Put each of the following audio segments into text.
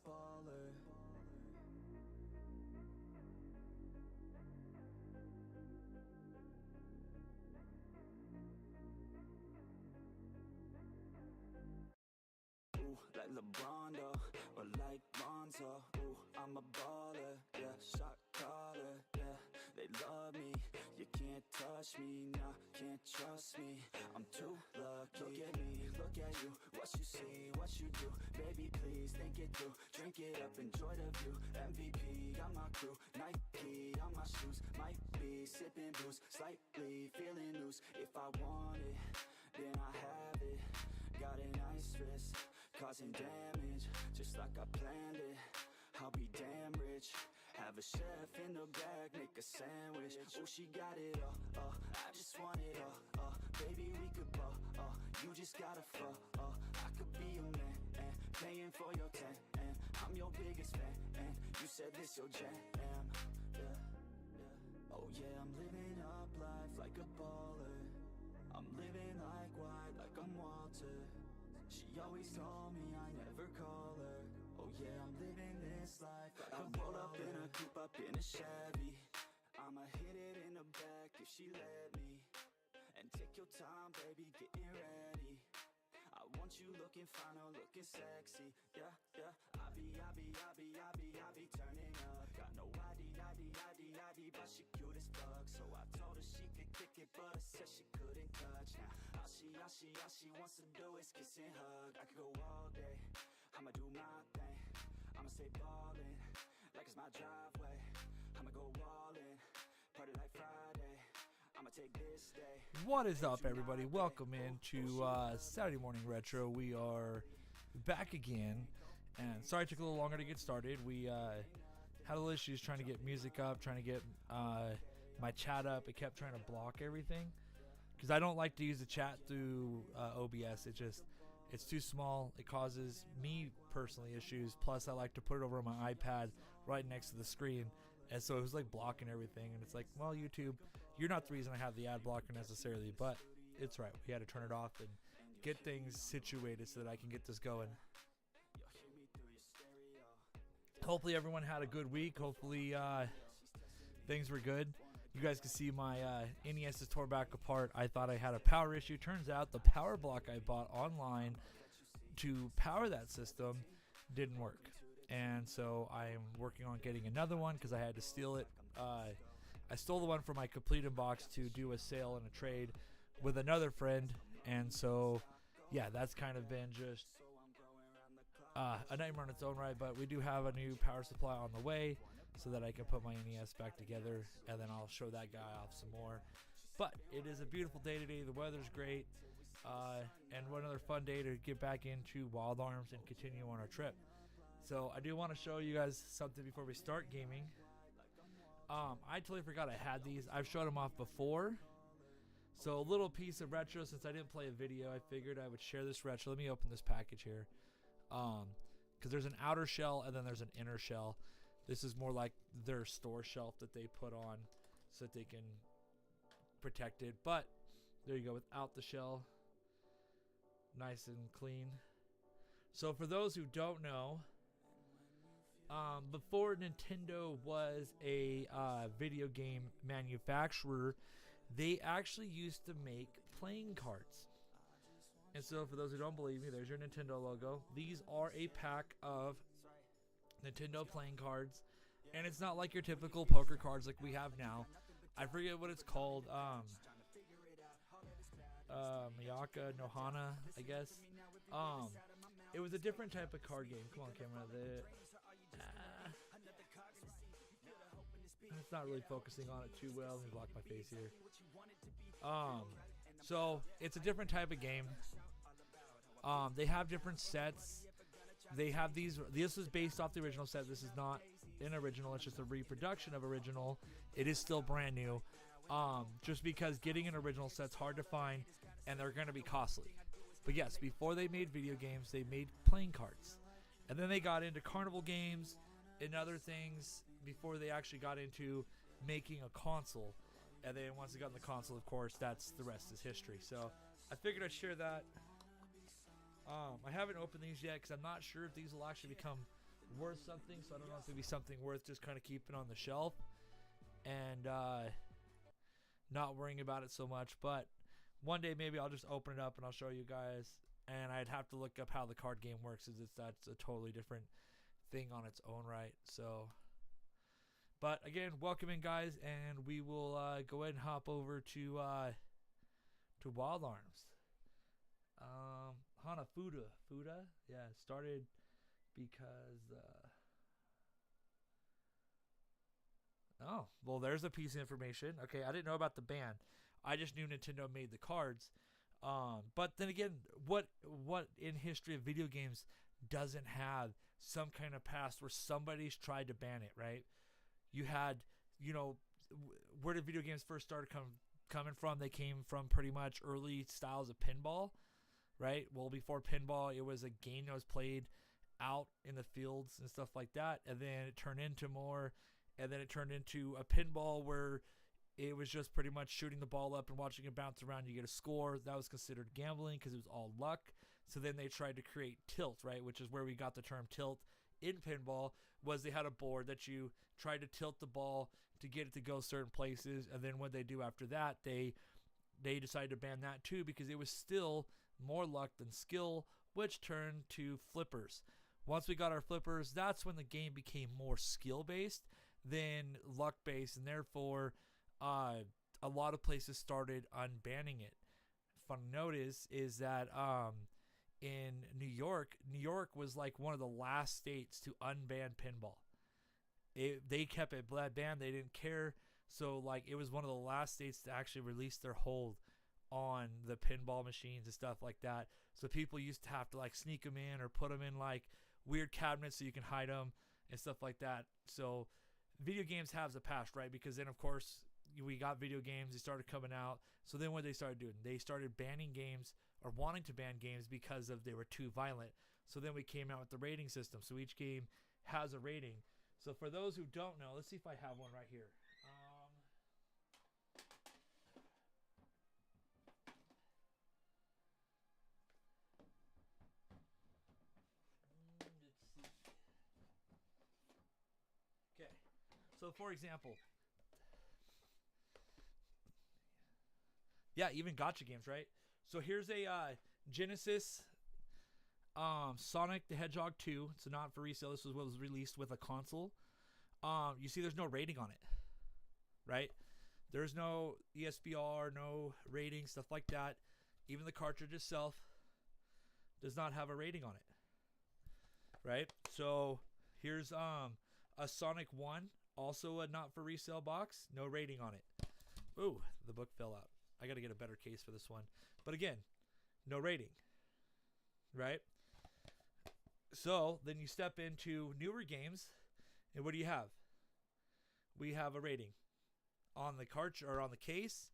baller. Ooh, like LeBron though, or like Lonzo. Ooh, I'm a baller, yeah, shot caller, yeah. They love me, you can't touch me, nah, can't trust me. I'm too lucky. Look at me, look at you, what you see, what you do. Baby, please think it through, drink it up, enjoy the view. MVP on my crew, Nike on my shoes. Might be sipping booze, slightly feeling loose. If I want it, then I have it. Got an ice wrist, causing damage, just like I planned it. I'll be damn rich. Have a chef in the back, make a sandwich. Oh, she got it all, I just want it all, baby, we could ball, you just gotta fall, I could be your man, and paying for your tan, and I'm your biggest fan, and you said this your jam, yeah, yeah. Oh yeah, I'm living up life like a baller. I'm living like white, like I'm Walter. She always told me I never call her. Oh yeah, I'm living this life like I roll up in a coupe, up in a Chevy. I'ma hit it in the back if she let me. And take your time, baby, getting ready. I want you looking fine or looking sexy. Yeah, yeah. I be turning up. Got no ID, but she cute as fuck. So I told her she could kick it, but I said she couldn't touch. Now all she wants to do is kiss and hug. I could go all day, I'ma do my thing. I'ma stay ballin', like it's my driveway. I'ma go all in, party like Friday. I'ma take this day. What is up, everybody? Welcome into Saturday Morning Retro. We are back again, and sorry it took a little longer to get started. We had a little issues trying to get music up, trying to get my chat up. It kept trying to block everything because I don't like to use the chat through OBS. It's too small. It causes me personally issues. Plus, I like to put it over on my iPad right next to the screen. And so it was like blocking everything. And it's like, well, YouTube, you're not the reason I have the ad blocker necessarily. But it's right. We had to turn it off and get things situated so that I can get this going. Hopefully everyone had a good week. Hopefully things were good. You guys can see my NES is tore back apart. I thought I had a power issue. Turns out the power block I bought online to power that system didn't work. And so I'm working on getting another one because I had to steal it. I stole the one from my completed box to do a sale and a trade with another friend. And so, yeah, that's kind of been just a nightmare on its own right. But we do have a new power supply on the way so that I can put my NES back together. And then I'll show that guy off some more. But it is a beautiful day today. The weather's great. And one other fun day to get back into Wild Arms and continue on our trip. So I do want to show you guys something before we start gaming. I totally forgot I had these. I've showed them off before. So a little piece of retro. Since I didn't play a video, I figured I would share this retro. Let me open this package here. Because there's an outer shell and then there's an inner shell. This is more like their store shelf that they put on so that they can protect it. But there you go, without the shell. Nice and clean. So for those who don't know, before Nintendo was a video game manufacturer, they actually used to make playing cards. And so for those who don't believe me, there's your Nintendo logo. These are a pack of Nintendo playing cards. And it's not like your typical poker cards like we have now. I forget what it's called. Miyaka Nohana, I guess. It was a different type of card game. Come on, camera. It's not really focusing on it too well. Let me block my face here. So it's a different type of game. They have different sets. They have these. This is based off the original set. This is not an original. It's just a reproduction of original. It is still brand new. Just because getting an original set's hard to find, and they're going to be costly. But yes, before they made video games, they made playing cards. And then they got into carnival games and other things before they actually got into making a console. And then once they got in the console, of course, that's the rest is history. So I figured I'd share that. I haven't opened these yet because I'm not sure if these will actually become worth something, so I don't know if it'd be something worth just kind of keeping on the shelf and not worrying about it so much. But one day maybe I'll just open it up and I'll show you guys, and I'd have to look up how the card game works, as that's a totally different thing on its own right. So, but again, welcome in, guys, and we will go ahead and hop over to Wild Arms. Hanafuda, yeah, started because oh, well, there's a piece of information. Okay, I didn't know about the ban. I just knew Nintendo made the cards. But then again, what in history of video games doesn't have some kind of past where somebody's tried to ban it, right? You had, where did video games first start coming from? They came from pretty much early styles of pinball, right? Well, before pinball, it was a game that was played out in the fields and stuff like that, and then it turned into more, and then it turned into a pinball where it was just pretty much shooting the ball up and watching it bounce around. You get a score. That was considered gambling because it was all luck. So then they tried to create tilt, right, which is where we got the term tilt in pinball. Was they had a board that you tried to tilt the ball to get it to go certain places, and then what they do after that, they decided to ban that too because it was still more luck than skill, which turned to flippers. Once we got our flippers, that's when the game became more skill-based than luck-based, and therefore a lot of places started unbanning it. Fun note is that in New York was like one of the last states to unban pinball. They kept it banned. They didn't care. So like it was one of the last states to actually release their hold on the pinball machines and stuff like that. So people used to have to like sneak them in or put them in like weird cabinets so you can hide them and stuff like that. So video games have the past, right? Because then of course we got video games, they started coming out. So then what they started doing, they started banning games or wanting to ban games because of they were too violent. So then we came out with the rating system. So each game has a rating. So for those who don't know, let's see if I have one right here. Let's see. Okay. So for example, yeah, even gacha games, right? So here's a Genesis Sonic the Hedgehog 2. It's not for resale. This was what was released with a console. You see there's no rating on it, right? There's no ESBR, no rating, stuff like that. Even the cartridge itself does not have a rating on it, right? So here's a Sonic 1, also a not for resale box, no rating on it. Ooh, the book fell out. I got to get a better case for this one. But again, no rating, right? So then you step into newer games, and what do you have? We have a rating on the cartridge or on the case,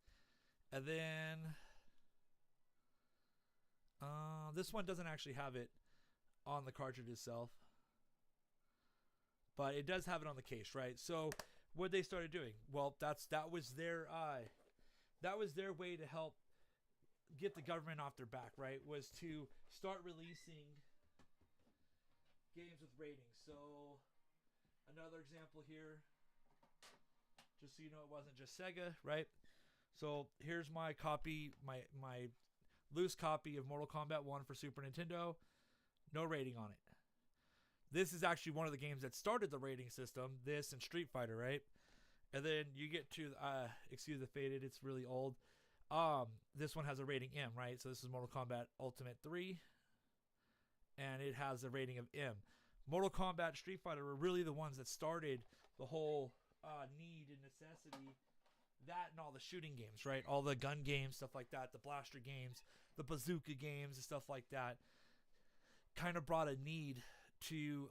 and then this one doesn't actually have it on the cartridge itself, but it does have it on the case, right? So what they started doing, well, that was their way to help get the government off their back, right? Was to start releasing games with ratings. So another example here, just so you know, it wasn't just Sega, right? So here's my copy, my loose copy of Mortal Kombat 1 for Super Nintendo. No rating on it. This is actually one of the games that started the rating system, this and Street Fighter, right? And then you get to, excuse the faded, it's really old. This one has a rating M, right? So this is Mortal Kombat Ultimate 3. And it has a rating of M. Mortal Kombat, Street Fighter were really the ones that started the whole need and necessity. That and all the shooting games, right? All the gun games, stuff like that. The blaster games, the bazooka games, and stuff like that. Kind of brought a need to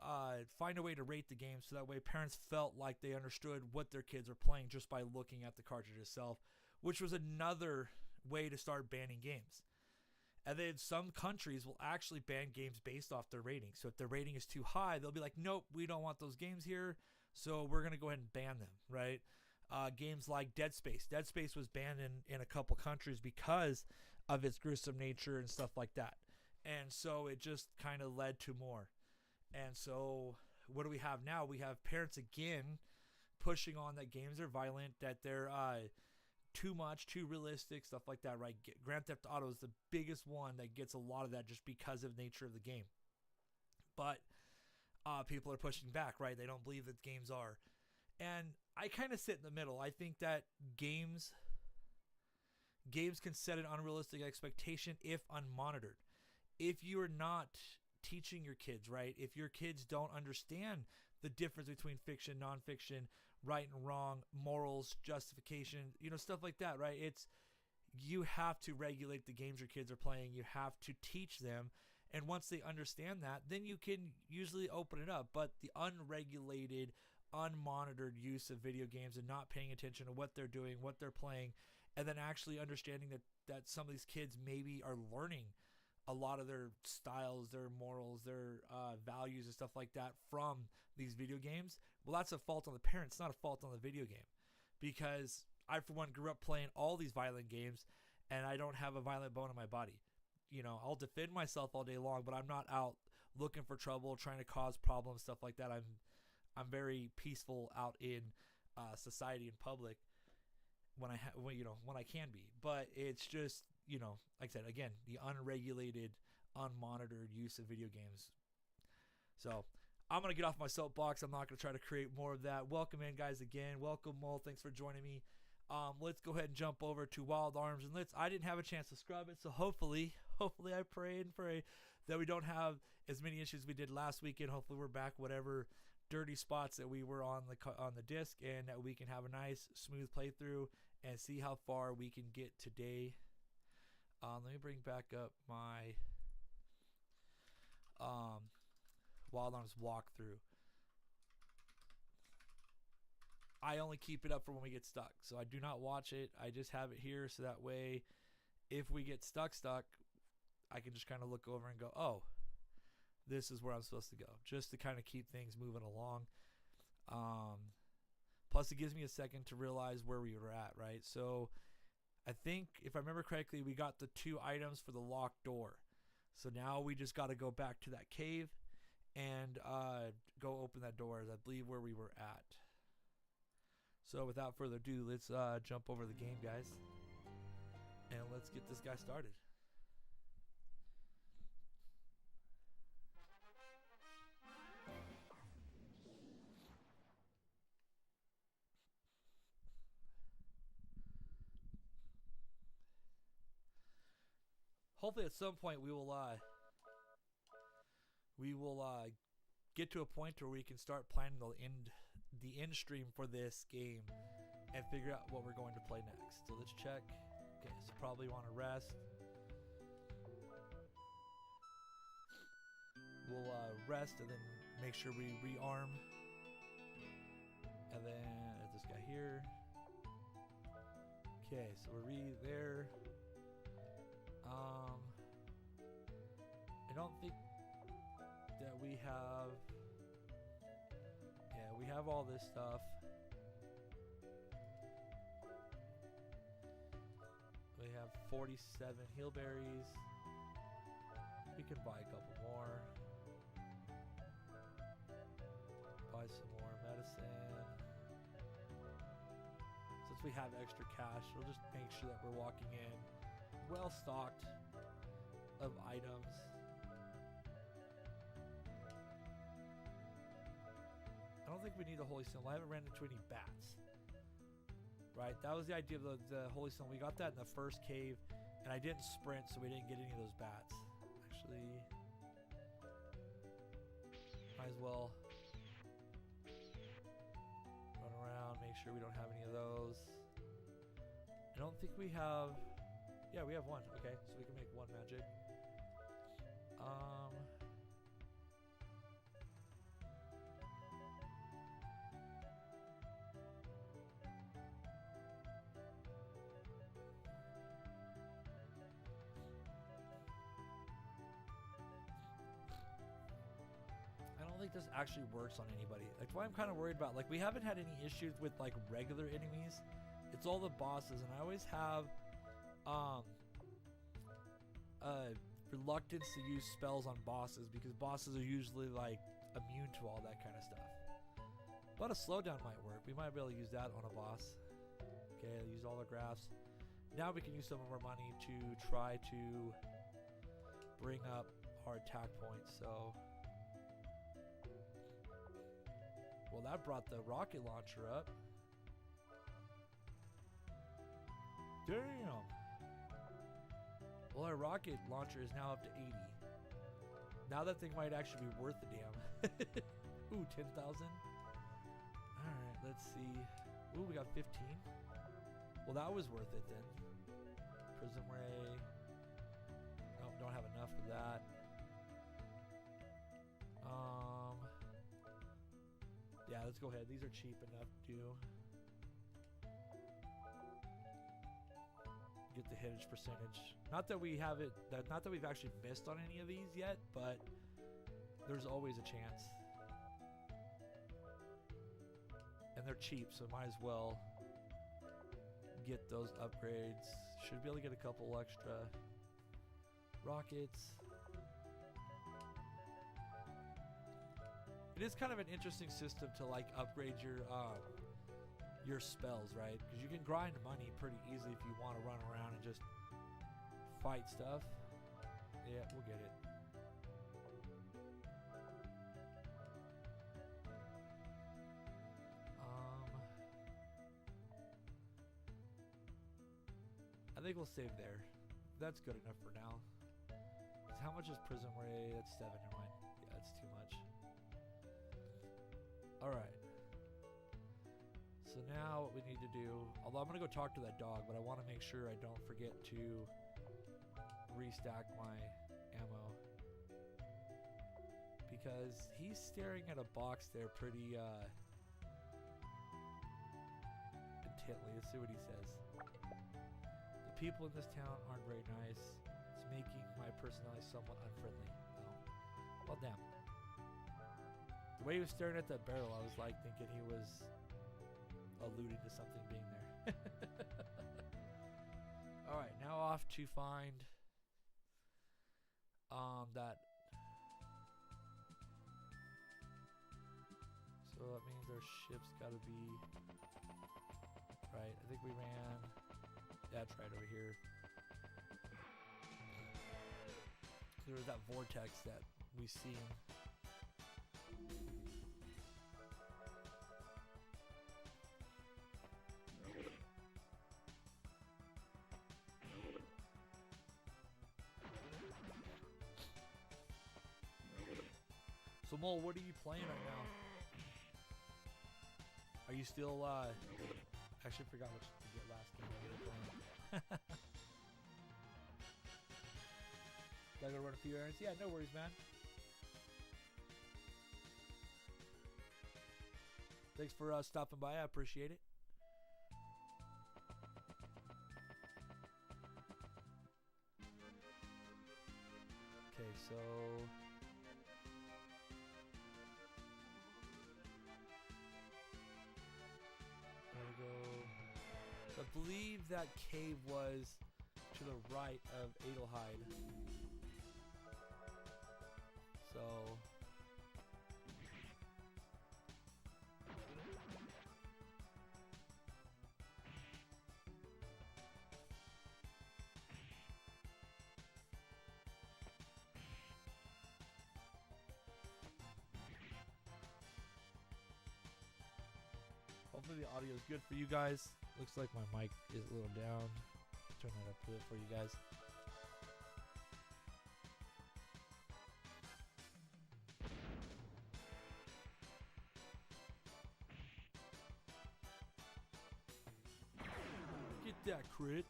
find a way to rate the game so that way parents felt like they understood what their kids are playing just by looking at the cartridge itself, which was another way to start banning games. And then some countries will actually ban games based off their rating. So if their rating is too high, they'll be like, nope, we don't want those games here, so we're going to go ahead and ban them, right? Games like Dead Space. Dead Space was banned in a couple countries because of its gruesome nature and stuff like that. And so it just kind of led to more. And so what do we have now? We have parents again pushing on that games are violent, that they're too much, too realistic, stuff like that, right? Grand Theft Auto is the biggest one that gets a lot of that just because of the nature of the game. But people are pushing back, right? They don't believe that games are. And I kind of sit in the middle. I think that games can set an unrealistic expectation if unmonitored. If you are not teaching your kids, right? If your kids don't understand the difference between fiction, nonfiction, right and wrong, morals, justification, stuff like that, right? You have to regulate the games your kids are playing. You have to teach them. And once they understand that, then you can usually open it up. But the unregulated, unmonitored use of video games and not paying attention to what they're doing, what they're playing, and then actually understanding that some of these kids maybe are learning a lot of their styles, their morals, their values and stuff like that from these video games, well, that's a fault on the parents, not a fault on the video game. Because I, for one, grew up playing all these violent games, and I don't have a violent bone in my body. I'll defend myself all day long, but I'm not out looking for trouble, trying to cause problems, stuff like that. I'm very peaceful out in society in public when I can be. But it's just, like I said, again, the unregulated, unmonitored use of video games. So I'm going to get off my soapbox. I'm not going to try to create more of that. Welcome in, guys, again. Welcome, Mo. Thanks for joining me. Let's go ahead and jump over to Wild Arms, and I didn't have a chance to scrub it, so hopefully I pray that we don't have as many issues we did last weekend. Hopefully we're back whatever dirty spots that we were on the disc, and that we can have a nice smooth playthrough and see how far we can get today. Let me bring back up my Wild Arms walkthrough. I only keep it up for when we get stuck, so I do not watch it. I just have it here, so that way if we get stuck, I can just kind of look over and go, oh, this is where I'm supposed to go, just to kind of keep things moving along. Plus, it gives me a second to realize where we were at, right? So I think, if I remember correctly, we got the 2 items for the locked door. So now we just got to go back to that cave and go open that door, I believe, where we were at. So without further ado, let's jump over the game, guys, and let's get this guy started. Hopefully at some point we will get to a point where we can start planning the end stream for this game and figure out what we're going to play next. So let's check. Okay, so probably want to rest. We'll rest and then make sure we rearm. And then this guy here. Okay, so we're there. I don't think that we have. Yeah, we have all this stuff. We have 47 heelberries. We can buy a couple more. Buy some more medicine. Since we have extra cash, we'll just make sure that we're walking in well stocked of items. I don't think we need the Holy Stone. I haven't ran into any bats. Right? That was the idea of the Holy Stone. We got that in the first cave, and I didn't sprint, so we didn't get any of those bats. Actually, might as well run around, make sure we don't have any of those. I don't think we have. Yeah, we have one. Okay, so we can make one magic. I don't think this actually works on anybody. That's why I'm kind of worried about. Like, we haven't had any issues with like regular enemies. It's all the bosses, and I always have reluctance to use spells on bosses because bosses are usually like immune to all that kind of stuff. But a slowdown might work. We might be able to use that on a boss. Okay, use all the graphs. Now we can use some of our money to try to bring up our attack points. So, well, that brought the rocket launcher up. Damn. Well, our rocket launcher is now up to 80. Now that thing might actually be worth the damn. Ooh, 10,000. Alright, let's see. Ooh, we got 15. Well, that was worth it then. Prism Ray. Nope, don't have enough of that. Yeah, let's go ahead. These are cheap enough to get the hitage percentage. Not that we have it, not that we've actually missed on any of these yet, but there's always a chance. And they're cheap, so might as well get those upgrades. Should be able to get a couple extra rockets. It is kind of an interesting system to like upgrade your spells, right? Because you can grind money pretty easily if you want to run around and just fight stuff. Yeah, we'll get it. I think we'll save there. That's good enough for now. How much is Prism Ray? That's 7, never mind. Yeah, that's too much. Alright. So now what we need to do, although I'm going to go talk to that dog, but I want to make sure I don't forget to restack my ammo. Because he's staring at a box there pretty intently. Let's see what he says. The people in this town aren't very nice. It's making my personality somewhat unfriendly. Oh. Well, damn. The way he was staring at that barrel, I was like thinking he was alluding to something being there. Alright, now off to find that. So that means our ship's gotta be right. I think we ran. That's right over here. There was that vortex that we seen. So Mole, what are you playing right now? Are you still actually forgot what the last game you were playing. Gotta go run a few errands? Yeah, no worries, man. Thanks for stopping by. I appreciate it. Okay, so there we go. So I believe that cave was to the right of Adelheid. So hopefully the audio is good for you guys. Looks like my mic is a little down. Turn that up a bit for you guys. Get that crit.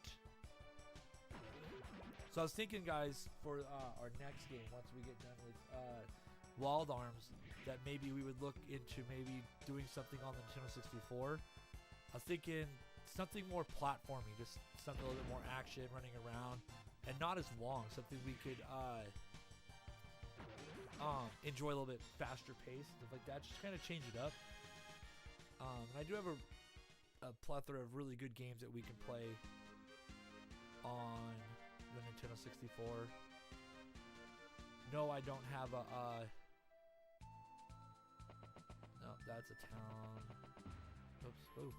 So I was thinking, guys, for our next game, once we get done with Wild Arms, that maybe we would look into maybe doing something on the Nintendo 64. I was thinking something more platforming, just something a little bit more action, running around, and not as long. Something we could enjoy a little bit faster pace, stuff like that. Just kind of change it up. And I do have a plethora of really good games that we can play on the Nintendo 64. No, I don't have a, no, that's a town. Oops, oh.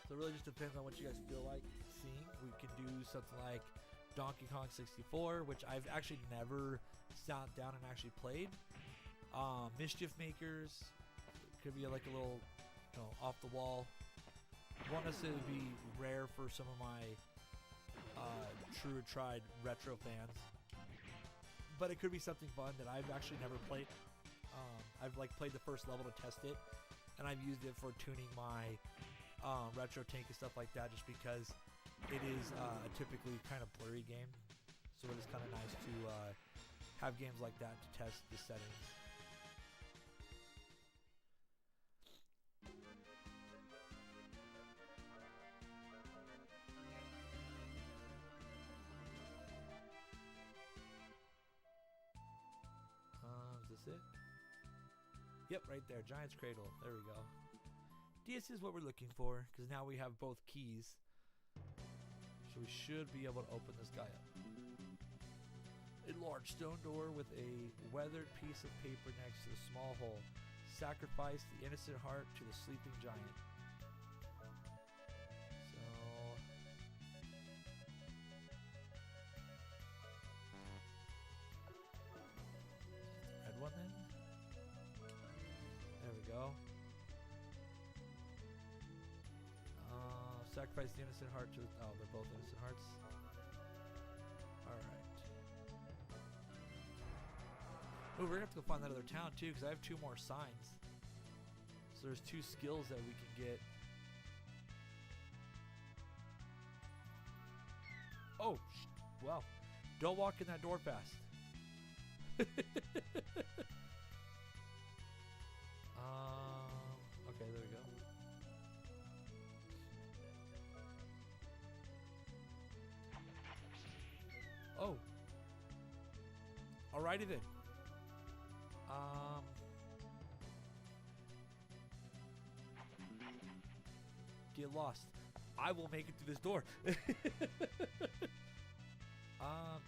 So it really just depends on what you guys feel like seeing. We can do something like Donkey Kong 64, which I've actually never sat down and actually played. Mischief Makers could be like a little, you know, off the wall. Won't necessarily be rare for some of my true and tried retro fans, but it could be something fun that I've actually never played. I've like played the first level to test it, and I've used it for tuning my retro tank and stuff like that, just because it is a typically kind of blurry game, so it is kind of nice to have games like that to test the settings. Is this it? Yep, right there, Giant's Cradle. There we go. This is what we're looking for, because now we have both keys. So we should be able to open this guy up. A large stone door with a weathered piece of paper next to the small hole. Sacrifice the innocent heart to the sleeping giant. So... red one then? There we go. Sacrifice the innocent heart to... oh, they're both innocent hearts. Alright. Oh, we're going to have to go find that other town, too, because I have 2 more signs. So there's 2 skills that we can get. Oh, well. Don't walk in that door fast. Okay, there we go. Oh. Alrighty then. Get lost. I will make it through this door.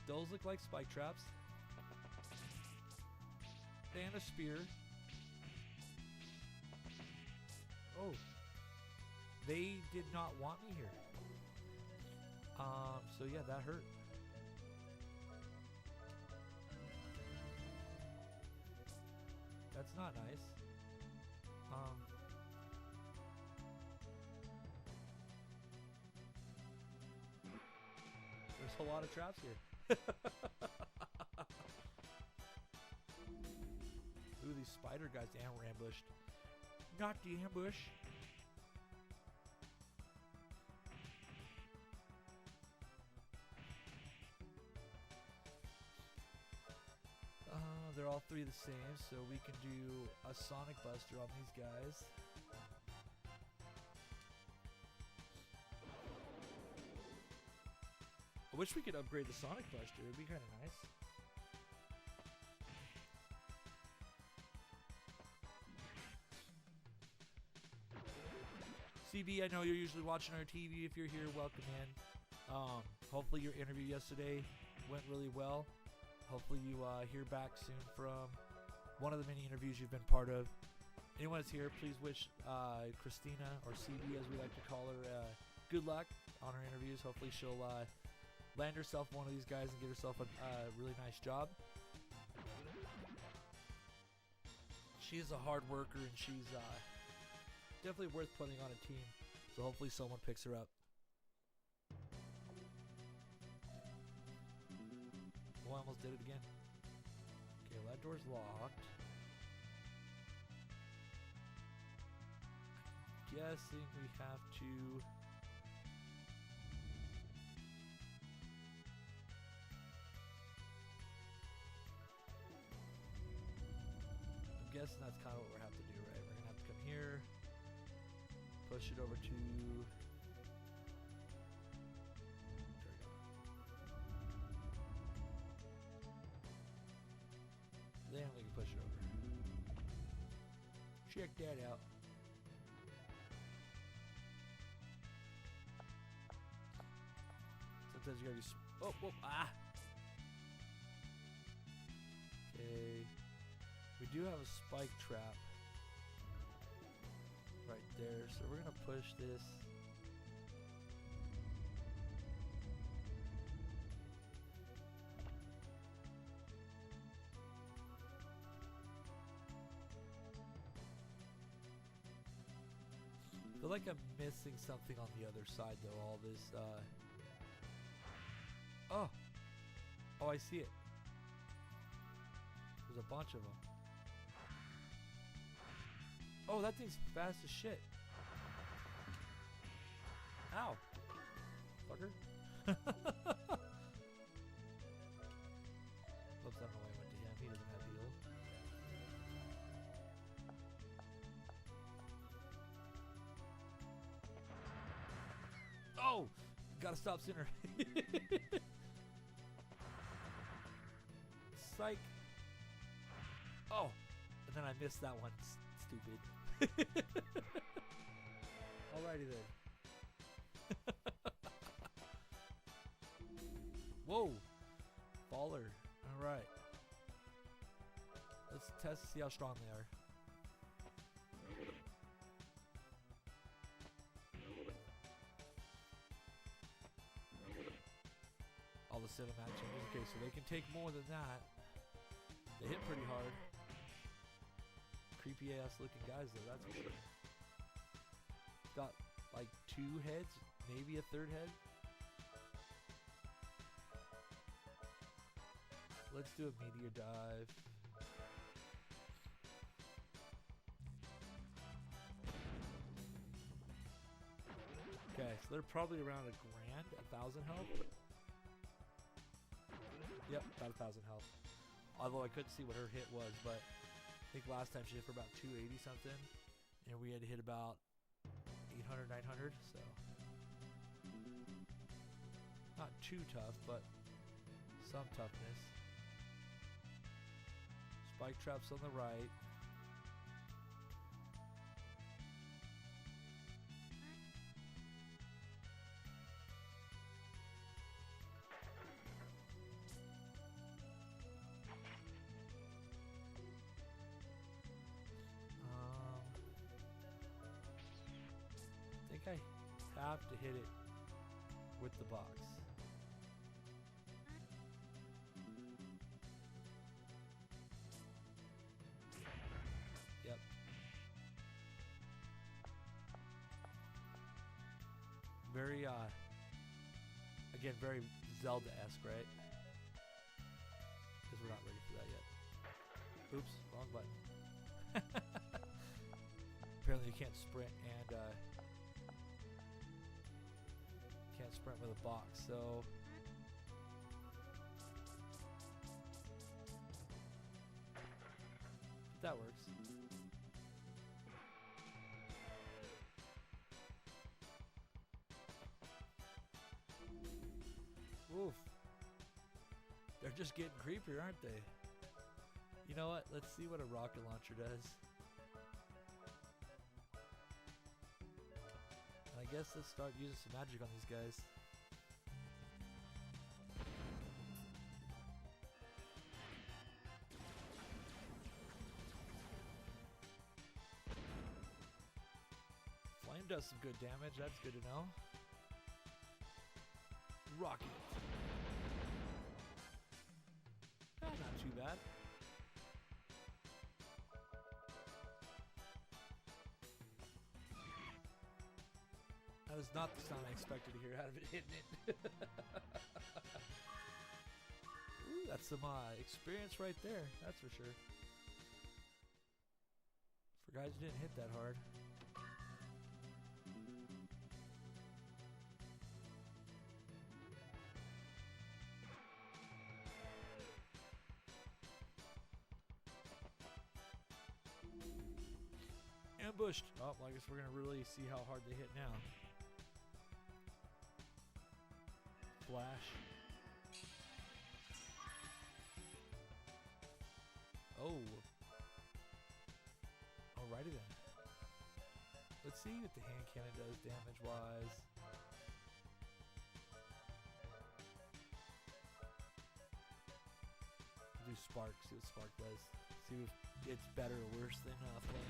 Those look like spike traps. And a spear. Oh. They did not want me here. So yeah, that hurt. That's not nice. There's a lot of traps here. Ooh, these spider guys were ambushed. Not the ambush. They're all 3 the same, so we can do a Sonic Buster on these guys. I wish we could upgrade the Sonic Buster. It'd be kind of nice. CB, I know you're usually watching our TV. If you're here, welcome in. Hopefully your interview yesterday went really well. Hopefully you hear back soon from one of the many interviews you've been part of. Anyone that's here, please wish Christina, or CB as we like to call her, good luck on her interviews. Hopefully she'll land herself one of these guys and get herself a really nice job. She's a hard worker, and she's definitely worth putting on a team. So hopefully someone picks her up. Oh, I almost did it again. Okay, well, that door's locked. Guessing we have to... I'm guessing that's kind of what we're have to do, right? We're gonna have to come here, push it over to... Then we can push it over. Check that out. Sometimes you gotta be. Oh, whoa, ah. Okay. We do have a spike trap right there, so we're gonna push this. I feel like I'm missing something on the other side though, all this, oh! Oh, I see it. There's a bunch of them. Oh, that thing's fast as shit. Ow! Fucker. Oops, I don't know why I went to him. He doesn't have heal. Oh! Gotta stop sooner. Psych. Oh! And then I missed that one. Stupid. Alrighty then. Whoa! Baller. Alright. Let's test to see how strong they are. All the cinematic changes. Okay, so they can take more than that. They hit pretty hard. Creepy ass looking guys though, that's for sure. Got like 2 heads, maybe a 3rd head. Let's do a meteor dive. Okay, so they're probably around $1,000, 1,000 health. Yep, about 1,000 health. Although I couldn't see what her hit was, but I think last time she hit for about 280 something, and we had to hit about 800, 900, so not too tough, but some toughness. Spike traps on the right. I think I have to hit it with the box. Yep. Very, again, very Zelda-esque, right? Because we're not ready for that yet. Oops, wrong button. Apparently you can't sprint and, can't sprint with a box, so that works. Oof. They're just getting creepier, aren't they? You know what? Let's see what a rocket launcher does. I guess let's start using some magic on these guys. Flame does some good damage, that's good to know. Rocket. Not too bad. That is not the sound I expected to hear out of it hitting it. Ooh, that's some experience right there, that's for sure. For guys who didn't hit that hard. Ambushed! Oh, well, I guess we're gonna really see how hard they hit now. Flash. Oh. Alrighty then. Let's see what the hand cannon does damage wise. Spark. See what Spark does. See if it's better or worse than Flame.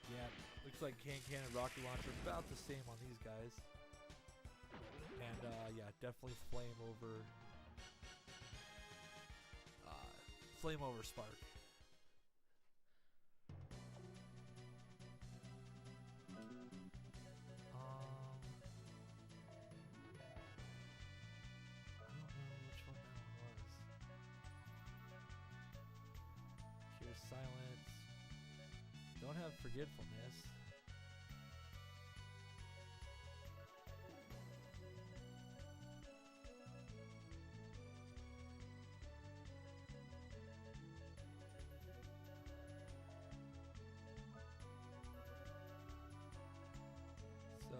Yeah, looks like Can and Rocket Launcher about the same on these guys. And yeah, definitely Flame over Spark. Silence. Don't have forgetfulness. So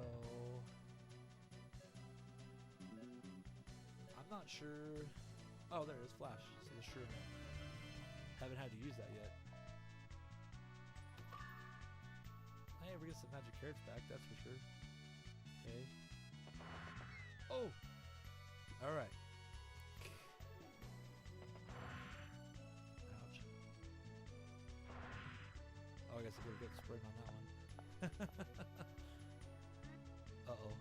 I'm not sure. Oh, there it is, Flash. So the shroom. Haven't had to use that yet. Hey, we get some magic carrots back, that's for sure. Okay. Oh! Alright. Ouch. Oh, I guess I better get the spring on that one. Uh-oh.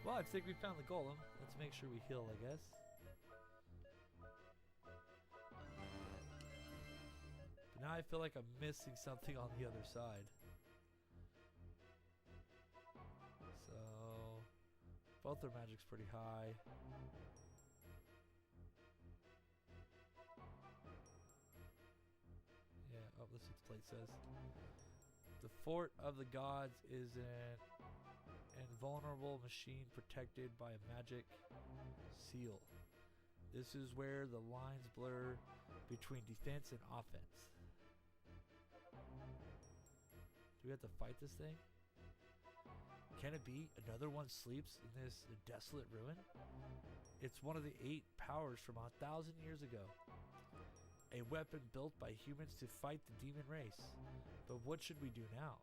Well, I think we found the golem. Let's make sure we heal, I guess. But now I feel like I'm missing something on the other side. So, both their magic's pretty high. Yeah, oh, let's see what the plate says. The fort of the gods is an invulnerable machine protected by a magic seal. This is where the lines blur between defense and offense. Do we have to fight this thing? Can it be another one sleeps in this desolate ruin? It's one of the 8 powers from 1,000 years ago. A weapon built by humans to fight the demon race. But what should we do now?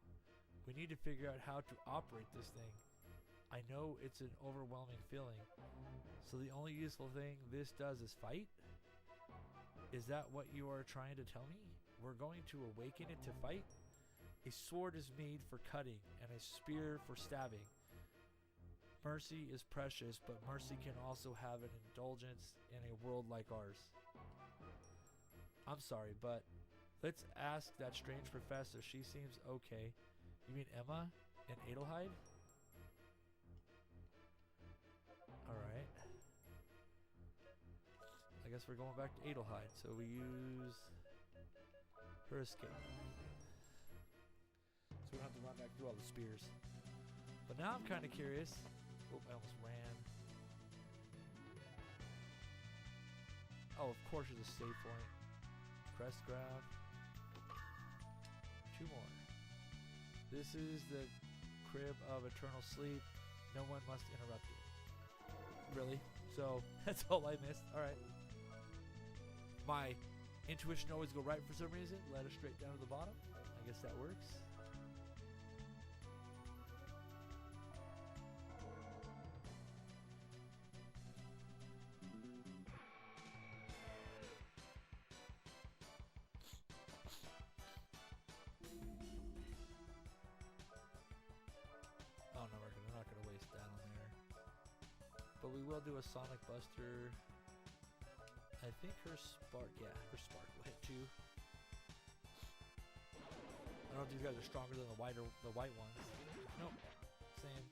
We need to figure out how to operate this thing. I know it's an overwhelming feeling. So the only useful thing this does is fight? Is that what you are trying to tell me? We're going to awaken it to fight? A sword is made for cutting and a spear for stabbing. Mercy is precious, but mercy can also have an indulgence in a world like ours. I'm sorry, but let's ask that strange professor. She seems okay. You mean Emma and Adelheid? Alright. I guess we're going back to Adelheid, so we use her escape. So we don't have to run back through all the spears. But now I'm kind of curious. Oh, I almost ran. Oh, of course there's a save point. Crest grab. 2 more. This is the crib of eternal sleep. No one must interrupt it. Really? So that's all I missed. Alright. My intuition always go right for some reason. Let us straight down to the bottom. I guess that works. Oh no, we're not gonna waste that on there. But we will do a Sonic Buster. I think her spark, yeah, her spark will hit too. I don't know if these guys are stronger than the white ones. Nope, same.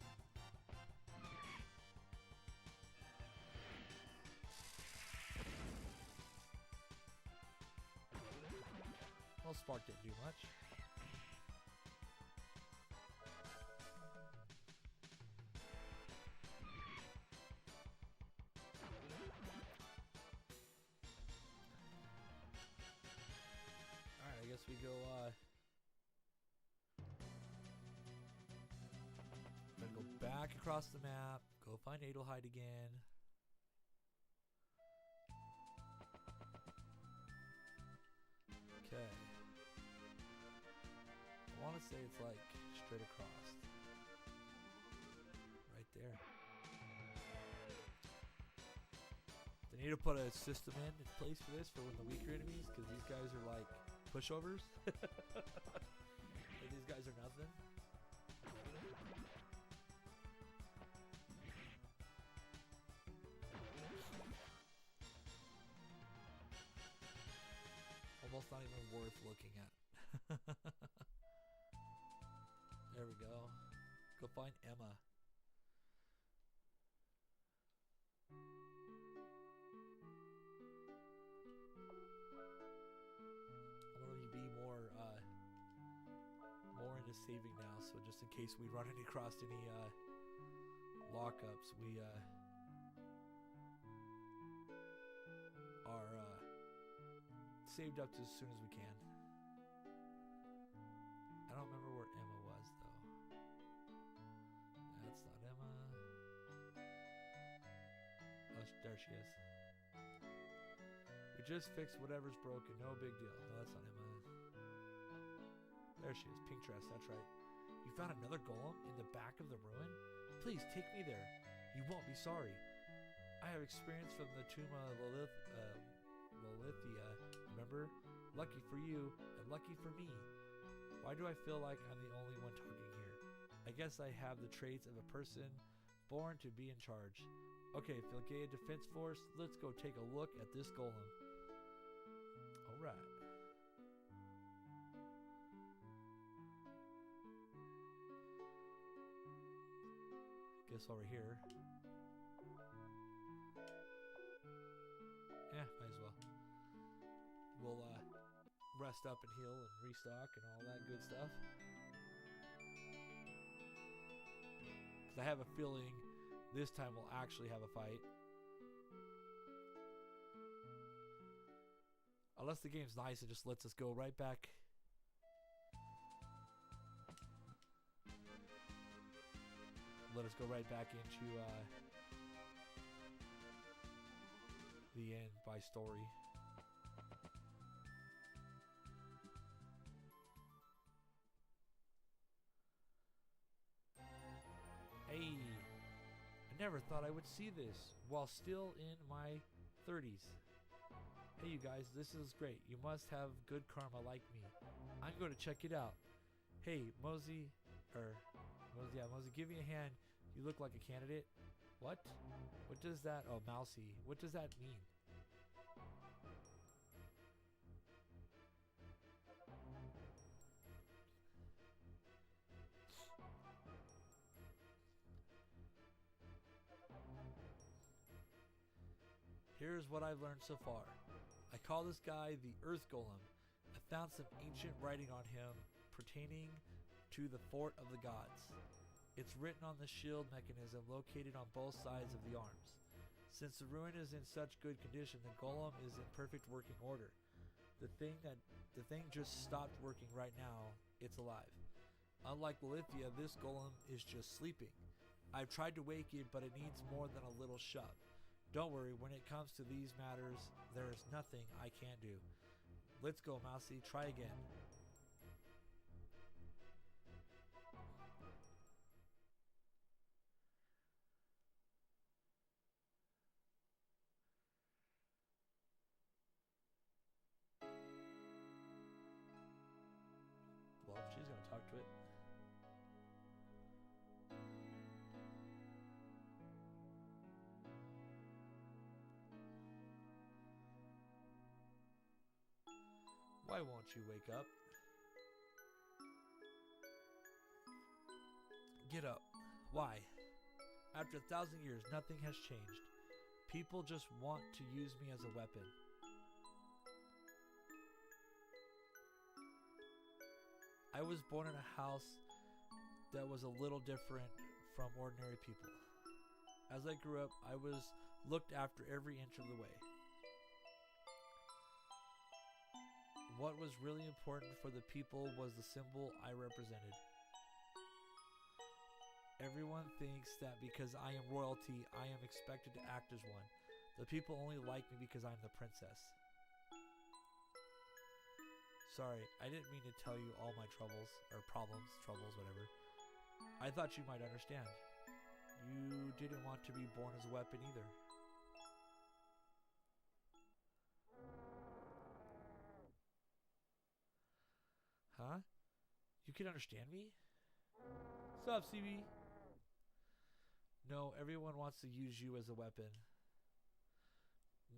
Well, spark didn't do much. guess we go, gotta go back across the map, go find Adelheid again. Okay. I want to say it's like straight across. Right there. They need to put a system in place for this for when the weaker enemies, because these guys are like pushovers. Like these guys are nothing. Almost not even worth looking at. There we go. Go find Emma. I'm gonna be more into saving now, so just in case we run across any lockups, we are saved up to as soon as we can. I don't remember where Emma was though. That's not Emma. Oh, there she is. We just fixed whatever's broken. No big deal. No, that's not Emma. There she is. Pink dress. That's right. You found another golem in the back of the ruin? Please take me there. You won't be sorry. I have experience from the tomb of Lilithia. Remember? Lucky for you and lucky for me. Why do I feel like I'm the only one talking here? I guess I have the traits of a person born to be in charge. Okay, Filgaea Defense Force, let's go take a look at this golem. Alright. Guess over here. Yeah, might as well. We'll rest up and heal and restock and all that good stuff. Because I have a feeling this time we'll actually have a fight. Unless the game's nice and just lets us go right back. Let us go right back into the end by story. Hey, I never thought I would see this while still in my 30s. Hey you guys, this is great. You must have good karma like me. I'm going to check it out. Hey, Mosey, give me a hand. You look like a candidate. What? What does that? Oh, Mousy. What does that mean? Here's what I've learned so far. I call this guy the Earth Golem. I found some ancient writing on him pertaining to the Fort of the Gods. It's written on the shield mechanism located on both sides of the arms. Since the ruin is in such good condition, the golem is in perfect working order. The thing just stopped working right now. It's alive. Unlike Lilithia, this golem is just sleeping. I've tried to wake it, but it needs more than a little shove. Don't worry, when it comes to these matters, there is nothing I can't do. Let's go, Mousy. Try again. Well, if she's going to talk to it. Why won't you wake up? Get up. Why? After 1,000 years, nothing has changed. People just want to use me as a weapon. I was born in a house that was a little different from ordinary people. As I grew up, I was looked after every inch of the way. What was really important for the people was the symbol I represented. Everyone thinks that because I am royalty, I am expected to act as one. The people only like me because I'm the princess. Sorry, I didn't mean to tell you all my troubles, or problems, whatever. I thought you might understand. You didn't want to be born as a weapon either. Huh? You can understand me? What's up, CB? No, everyone wants to use you as a weapon.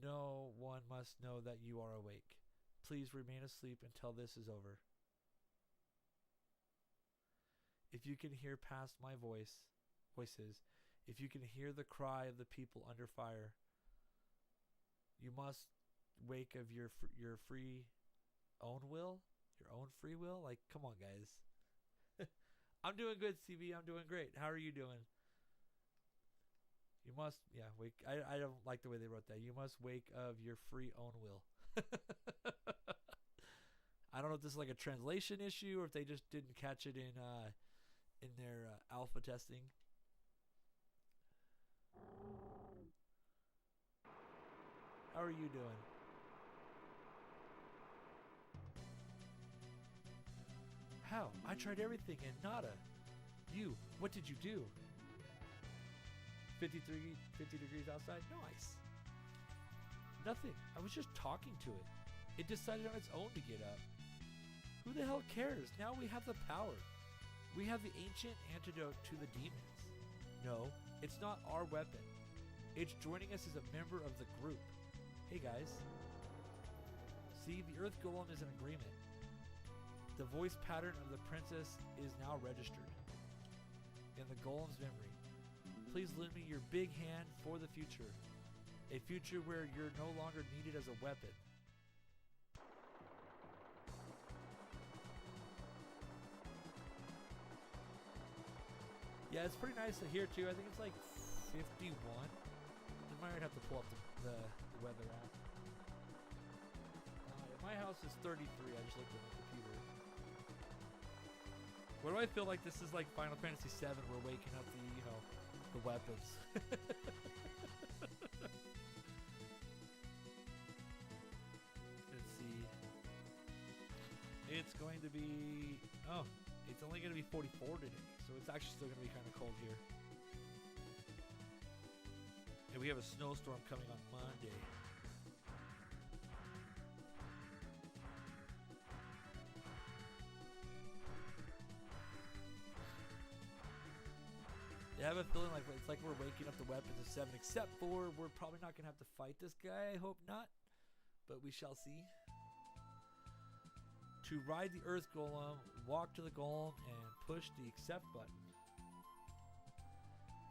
No one must know that you are awake. Please remain asleep until this is over. If you can hear past my voices, if you can hear the cry of the people under fire, you must wake of your free own will, your own free will. Like, come on, guys. I'm doing good, CB. I'm doing great. How are you doing? You must, yeah, wake. I don't like the way they wrote that. You must wake of your free own will. I don't know if this is like a translation issue or if they just didn't catch it in their alpha testing. How are you doing? How? I tried everything and nada. You, what did you do? 50 degrees outside? Nice. Nothing. I was just talking to it. It decided on its own to get up. Who the hell cares? Now we have the power. We have the ancient antidote to the demons. No, it's not our weapon. It's joining us as a member of the group. Hey guys. See, the Earth Golem is in agreement. The voice pattern of the princess is now registered in the Golem's memory. Please lend me your big hand for the future. A future where you're no longer needed as a weapon. Yeah, it's pretty nice to hear too. I think it's like 51. I might have to pull up the weather app. My house is 33. I just looked at the computer. What do I feel like this is like Final Fantasy VII? We're waking up the weapons. Let's see. It's going to be... Oh, it's only going to be 44 today. So it's actually still going to be kind of cold here. And we have a snowstorm coming on Monday. I have a feeling like it's like we're waking up the weapons of 7, except for we're probably not going to have to fight this guy. I hope not, but we shall see. To ride the Earth Golem, walk to the Golem and push the accept button.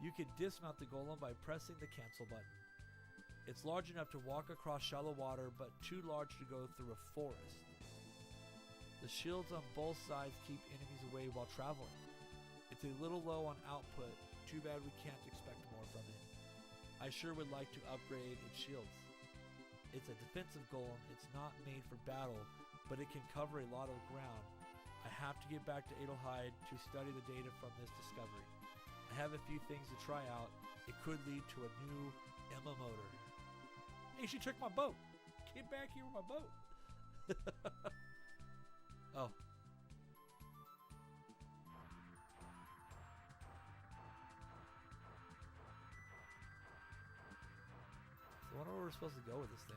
You can dismount the Golem by pressing the cancel button. It's large enough to walk across shallow water, but too large to go through a forest. The shields on both sides keep enemies away while traveling. It's a little low on output. Too bad we can't expect more from it. I sure would like to upgrade its shields. It's a defensive golem. It's not made for battle, but it can cover a lot of ground. I have to get back to Adelheid to study the data from this discovery. I have a few things to try out. It could lead to a new Emma motor. Hey, she took my boat. Get back here with my boat. Oh. I wonder where we're supposed to go with this thing.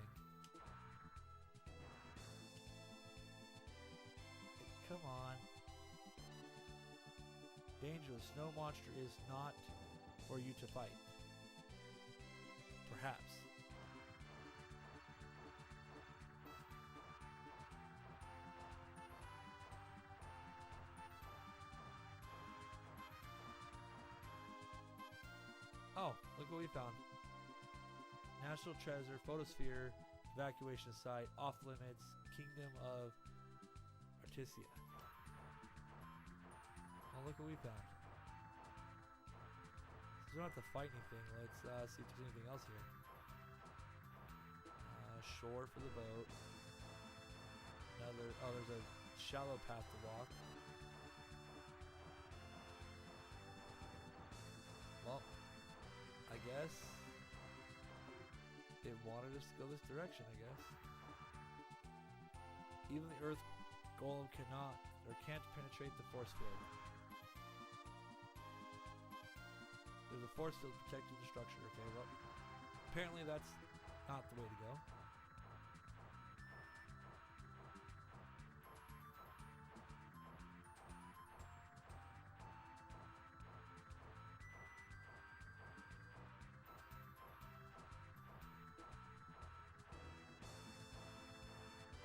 Come on. Danger, the snow monster is not for you to fight. Perhaps. Oh, look what we found. National treasure, photosphere, evacuation site, off limits, kingdom of Artisia. Oh, look what we found. So we don't have to fight anything. Let's see if there's anything else here. Shore for the boat. Another, oh, there's a shallow path to walk. Well, I guess it wanted us to go this direction, I guess. Even the earth golem cannot or can't penetrate the force field. There's a force field protecting the structure. Okay, well, apparently that's not the way to go.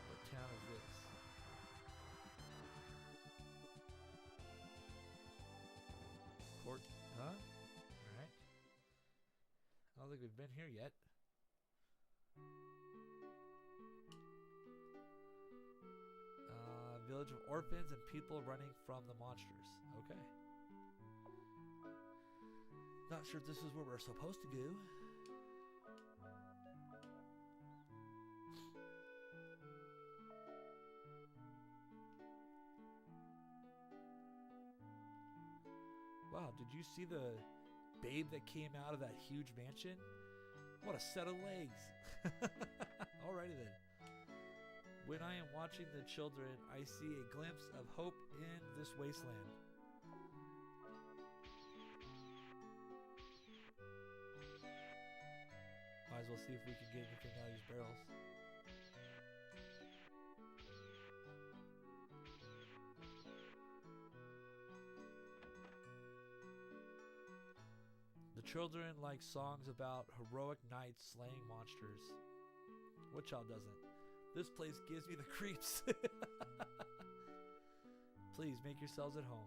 What town is this? Port, huh? Alright. I don't think we've been here yet. Village of orphans and people running from the monsters. Okay. Not sure if this is where we're supposed to go. Wow, did you see the babe that came out of that huge mansion? What a set of legs. Alrighty then. When I am watching the children, I see a glimpse of hope in this wasteland. Might as well see if we can get anything out of these barrels. The children like songs about heroic knights slaying monsters. What child doesn't? This place gives me the creeps. Please make yourselves at home.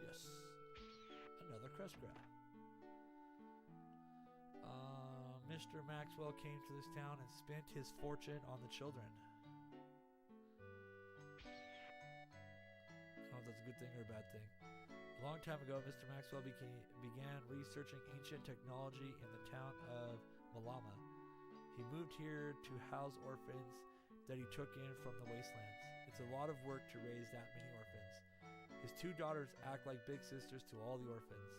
Yes. Another crest grab. Mr. Maxwell came to this town and spent his fortune on the children. I don't know if that's a good thing or a bad thing. A long time ago, Mr. Maxwell began researching ancient technology in the town of Malama. He moved here to house orphans that he took in from the wastelands. It's a lot of work to raise that many orphans. His two daughters act like big sisters to all the orphans.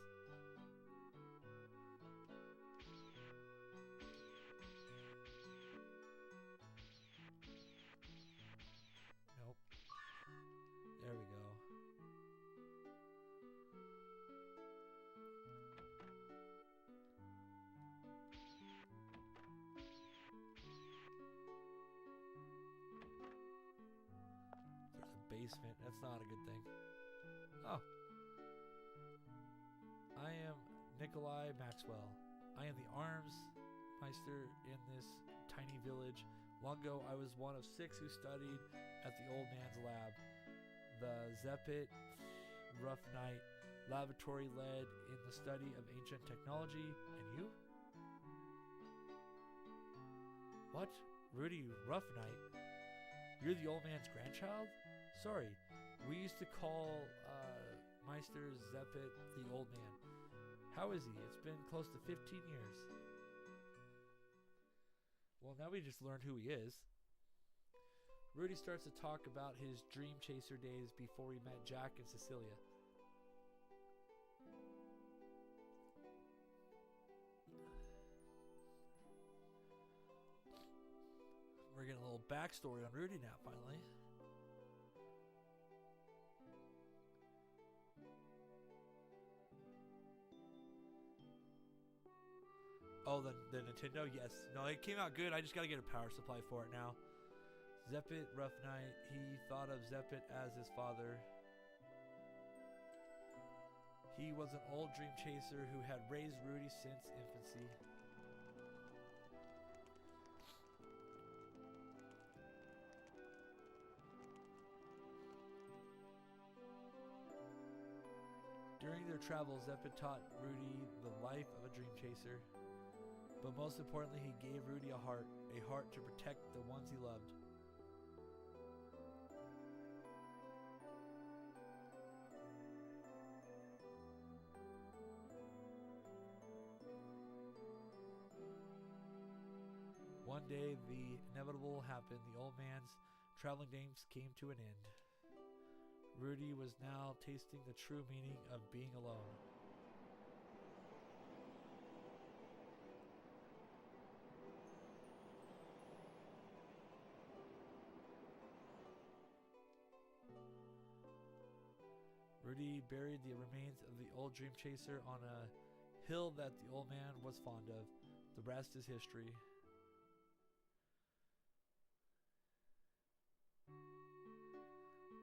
Nope. There we go. Basement. That's not a good thing. Oh. I am Nikolai Maxwell. I am the arms meister in this tiny village. Long ago, I was one of 6 who studied at the old man's lab. The Zepit Rough Knight laboratory led in the study of ancient technology. And you? What? Rudy Rough Knight? You're the old man's grandchild? Sorry, we used to call Meister Zepit the old man. How is he? It's been close to 15 years. Well, now we just learned who he is. Rudy starts to talk about his dream chaser days before he met Jack and Cecillia. We're getting a little backstory on Rudy now, finally. Oh, the Nintendo? Yes. No, it came out good. I just got to get a power supply for it now. Zepit Rough Knight. He thought of Zepit as his father. He was an old dream chaser who had raised Rudy since infancy. During their travels, Zepit taught Rudy the life of a dream chaser. But most importantly, he gave Rudy a heart to protect the ones he loved. one day, the inevitable happened. The old man's traveling days came to an end. Rudy was now tasting the true meaning of being alone. Rudy buried the remains of the old dream chaser on a hill that the old man was fond of. The rest is history.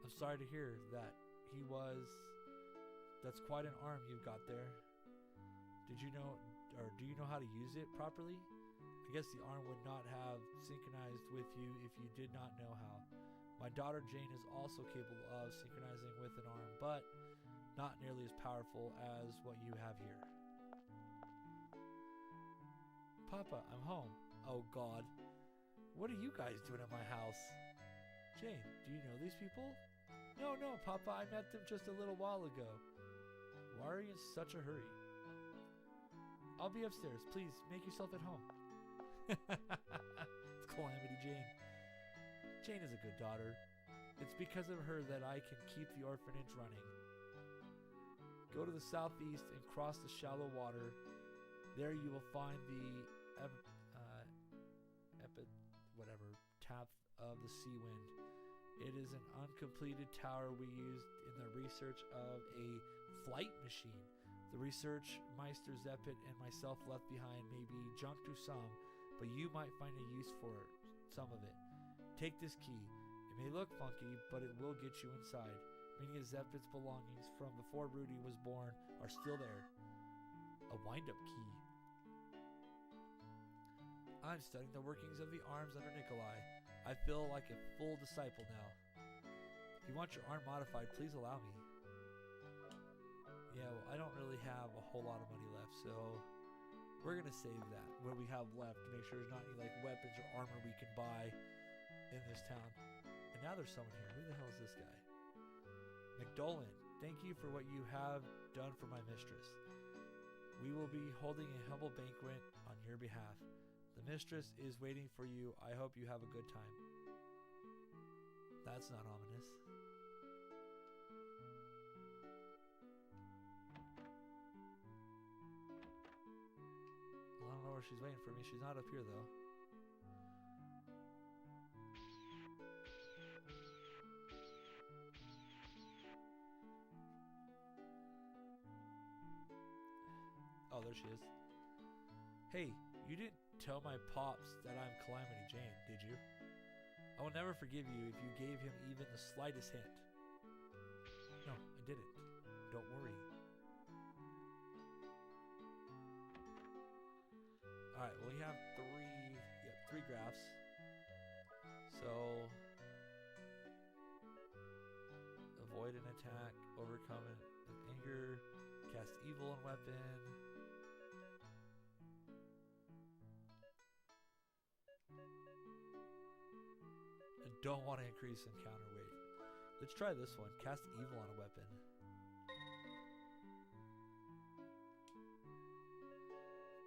I'm sorry to hear that that's quite an arm you've got there. Did you know, or do you know how to use it properly? I guess the arm would not have synchronized with you if you did not know how. My daughter Jane is also capable of synchronizing with an arm, but not nearly as powerful as what you have here. Papa, I'm home. Oh God. What are you guys doing at my house? Jane, do you know these people? No, Papa, I met them just a little while ago. Why are you in such a hurry? I'll be upstairs. Please, make yourself at home. It's Calamity Jane. Jane is a good daughter. It's because of her that I can keep the orphanage running. Go to the southeast and cross the shallow water. There you will find the tap of the sea wind. It is an uncompleted tower we used in the research of a flight machine. The research Meister Zeppet and myself left behind may be junk to some, but you might find a use for some of it. Take this key. It may look funky, but it will get you inside. Many of Zeppet's belongings from before Rudy was born are still there. A wind-up key. I'm studying the workings of the arms under Nikolai. I feel like a full disciple now. If you want your arm modified, please allow me. Yeah, well, I don't really have a whole lot of money left, so we're going to save that, what we have left, to make sure there's not any weapons or armor we can buy in this town. And now there's someone here. Who the hell is this guy? McDolan, thank you for what you have done for my mistress. We will be holding a humble banquet on your behalf. The mistress is waiting for you. I hope you have a good time. That's not ominous. I don't know where she's waiting for me. She's not up here though. Oh, there she is. Hey, you didn't tell my pops that I'm Calamity Jane, did you? I will never forgive you if you gave him even the slightest hint. No, I didn't. Don't worry. Alright, well, we have three graphs. So, avoid an attack, overcome it with anger, cast evil on weapon. Don't want to increase encounter weight. Let's try this one. Cast evil on a weapon.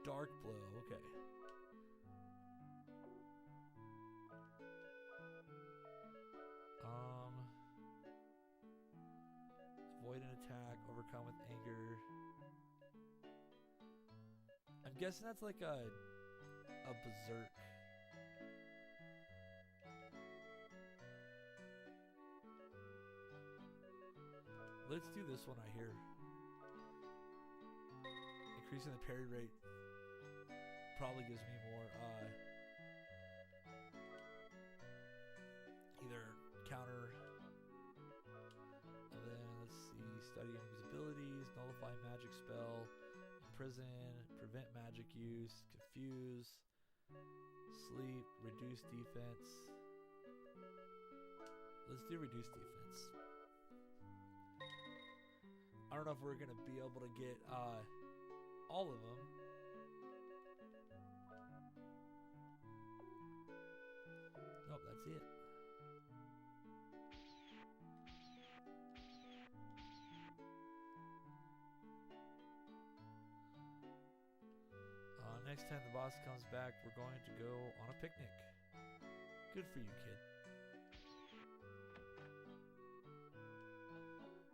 Dark blow. Okay. Avoid an attack. Overcome with anger. I'm guessing that's like a berserk. Let's do this one right here. Increasing the parry rate probably gives me more either counter, and then let's see, study enemies' abilities, nullify magic spell, imprison, prevent magic use, confuse, sleep, reduce defense. Let's do reduce defense. I don't know if we're going to be able to get all of them. Nope, that's it. next time the boss comes back, we're going to go on a picnic. Good for you, kid.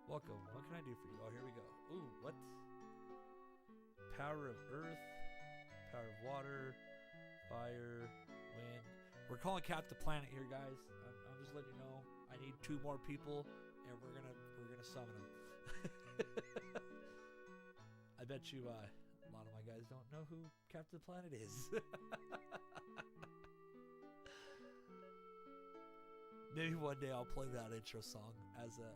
Welcome. What can I do for you? Oh, here we go. Ooh, what? Power of earth, power of water, fire, wind. We're calling Captain Planet here, guys. I'm just letting you know. I need 2 more people, and we're gonna summon them. I bet you a lot of my guys don't know who Captain Planet is. Maybe one day I'll play that intro song as a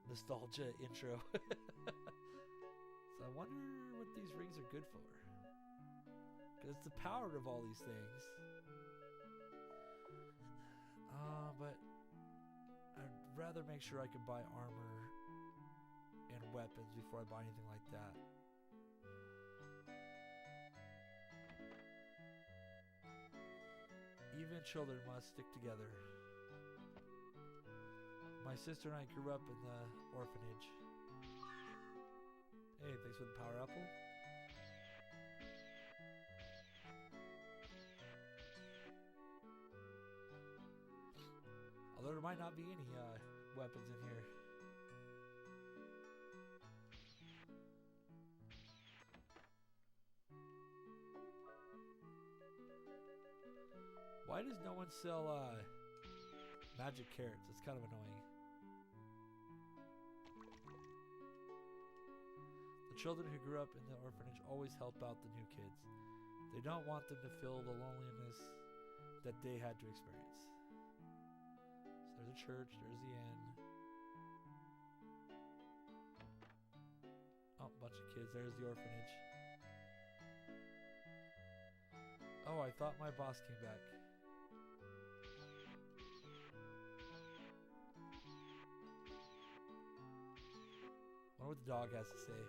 nostalgia intro. So I wonder what these rings are good for. Because it's the power of all these things. But I'd rather make sure I can buy armor and weapons before I buy anything like that. Even children must stick together. My sister and I grew up in the orphanage. Hey, thanks for the power apple. Although there might not be any weapons in here. Why does no one sell magic carrots? It's kind of annoying. The children who grew up in the orphanage always help out the new kids. They don't want them to feel the loneliness that they had to experience. So there's a church, there's the inn. Oh, a bunch of kids. There's the orphanage. Oh, I thought my boss came back. I wonder what the dog has to say.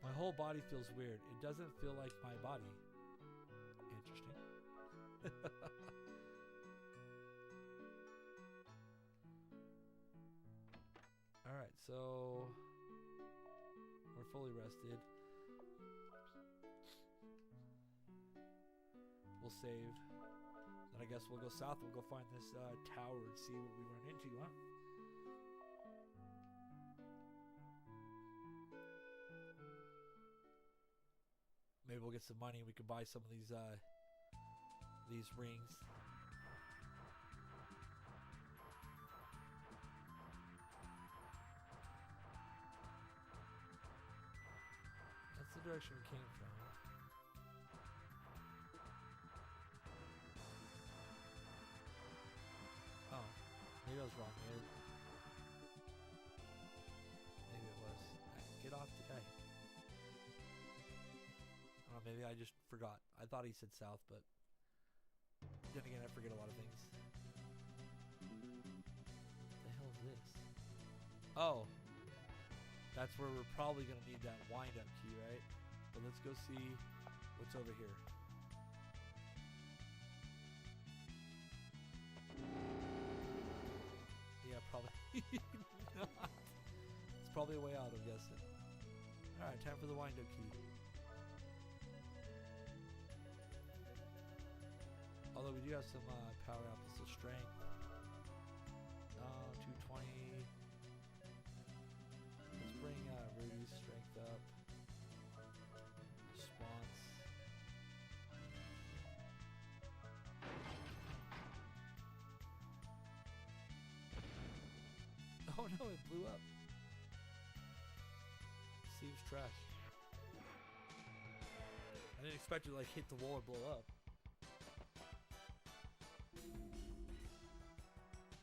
My whole body feels weird. It doesn't feel like my body. Interesting. Alright, so we're fully rested. We'll save. Then I guess we'll go south. We'll go find this tower and see what we run into, huh? Maybe we'll get some money and we can buy some of these rings. That's the direction we came from. Oh, maybe I was wrong. Maybe it was. Get off the guy. Oh, maybe I just forgot. I thought he said south, but then again, I forget a lot of things. What the hell is this? Oh, that's where we're probably going to need that wind-up key, right? But let's go see what's over here. Yeah, probably not. It's probably a way out, I'm guessing. Alright, time for the wind-up key. Although we do have some power apples, so strength. 220. Let's bring Rudy's strength up. Response. Oh no, it blew up. Seems trash. I didn't expect it to like hit the wall and blow up.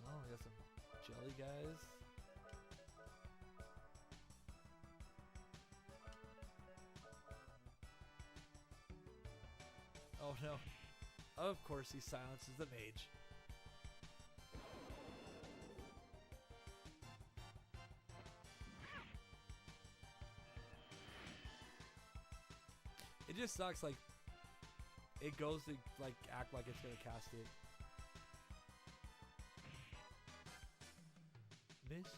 Oh, we got some jelly guys. Oh no. Of course he silences the mage. It just sucks, like, it goes to, like, act like it's gonna cast it. Mist.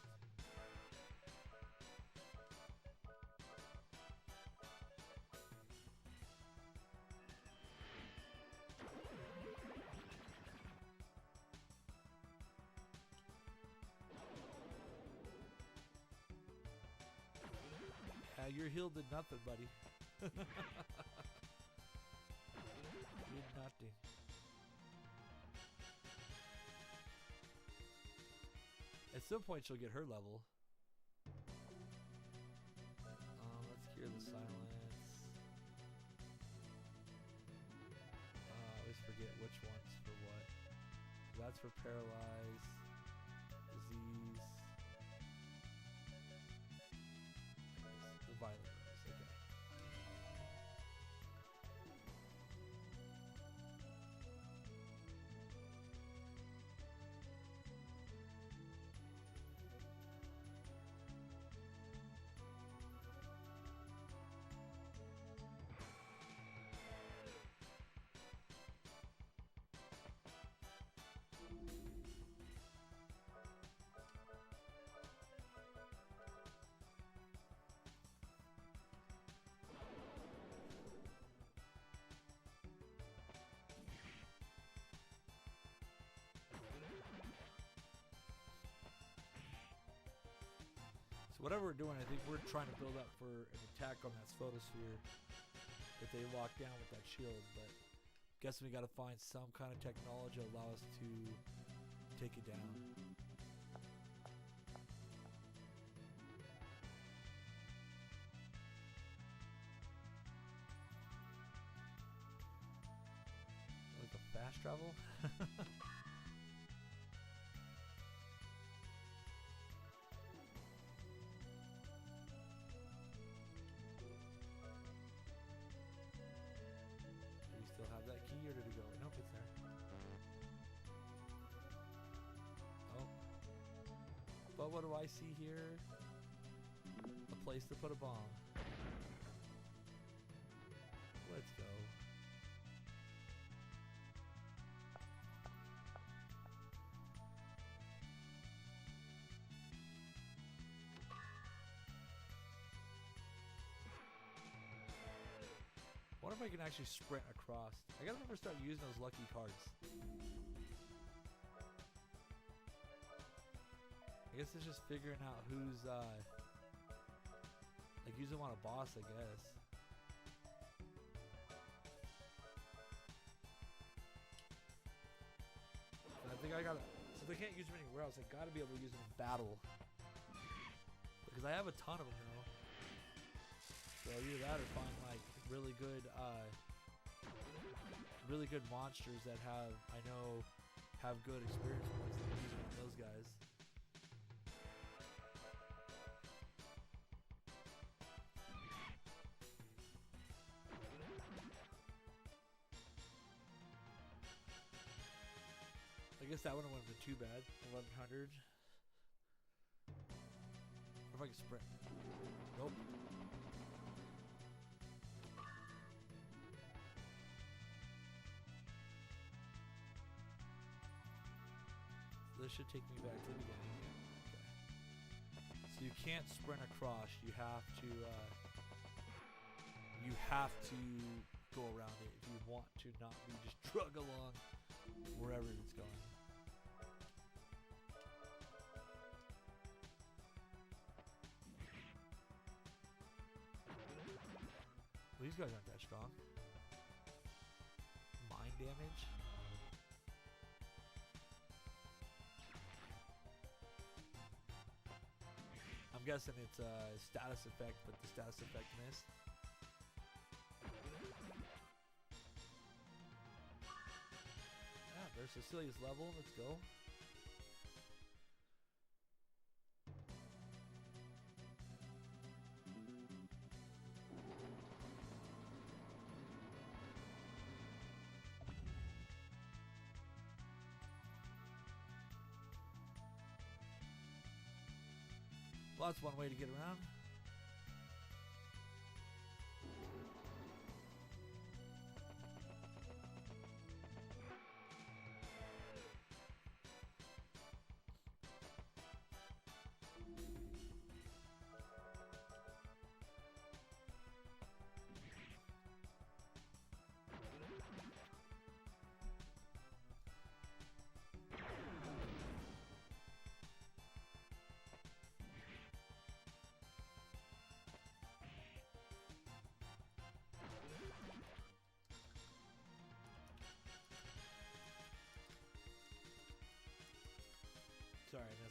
Yeah, your heal did nothing, buddy. Did nothing. At some point, she'll get her level. Let's cure the silence. I always forget which one's for what. So that's for paralyze, disease, the violent rose. Okay. So whatever we're doing, I think we're trying to build up for an attack on that photosphere that they lock down with that shield, but guessing we gotta find some kind of technology to allow us to take it down. Like a fast travel? Still have that key, or did it go? Nope, it's there. Oh. But what do I see here? A place to put a bomb. Let's go. I wonder if I can actually sprint across. I gotta remember to start using those lucky cards. I guess it's just figuring out who's like using them on a boss, I guess. So I think I gotta, so they can't use them anywhere else, I gotta be able to use them in battle. Because I have a ton of them now. So either that or find like really good monsters that have, I know, have good experience points like using those guys. I guess that wouldn't have been too bad. 1100. What if I can sprint? Nope. This should take me back to the beginning. Okay. So you can't sprint across. You have to go around it if you want to not be just drug along wherever it's going. Well, these guys aren't that strong. Mind damage. I'm guessing it's a status effect, but the status effect missed. Yeah, there's Cecilia's level. Let's go. Well, that's one way to get around.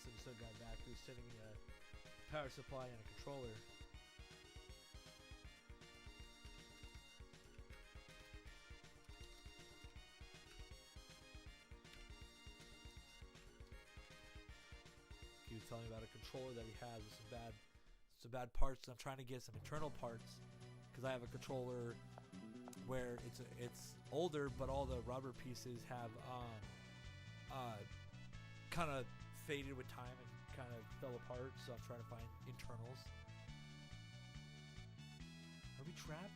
also just a guy back who's sending me a power supply and a controller. He was telling me about a controller that he has with some bad parts. I'm trying to get some internal parts because I have a controller where it's older, but all the rubber pieces have kind of faded with time and kind of fell apart. So I'm trying to find internals. Are we trapped?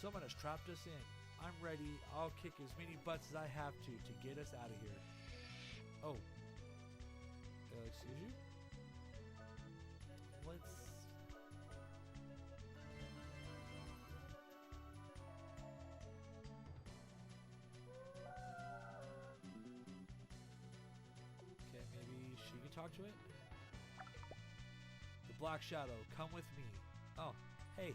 Someone has trapped us in. I'm ready. I'll kick as many butts as I have to get us out of here. Oh. Excuse you? Let's... Okay, maybe she can talk to it? The Black Shadow, come with me. Oh, hey.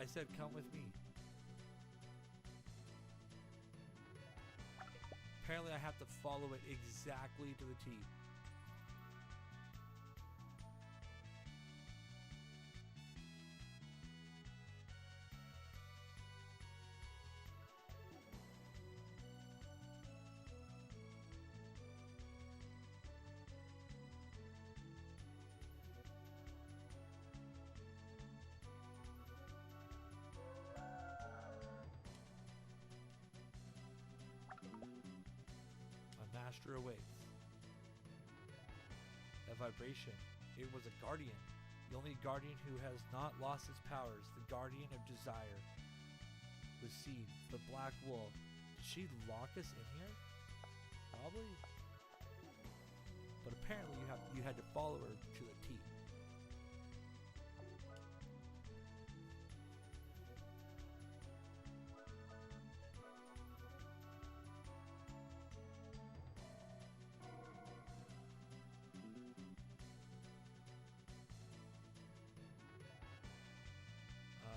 I said come with me. Apparently I have to follow it exactly to the T. Master awaits. That vibration. It was a guardian. The only guardian who has not lost his powers. The guardian of desire. The seed. The black wolf. Did she lock us in here? Probably. But apparently you had to follow her to the T.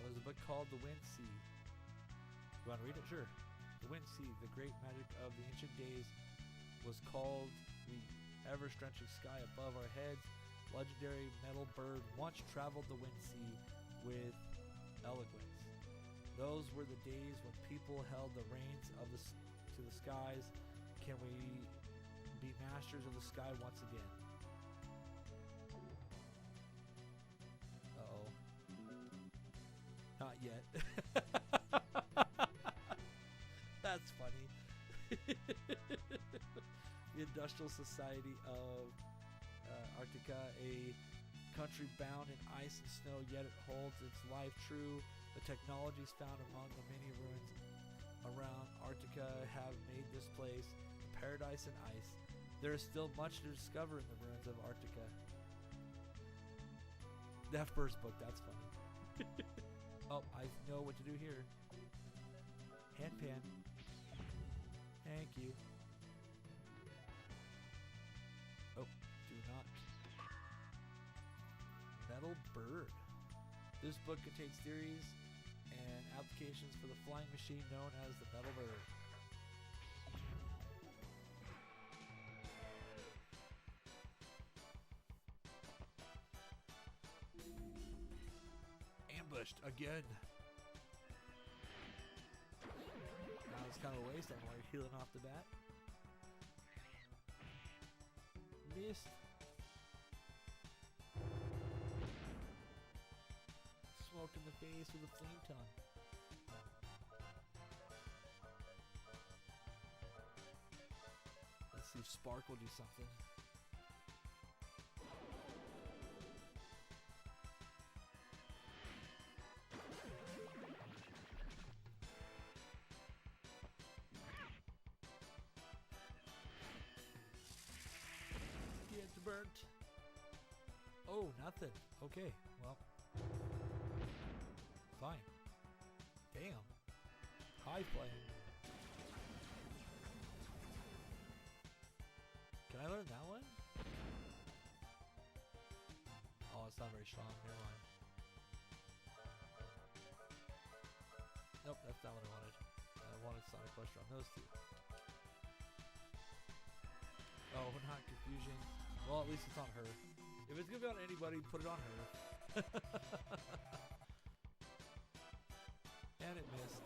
There's a book called The Wind Sea. You want to read it? Sure. The Wind Sea, the great magic of the ancient days, was called the ever-stretching sky above our heads. Legendary metal bird once traveled the Wind Sea with eloquence. Those were the days when people held the reins of to the skies. Can we be masters of the sky once again? Not yet. That's funny. The Industrial Society of Arctica, a country bound in ice and snow, yet it holds its life true. The technologies found among the many ruins around Arctica have made this place a paradise in ice. There is still much to discover in the ruins of Arctica. That first book, that's funny. Oh, I know what to do here. Handpan. Thank you. Oh, do not. Metal bird. This book contains theories and applications for the flying machine known as the metal bird. Ambushed again. Now it's kind of a waste. I'm already healing off the bat. Missed. Smoked in the face with a flame tongue. Let's see if Spark will do something. Burnt. Oh, nothing. Okay, well. fine. Damn. High flying. Can I learn that one? Oh, it's not very strong. Never mind. Nope, that's not what I wanted. I wanted Sonic Cluster on those two. Oh, not Confusion. Well, at least it's on her. If it's gonna be on anybody, put it on her. And it missed.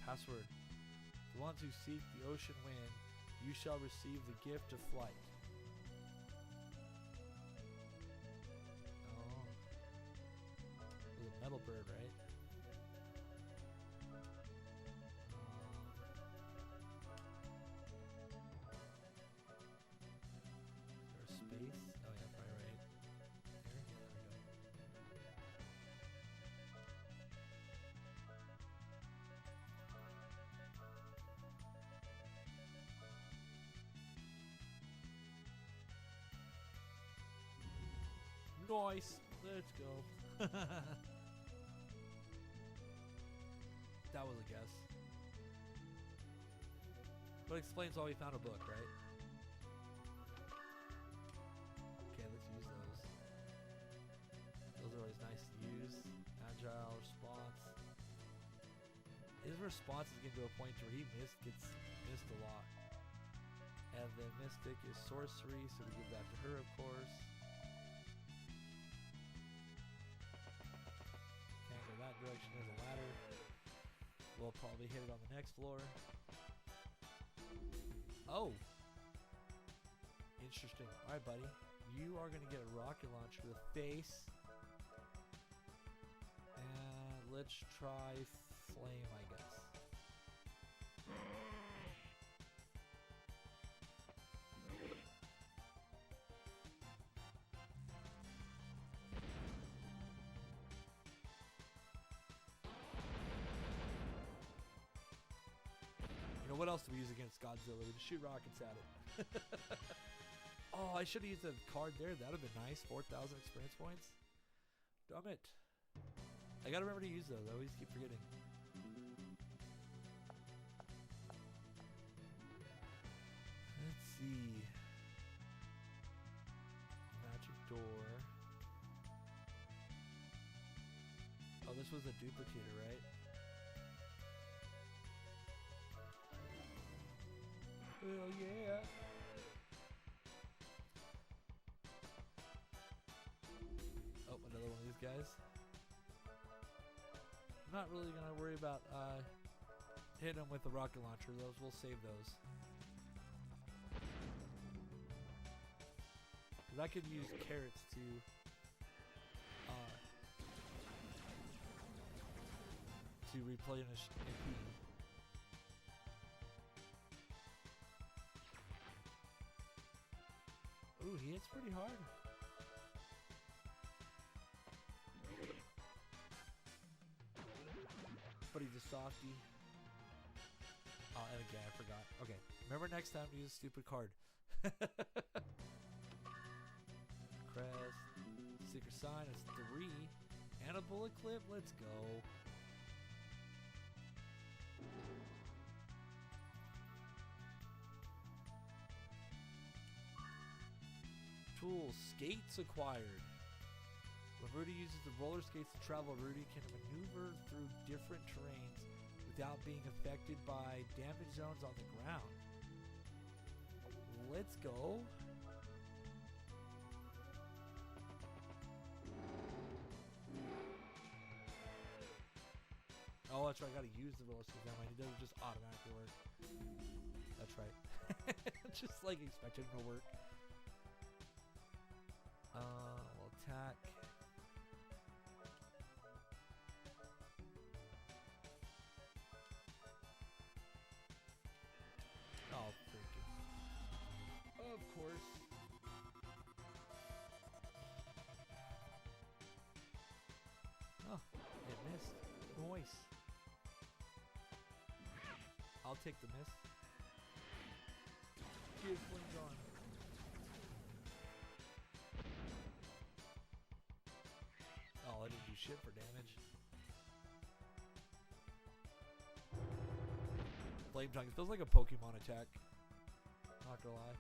Password. The ones who seek the ocean wind, you shall receive the gift of flight. Oh. It was a metal bird, right? Is there a space? Oh yeah, probably right. There? Yeah, there we go. Nice. Let's go. That was a guess. But explains why we found a book, right? Okay, let's use those. Those are always nice to use. Agile response. His response is getting to a point where he gets missed a lot. And then Mystic is sorcery, so we give that to her, of course. That direction, there's a ladder. We'll probably hit it on the next floor. Oh! Interesting. Alright, buddy. You are going to get a rocket launcher with face. And let's try flame, I guess. What else do we use against Godzilla? We just shoot rockets at it. Oh, I should have used a card there. That would have been nice. 4,000 experience points. Damn it. I gotta remember to use those. I always keep forgetting. Let's see. Magic door. Oh, this was a duplicator, right? Hell yeah. Oh, another one of these guys. I'm not really going to worry about hitting them with the rocket launcher. Those, we'll save those. Because I could use carrots to replenish MP. Ooh, he hits pretty hard. But he's a softie. Oh, and again, I forgot. Okay, remember next time to use a stupid card. Crest. Secret sign is 3. And a bullet clip. Let's go. Tools. Skates acquired. When Rudy uses the roller skates to travel, Rudy can maneuver through different terrains without being affected by damage zones on the ground. Let's go. Oh, that's right. I gotta use the roller skates. Never mind. It doesn't just automatically work. That's right. Just like expected to work. We'll attack. Oh, it missed. Noise. I'll take the miss. Kid flings on. Oh, I didn't do shit for damage. Flame tongue. It feels like a Pokemon attack. Not gonna lie.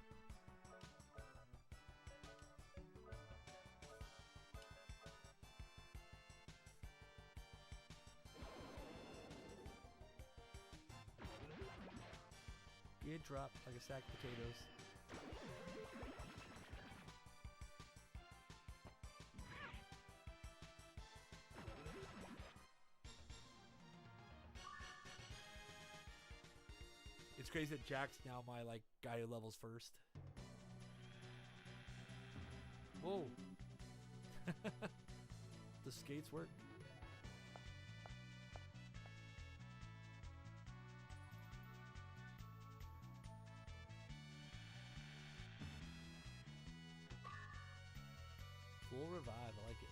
Get dropped like a sack of potatoes. It's crazy that Jack's now my like guy who levels first. Whoa. The skates work. Full revive, I like it.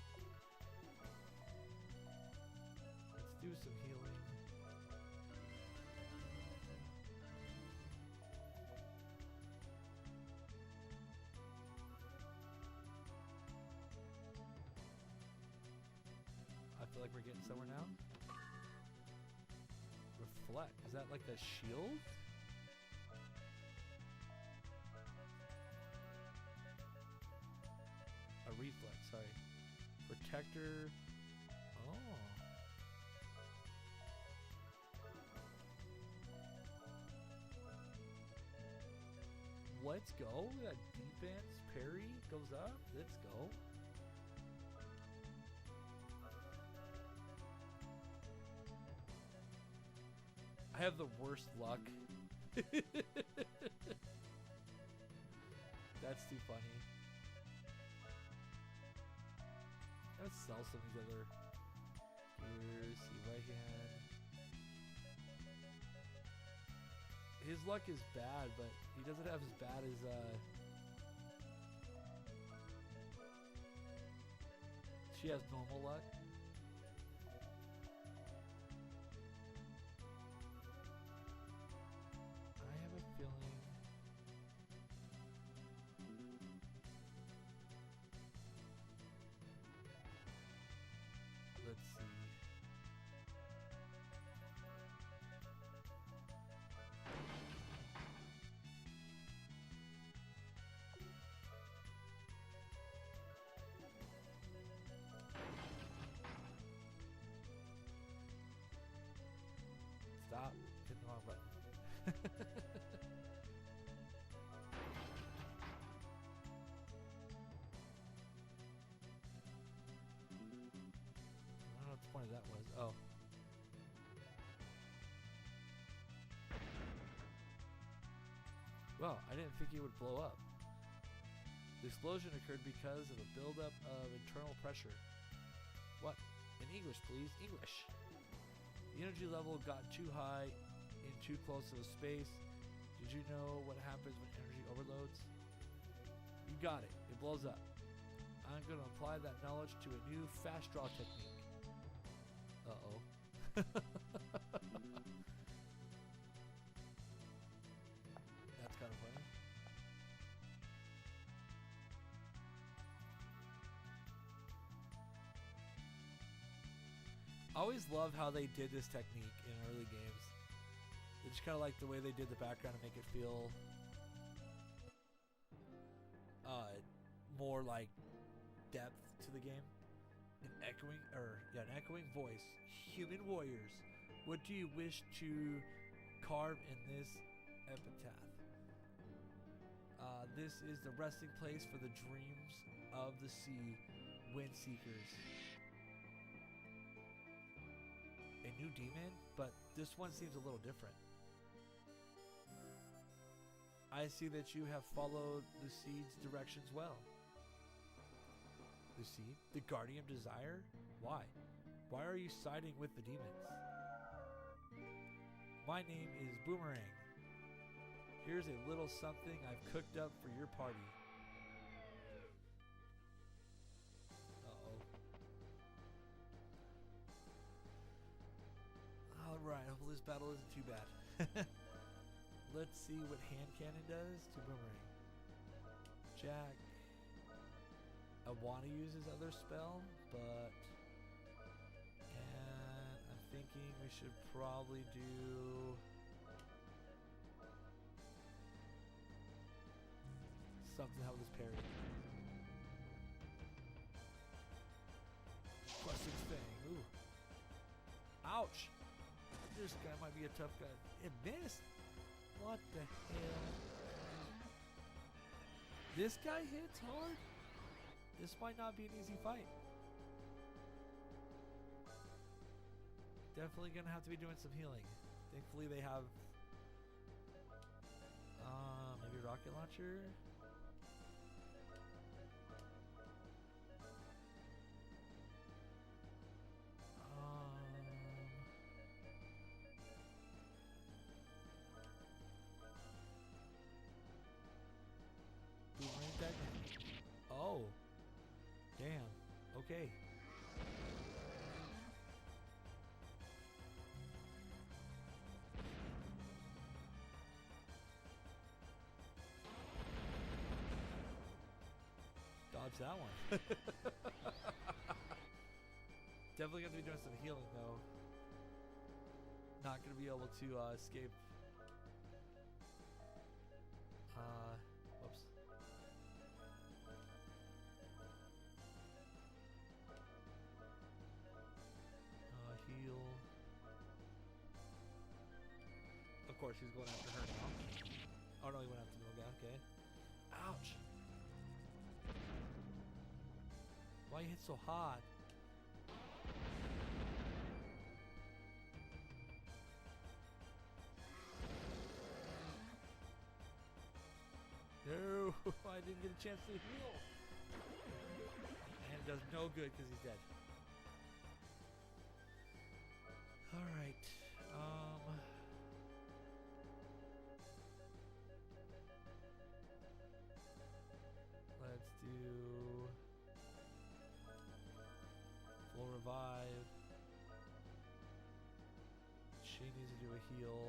Let's do some healing. I feel like we're getting somewhere now. Reflect. Is that like a shield? A reflex, sorry. Protector. Oh. Let's go. That defense parry goes up. Let's go. I have the worst luck. That's too funny. Let's sell some of these other gears. See, right hand. His luck is bad, but he doesn't have as bad as she has normal luck. I have a feeling. Let's see. Stop. Hit the wrong button. I don't know what the point of that was. Oh. Well, I didn't think it would blow up. The explosion occurred because of a buildup of internal pressure. What? In English, please. English. The energy level got too high in too close of a space. Did you know what happens when energy overloads? You got it. It blows up. I'm going to apply that knowledge to a new fast draw technique. Uh-oh. That's kind of funny. I always love how they did this technique in early games. It's just kind of like the way they did the background to make it feel more like depth to the game. An echoing voice. Human warriors, what do you wish to carve in this epitaph? This is the resting place for the dreams of the sea, wind seekers. A new demon, but this one seems a little different. I see that you have followed the seed's directions well. The seed? The guardian of desire? Why? Why are you siding with the demons? My name is Boomerang. Here's a little something I've cooked up for your party. Uh-oh. battle isn't too bad. Let's see what hand cannon does to boomerang. Jack. I want to use his other spell, but... And I'm thinking we should probably do... something to help with his parry. Questing Fang. Ooh. Ouch! This guy might be a tough guy. It missed! What the hell? This guy hits hard? This might not be an easy fight. Definitely gonna have to be doing some healing. Thankfully they have maybe a rocket launcher. Boomerang that. Oh. Damn. Okay. Dodge that one. Definitely going to be doing some healing though. Not going to be able to escape. Whoops. Heal. Of course, he's going after her now. Oh no, he went after the guy. Okay. Ouch. Why you hit so hard? No, I didn't get a chance to heal. And it does no good because he's dead. Alright. Let's do full revive. She needs to do a heal.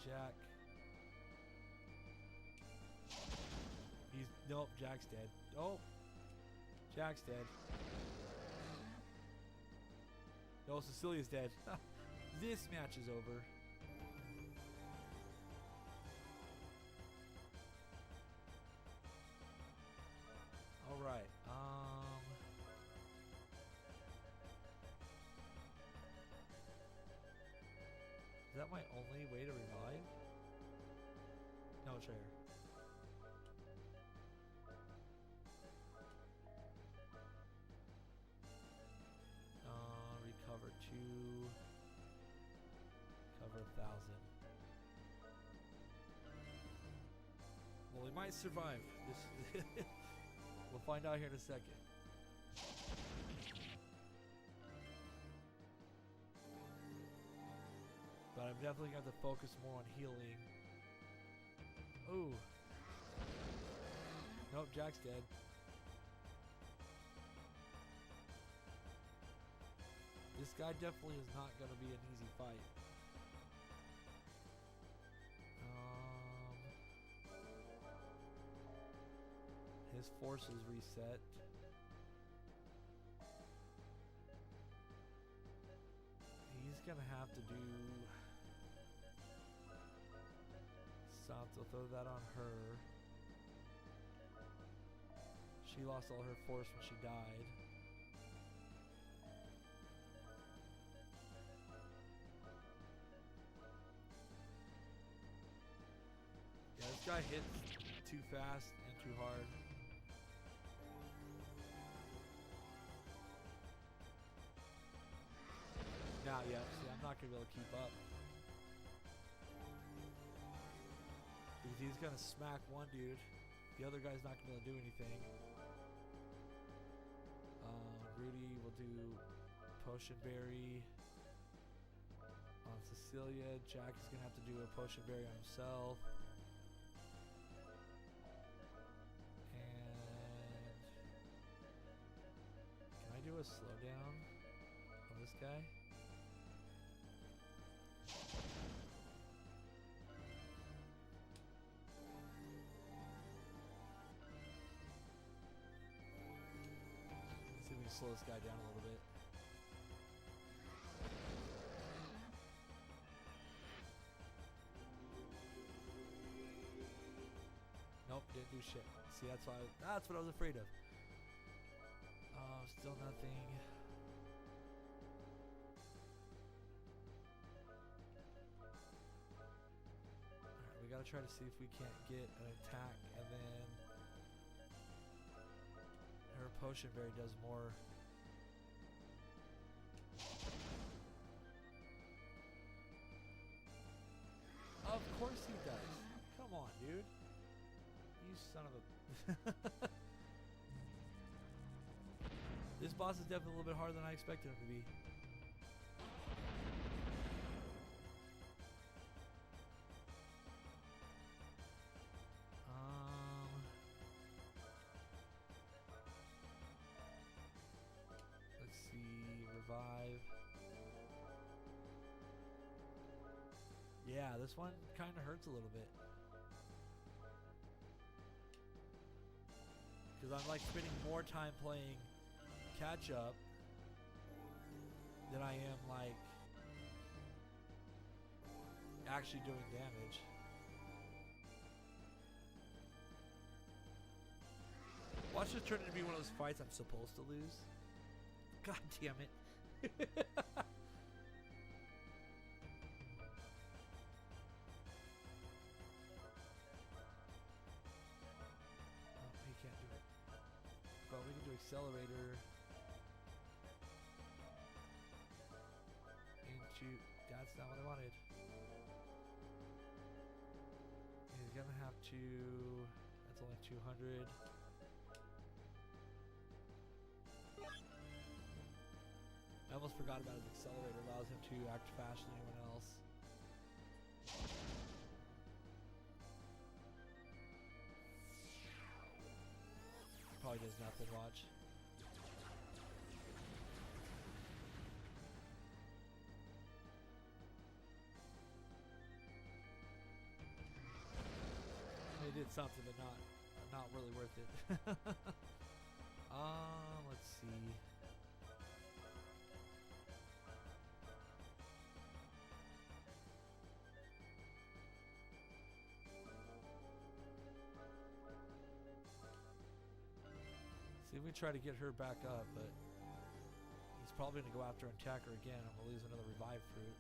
Jack. Nope, Jack's dead. Oh, Jack's dead. No, Cecilia's dead. This match is over. All right. Is that my only way to revive? No, it's right here. Recover 2. Cover 1,000. Well, we might survive. This we'll find out here in a second. But I'm definitely going to have to focus more on healing. Ooh. Nope, Jack's dead. This guy definitely is not going to be an easy fight. His forces reset. He's going to have to do something. Throw that on her. She lost all her force when she died. Yeah, this guy hits too fast and too hard. Not yet. See, I'm not going to be able to keep up. Because he's going to smack one dude. The other guy's not going to be able to do anything. Rudy will do Potion Berry on Cecillia. Jack is going to have to do a Potion Berry on himself. And can I do a slowdown on this guy? slow this guy down a little bit. Nope, didn't do shit. See, that's what I was afraid of. Still nothing. Alright, we gotta try to see if we can't get an attack, and then her potion berry does more. Of course he does. Come on, dude. You son of a... This boss is definitely a little bit harder than I expected him to be. Let's see, revive. Yeah, this one kind of hurts a little bit. Because I'm like spending more time playing catch up than I am like actually doing damage. Watch this turn into be one of those fights I'm supposed to lose. God damn it. He can't do it. But we can do accelerator. That's not what I wanted. He's gonna have to. That's only 200. I almost forgot about his accelerator. Allows him to act faster than anyone else. Probably does nothing. Watch. They did something, but not really worth it. Let's see. See if we try to get her back up, but he's probably going to go after and attack her again. I'm going to lose another revive fruit.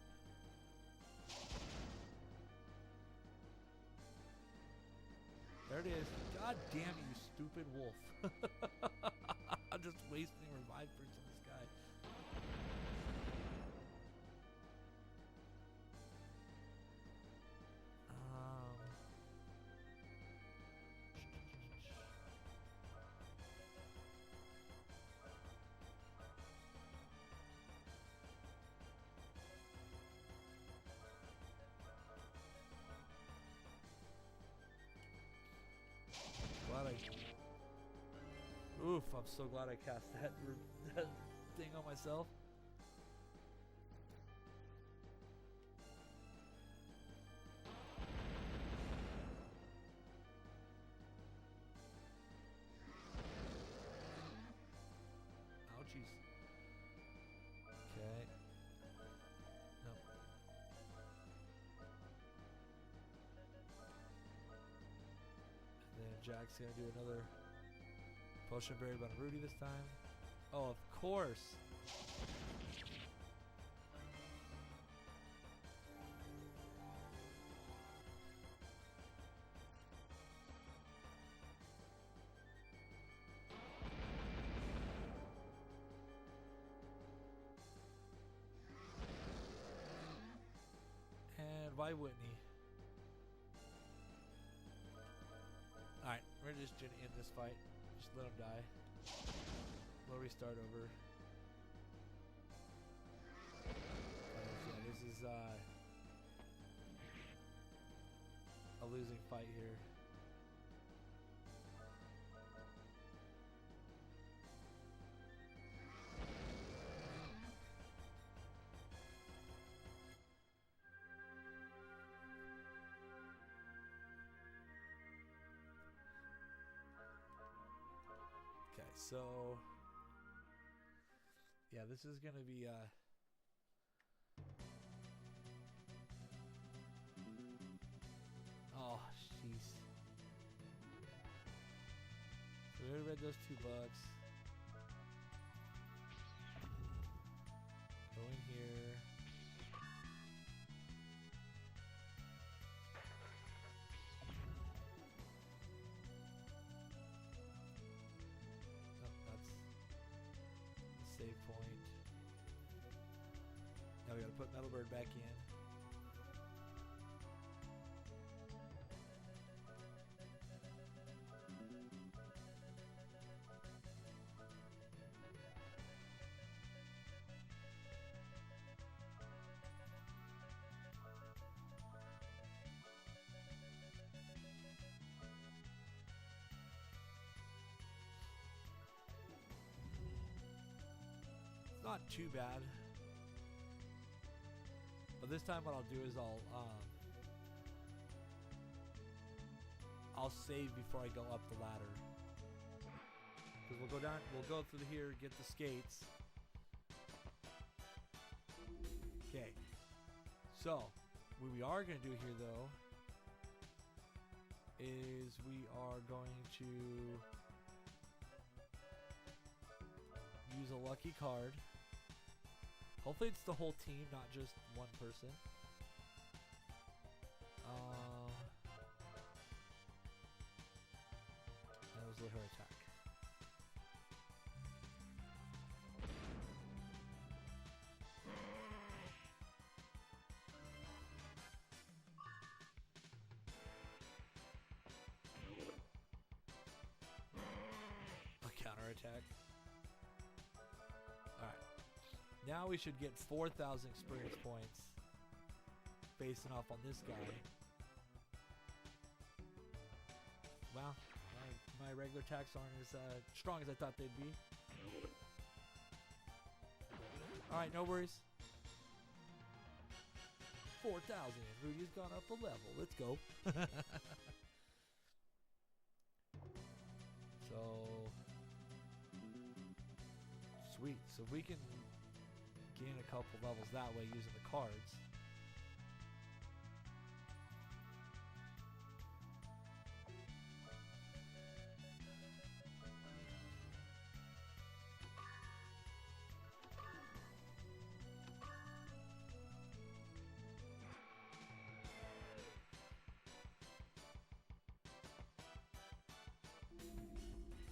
There it is. God damn it, you stupid wolf. I'm just wasting revive fruits on this guy. Oof, I'm so glad I cast that thing on myself. Ouchies. Okay. No. And then Jack's gonna do another potion berry on Rudy this time. Oh, of course. And why wouldn't he? Alright, we're just gonna end this fight. Just let him die. We'll restart over. Yeah, this is a losing fight here. Okay, so Yeah, this is gonna be oh jeez. So we already read those $2. Go in here. Oh, that's the save point. Now we gotta put Metalbird back in. Not too bad, but this time what I'll do is I'll save before I go up the ladder, because we'll go through here, get the skates. Okay, so what we are going to do here though is we are going to use a lucky card. Hopefully it's the whole team, not just one person. That was her attack. A counter attack. Alright. Now we should get 4,000 experience points facing off on this guy. Wow, my regular attacks aren't as strong as I thought they'd be. Alright, no worries. 4,000. Rudy's gone up a level. Let's go. So, sweet. So we can gain a couple levels that way using the cards.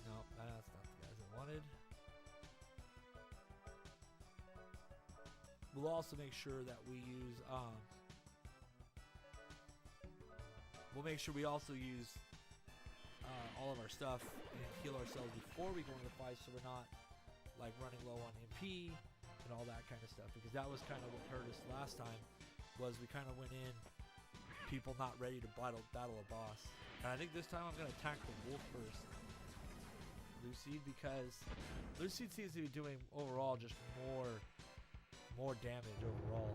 No, that's not the guys I wanted. We'll also make sure that we use, we'll make sure we also use all of our stuff and heal ourselves before we go into the fight, so we're not like running low on MP and all that kind of stuff, because that was kind of what hurt us last time, was we kind of went in, people not ready to battle a boss. And I think this time I'm going to attack the wolf first, Lucid, because Lucid seems to be doing overall just more damage overall.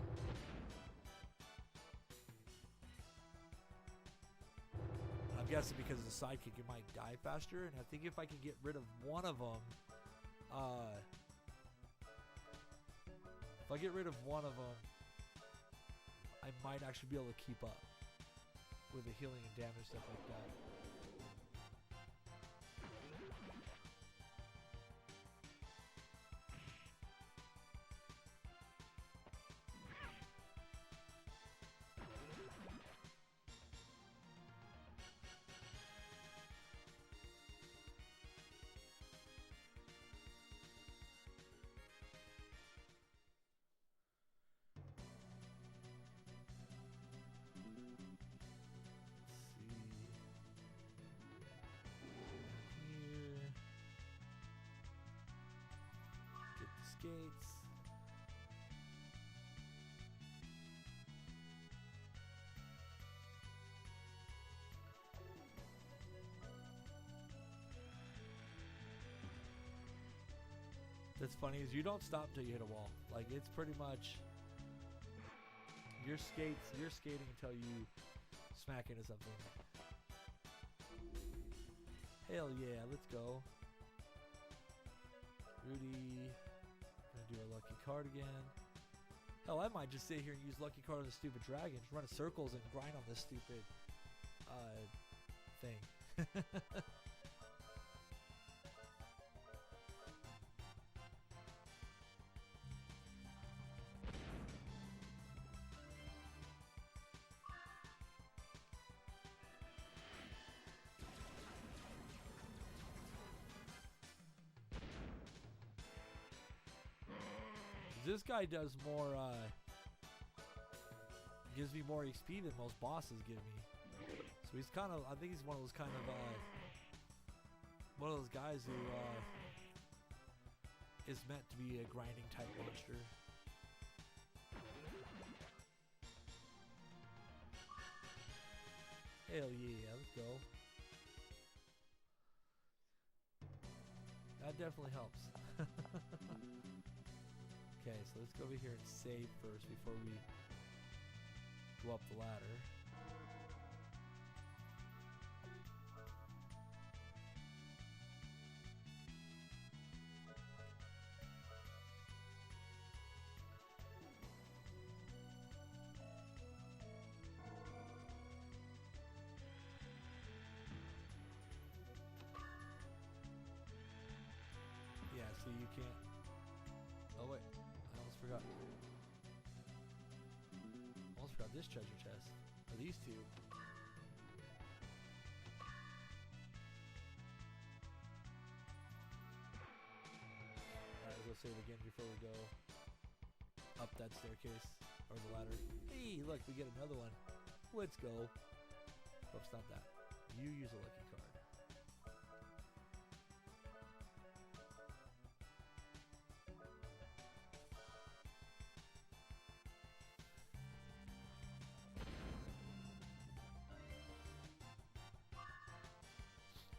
I'm guessing because of the sidekick, it might die faster, and I think if I can get rid of one of them, I might actually be able to keep up with the healing and damage, stuff like that. Gates. That's funny is you don't stop till you hit a wall. Like, it's pretty much you're skating until you smack into something. Hell yeah, let's go. Rudy, gonna do card again. Hell, I might just sit here and use lucky card on the stupid dragon. Just run in circles and grind on this stupid thing. This guy does more, gives me more XP than most bosses give me. So he's kind of, I think he's one of those kind of, one of those guys who, is meant to be a grinding type monster. Hell yeah, let's go. That definitely helps. Okay, so let's go over here and save first before we go up the ladder. Yeah, see, you can't. Oh, wait. I almost forgot. Almost forgot this treasure chest. Or these two. Alright, we'll save again before we go up that staircase. Or the ladder. Hey, look, we get another one. Let's go. Oops, not that. You use a lucky card.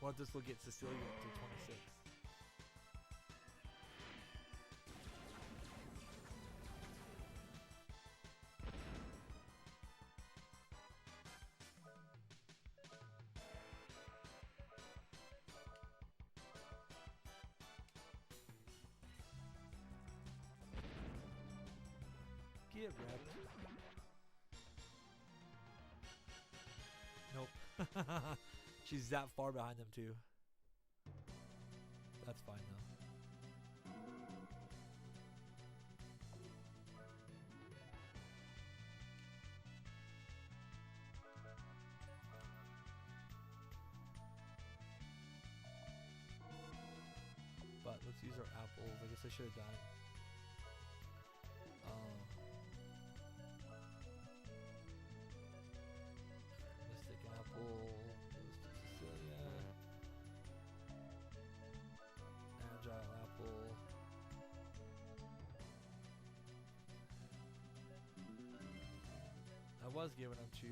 What if this will get Cecillia up to 26? Get wrecked. Nope. She's that far behind them too. That's fine though. But let's use our apples. I guess I should have done. Mystic apple. Cecillia. Agile apple. I was giving them to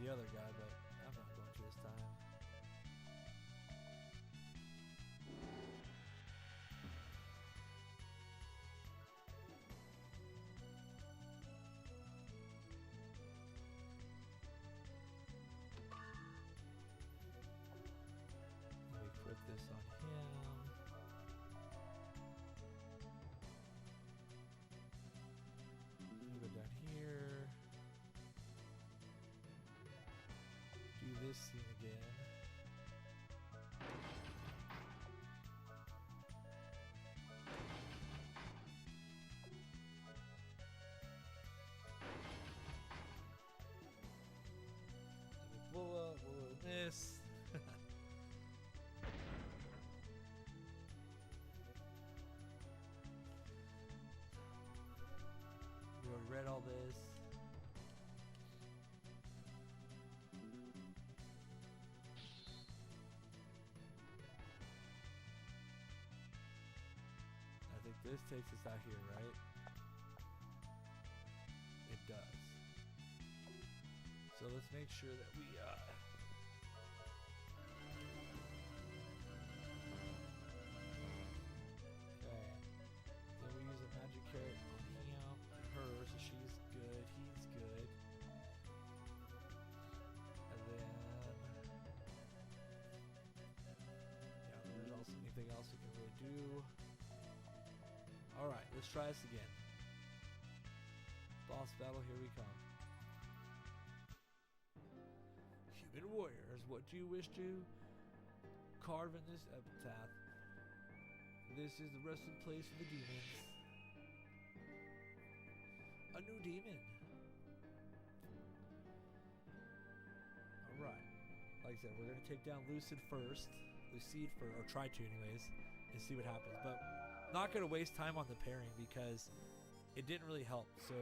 the other guy, but I'm not going to this time. Let me put this on him. Go down here. Do this scene again. Blow up, miss. We already read all this. I think this takes us out here, right? It does. So let's make sure that we okay. Then we use a magic carrot on him, her, so she's good, he's good. And then anything else we can really do. Alright, let's try this again. Boss battle, here we come. Human warriors, what do you wish to carve in this epitaph? This is the resting place of the demons. A new demon. Alright. Like I said, we're going to take down Lucid first. Lucid first, or try to anyways, and see what happens. But not going to waste time on the pairing because it didn't really help. So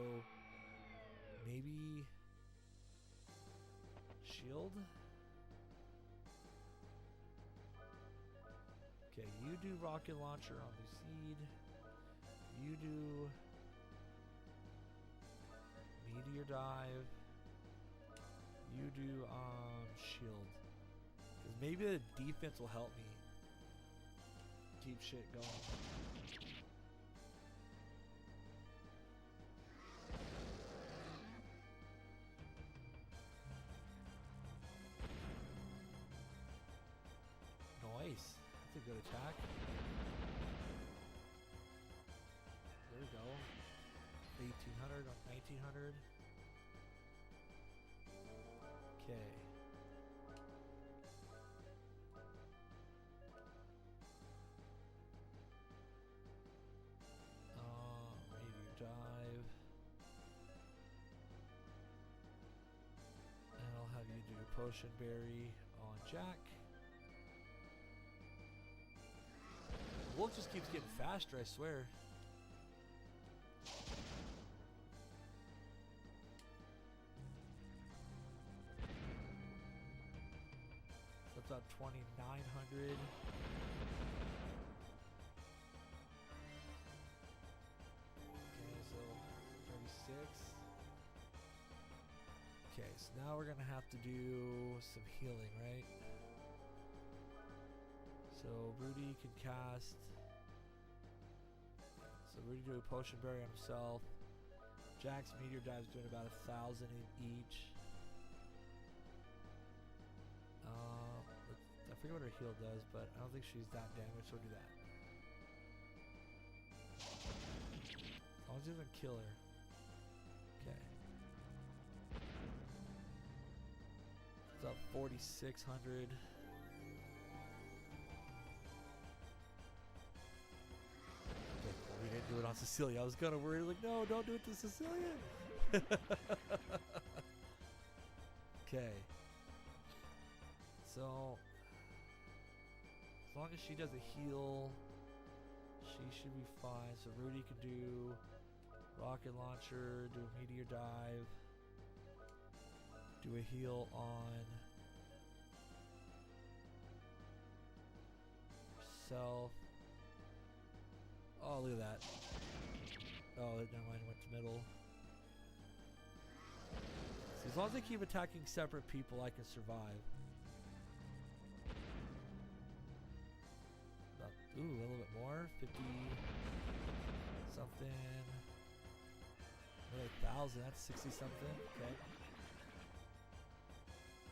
maybe shield? Okay, you do rocket launcher on Lucid. You do meteor dive. You do shield. Cause maybe the defense will help me keep shit going. Nice. That's a good attack. There we go. 1800 on 1900. Okay. Meteor dive. And I'll have you do potion berry on Jack. Wolf just keeps getting faster, I swear. That's about 2,900. Okay, so 36. Okay, so now we're gonna have to do some healing, right? So Rudy can cast. So Rudy do a potion berry on himself. Jack's meteor dive's doing about 1,000 in each. I forget what her heal does, but I don't think she's that damaged, so we'll do that. As long as it doesn't kill her. Okay. It's up 4,600. We didn't do it on Cecillia. I was kind of worried, like, no, don't do it to Cecillia. Okay. So, as long as she does a heal, she should be fine. So Rudy can do rocket launcher, do a meteor dive, do a heal on herself. Oh, look at that. Oh, never mind, went to middle. See, as long as I keep attacking separate people, I can survive. Ooh, a little bit more. 50 something. Another 1,000. That's 60 something. Okay.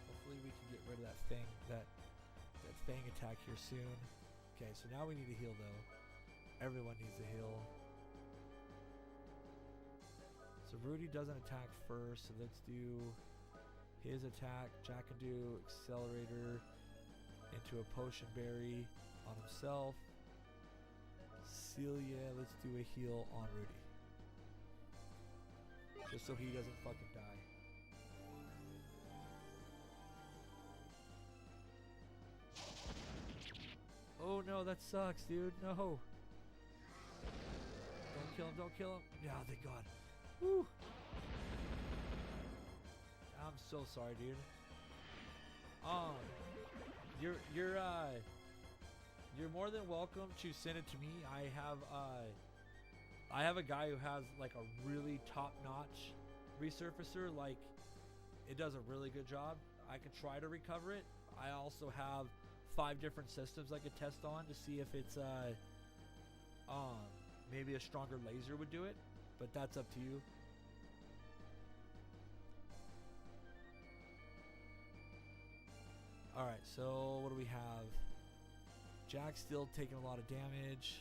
Hopefully we can get rid of that thing, that fang attack here soon. Okay, so now we need to heal though. Everyone needs to heal. So Rudy doesn't attack first, so let's do his attack. Jack can do accelerator into a potion berry on himself. Cecillia, let's do a heal on Rudy. Just so he doesn't fucking die. Oh no, that sucks, dude. No. Don't kill him, don't kill him. Yeah, thank God. Woo. I'm so sorry, dude. You're more than welcome to send it to me. I have a guy who has like a really top-notch resurfacer. Like, it does a really good job. I could try to recover it. I also have 5 different systems I could test on to see if it's maybe a stronger laser would do it, but that's up to you. Alright, so what do we have? Jack's still taking a lot of damage.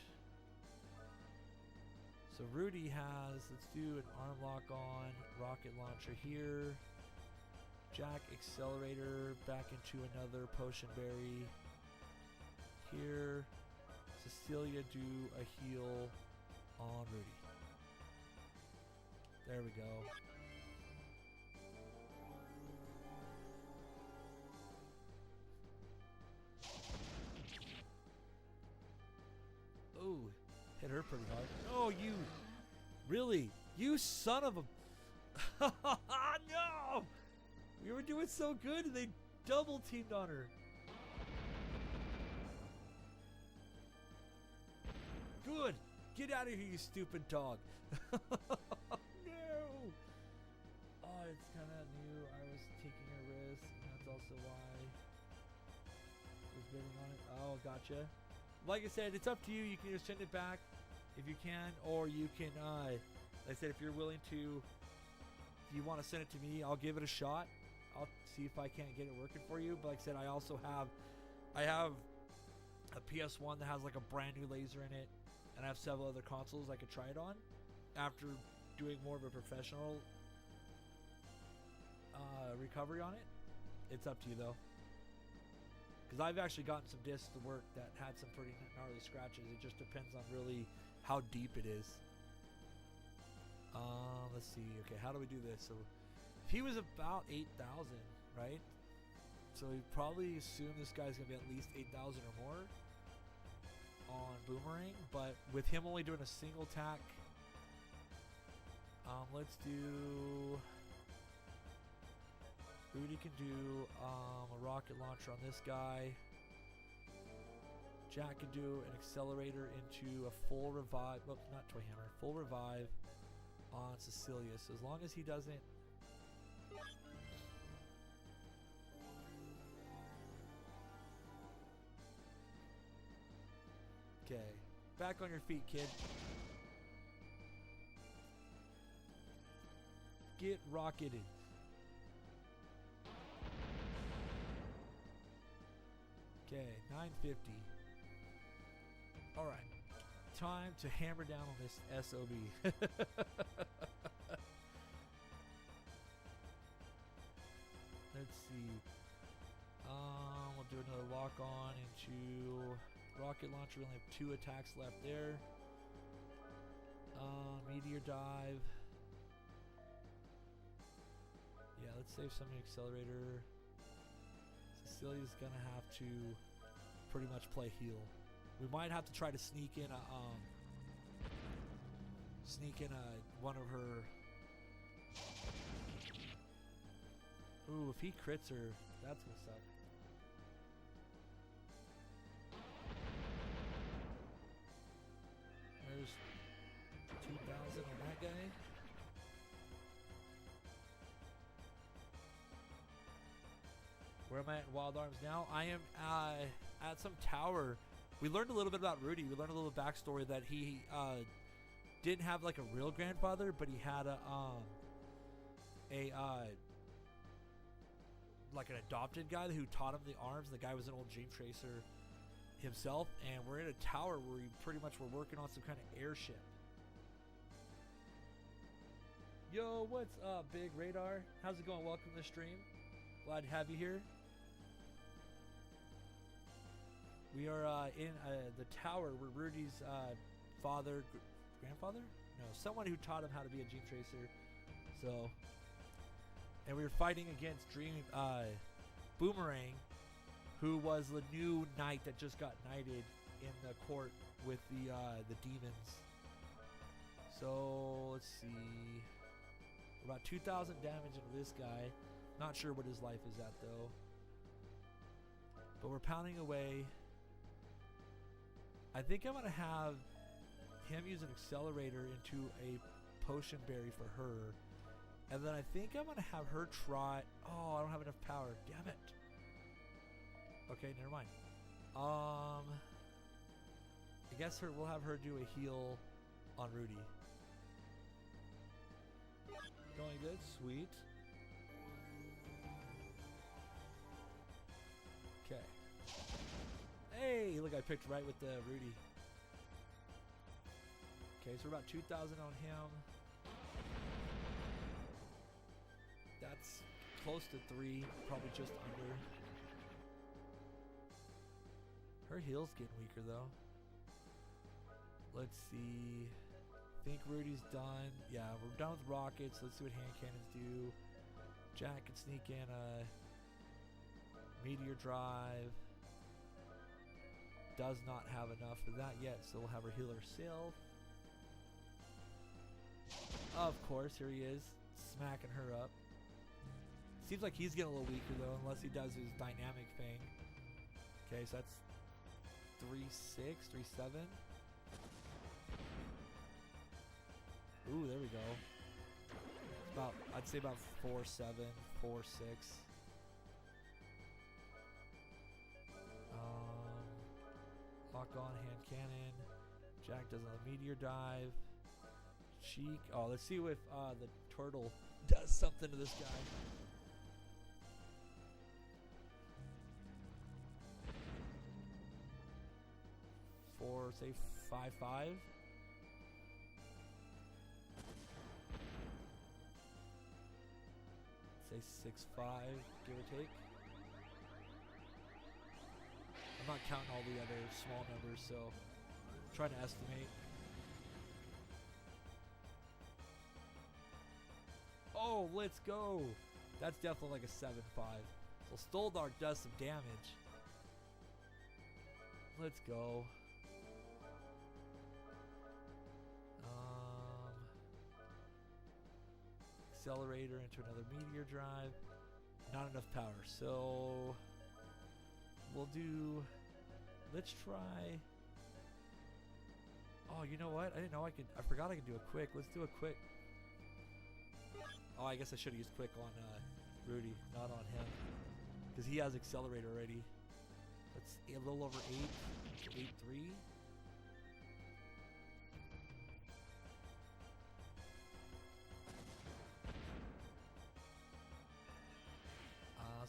So Rudy has, let's do an arm lock on, rocket launcher here. Jack accelerator back into another potion berry. Here. Cecillia do a heal on Rudy. There we go. Ooh, hit her pretty hard. Oh, you. Really? You son of a. No! We were doing so good and they double teamed on her. Good. Get out of here, you stupid dog. No. Oh, it's kind of new. I was taking a risk, and that's also why I was bidding on it. Oh, gotcha. Like I said, it's up to you. You can either send it back if you can, or you can, like I said, if you're willing to, if you want to send it to me, I'll give it a shot. I'll see if I can't get it working for you. But like I said, I also have, I have a PS1 that has like a brand new laser in it, and I have several other consoles I could try it on after doing more of a professional recovery on it. It's up to you though, because I've actually gotten some discs to work that had some pretty gnarly scratches. It just depends on really how deep it is. Let's see. Okay, how do we do this? So he was about 8,000, right? So we probably assume this guy's gonna be at least 8,000 or more on Boomerang, but with him only doing a single attack, let's do. Rudy can do a rocket launcher on this guy. Jack can do an accelerator into a full revive. Oh, not toy hammer. Full revive on Cecillia. So as long as he doesn't. Okay. Back on your feet, kid. Get rocketed. Okay, 950. All right, time to hammer down on this SOB. Let's see. We'll do another lock on into rocket launcher. We only have 2 attacks left there. Meteor dive. Yeah, let's save some accelerator. Cecilia's gonna have to pretty much play heal. We might have to try to sneak in a one of her. Ooh, if he crits her, that's gonna suck. There's 2,000 on that guy. Where am I at in Wild Arms now? I am at some tower. We learned a little bit about Rudy. We learned a little backstory that he didn't have like a real grandfather, but he had like an adopted guy who taught him the arms. The guy was an old Dream Tracer himself, and we're in a tower where we pretty much were working on some kind of airship. Yo, what's up, Big Radar? How's it going? Welcome to the stream. Glad to have you here. We are in the tower where Rudy's grandfather? No, someone who taught him how to be a Dream Tracer. So, and we were fighting against Boomerang, who was the new knight that just got knighted in the court with the demons. So let's see, about 2,000 damage into this guy. Not sure what his life is at though, but we're pounding away. I think I'm gonna have him use an accelerator into a potion berry for her, and then I think I'm gonna have her try. Oh, I don't have enough power. Damn it. Okay, never mind. I guess we'll have her do a heal on Rudy. Going good, sweet. Okay. Hey, look, I I picked right with the Rudy. Okay, so we're about 2,000 on him. That's close to 3, probably just under. Her heal's getting weaker though. Let's see. I think Rudy's done. Yeah, we're done with rockets. Let's see what hand cannons do. Jack can sneak in a meteor drive. Does not have enough of that yet, so we'll have her heal herself. Of course, here he is, smacking her up. Seems like he's getting a little weaker though, unless he does his dynamic thing. Okay, so that's 3-6, 3-7. Ooh, there we go. It's about, I'd say about 4-7, 4-6. Lock on, hand cannon. Jack does a meteor dive. Cheek. Oh, let's see if the turtle does something to this guy. For, say, 5-5. Say 6-5, give or take. I'm not counting all the other small numbers, so I'm trying to estimate. Oh, let's go. That's definitely like a 7-5. So Stoldark does some damage. Let's go. Accelerator into another meteor drive. Not enough power, so we'll do. Let's try. Oh, you know what? I didn't know I could. I forgot I could do a quick. Let's do a quick. Oh, I guess I should have used quick on Rudy, not on him, because he has accelerator already. That's a little over 8, 8-3.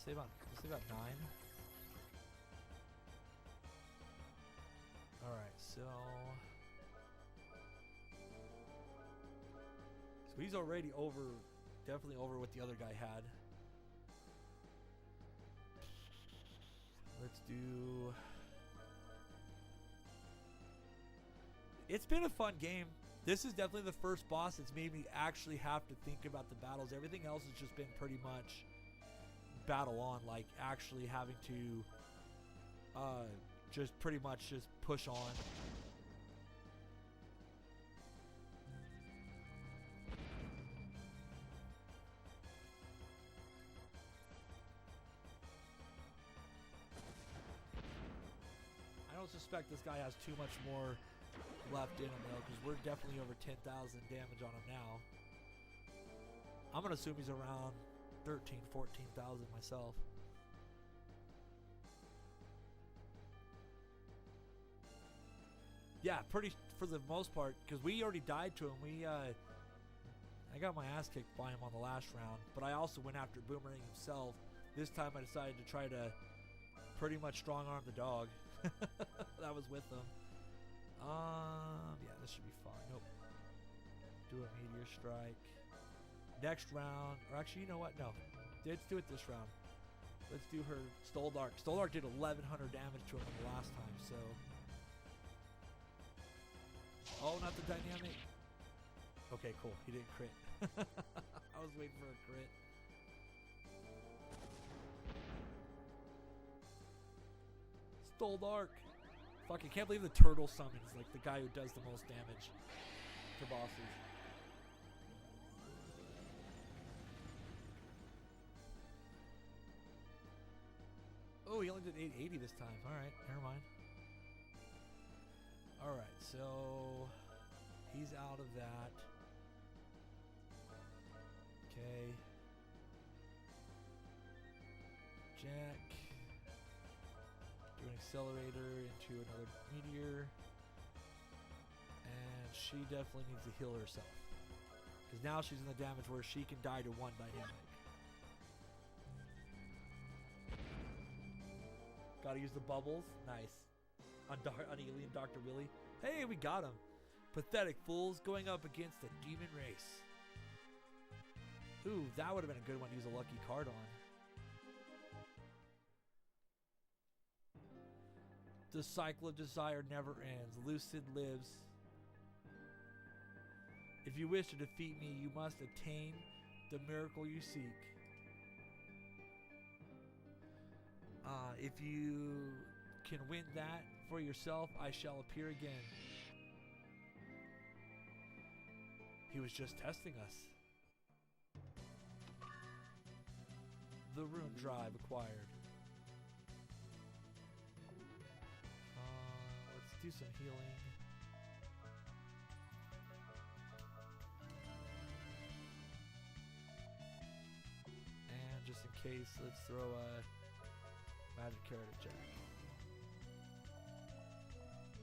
Say about 9. All right, so he's already over, definitely over what the other guy had. Let's do. It's been a fun game. This is definitely the first boss that's made me actually have to think about the battles. Everything else has just been pretty much battle on, like actually having to just pretty much just push on. I don't suspect this guy has too much more left in him though, because we're definitely over 10,000 damage on him now. I'm gonna assume he's around 13, 14,000 myself. Yeah, pretty for the most part, because we already died to him. I got my ass kicked by him on the last round, but I also went after Boomerang himself. This time I decided to try to pretty much strong arm the dog that was with him. Yeah, this should be fine. Nope. Do a meteor strike. Next round, or actually, you know what? No, let's do it this round. Let's do her Stoldark. Stoldark did 1,100 damage to him the last time, so. Oh, not the dynamic. Okay, cool. He didn't crit. I was waiting for a crit. Stoldark. Fuck, I can't believe the turtle summons like the guy who does the most damage to bosses. Oh, he only did 880 this time. Alright, never mind. Alright, so he's out of that. Okay. Jack. Do an accelerator into another meteor. And she definitely needs to heal herself. Because now she's in the damage where she can die to one dynamic. Gotta use the bubbles. Nice. on alien Dr. Willy. Hey, we got him. Pathetic fools going up against a demon race. Ooh, that would have been a good one to use a lucky card on. The cycle of desire never ends. Lucid lives. If you wish to defeat me, you must attain the miracle you seek. If you can win that for yourself, I shall appear again. He was just testing us. The rune drive acquired. Let's do some healing. And just in case, let's throw a magic carrot at Jack.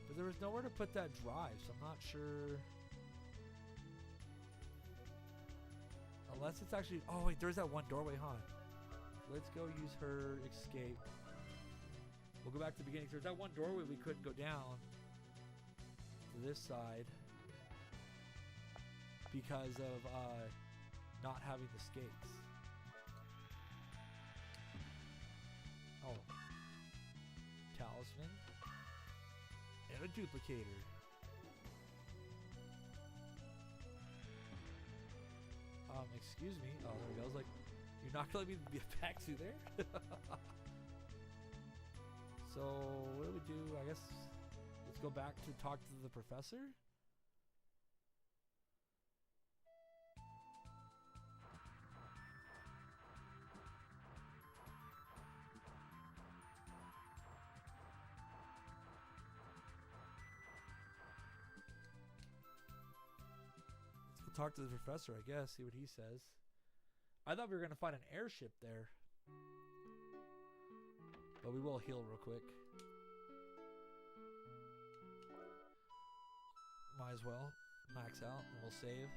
But there was nowhere to put that drive, so I'm not sure. Unless it's actually... Oh, wait, there's that one doorway, huh? Let's go use her escape. We'll go back to the beginning. There's that one doorway we couldn't go down to this side because of not having the skates. Oh. Talisman. And a duplicator. Excuse me. Oh, there we go. I was like, you're not gonna let me be back through there? So, what do we do? I guess let's go back to talk to the professor. Talk to the professor, I guess, see what he says. I thought we were going to find an airship there. But we will heal real quick. Might as well max out and we'll save.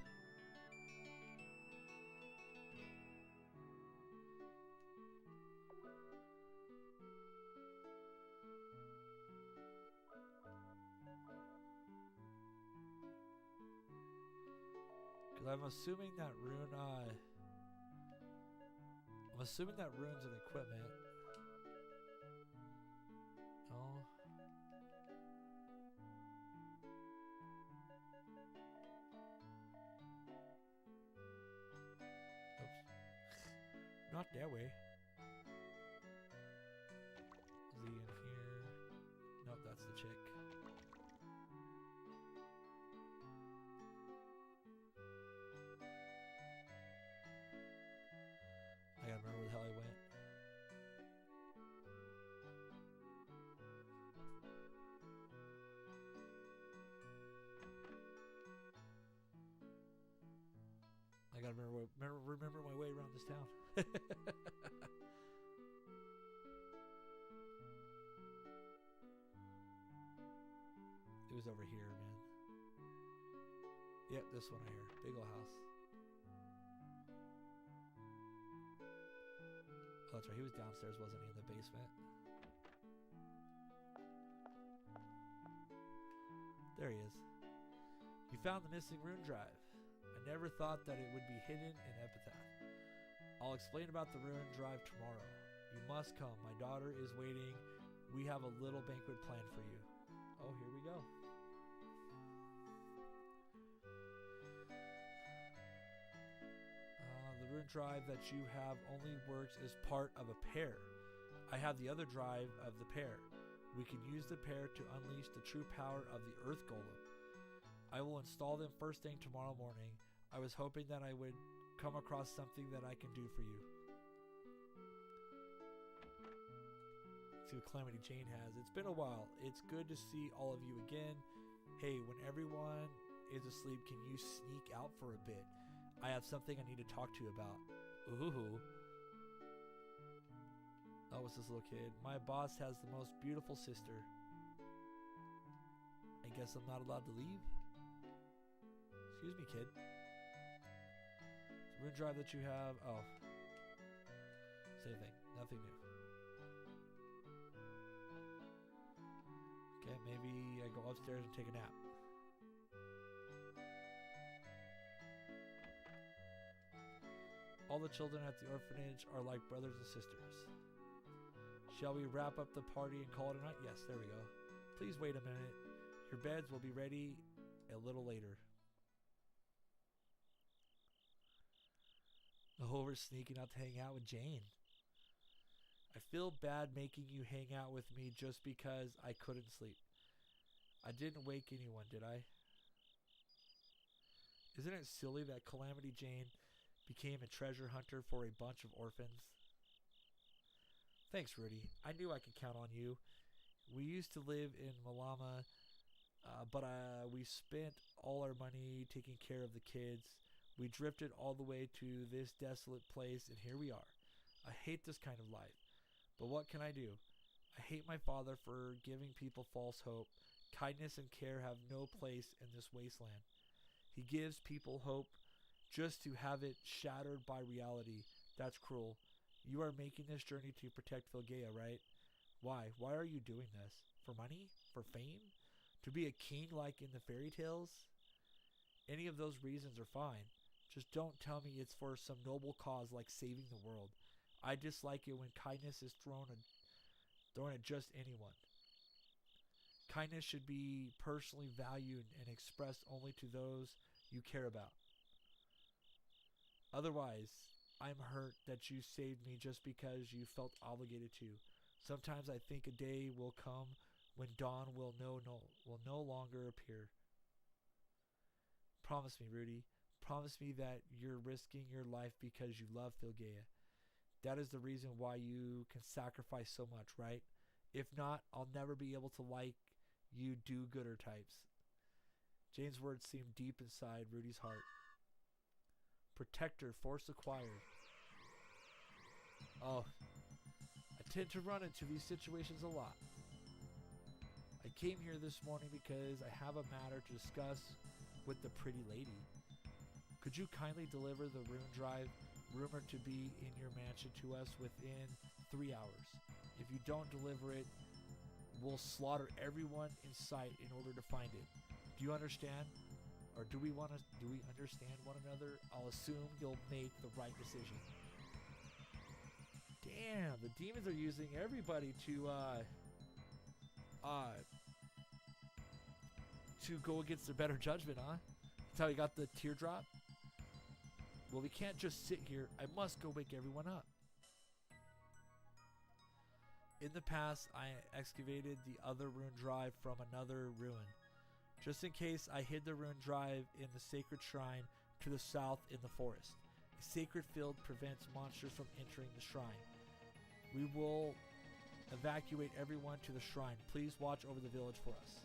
I'm assuming that rune, I'm assuming that rune's an equipment. Oh. Oops. Not that way. Is he in here? Nope, that's the chick. I gotta remember where the hell I went. I gotta remember my way around this town. It was over here, man. Yep, this one right here. Big ol' house. Oh, that's right. He was downstairs, wasn't he, in the basement? There he is. You found the missing rune drive. I never thought that it would be hidden in Epitaph. I'll explain about the rune drive tomorrow. You must come. My daughter is waiting. We have a little banquet planned for you. Oh, here we go. The rune drive that you have only works as part of a pair. I have the other drive of the pair. We can use the pair to unleash the true power of the Earth Golem. I will install them first thing tomorrow morning. I was hoping that I would come across something that I can do for you. See what Calamity Jane has. It's been a while. It's good to see all of you again. Hey, when everyone is asleep, can you sneak out for a bit? I have something I need to talk to you about. Ooh. Oh, what's this little kid? My boss has the most beautiful sister. I guess I'm not allowed to leave? Excuse me, kid. The rune drive that you have... Oh. Same thing. Nothing new. Okay, Maybe I go upstairs and take a nap. All the children at the orphanage are like brothers and sisters. Shall we wrap up the party and call it a night? Yes, there we go. Please wait a minute. Your beds will be ready a little later. Oh, we're sneaking out to hang out with Jane. I feel bad making you hang out with me just because I couldn't sleep. I didn't wake anyone, did I? Isn't it silly that Calamity Jane became a treasure hunter for a bunch of orphans? Thanks, Rudy. I knew I could count on you. We used to live in Malama, but we spent all our money taking care of the kids. We drifted all the way to this desolate place, and here we are. I hate this kind of life, but what can I do? I hate my father for giving people false hope. Kindness and care have no place in this wasteland. He gives people hope just to have it shattered by reality. That's cruel. You are making this journey to protect Filgaia, right? Why? Why are you doing this? For money? For fame? To be a king like in the fairy tales? Any of those reasons are fine. Just don't tell me it's for some noble cause like saving the world. I dislike it when kindness is thrown at just anyone. Kindness should be personally valued and expressed only to those you care about. Otherwise, I'm hurt that you saved me just because you felt obligated to. Sometimes I think a day will come when dawn will no longer appear. Promise me, Rudy. Promise me that you're risking your life because you love Filgaia. That is the reason why you can sacrifice so much, right? If not, I'll never be able to like you do-gooder types. Jane's words seemed deep inside Rudy's heart. Protector, force acquired. Oh, I tend to run into these situations a lot. I came here this morning because I have a matter to discuss with the pretty lady. Could you kindly deliver the rune drive rumored to be in your mansion to us within 3 hours? If you don't deliver it, we'll slaughter everyone in sight in order to find it. Do you understand? Or do we understand one another? I'll assume you'll make the right decision. Damn, the demons are using everybody to go against their better judgment, huh? That's how he got the teardrop? Well, we can't just sit here. I must go wake everyone up. In the past, I excavated the other rune drive from another ruin. Just in case, I hid the rune drive in the sacred shrine to the south in the forest. A sacred field prevents monsters from entering the shrine. We will evacuate everyone to the shrine. Please watch over the village for us.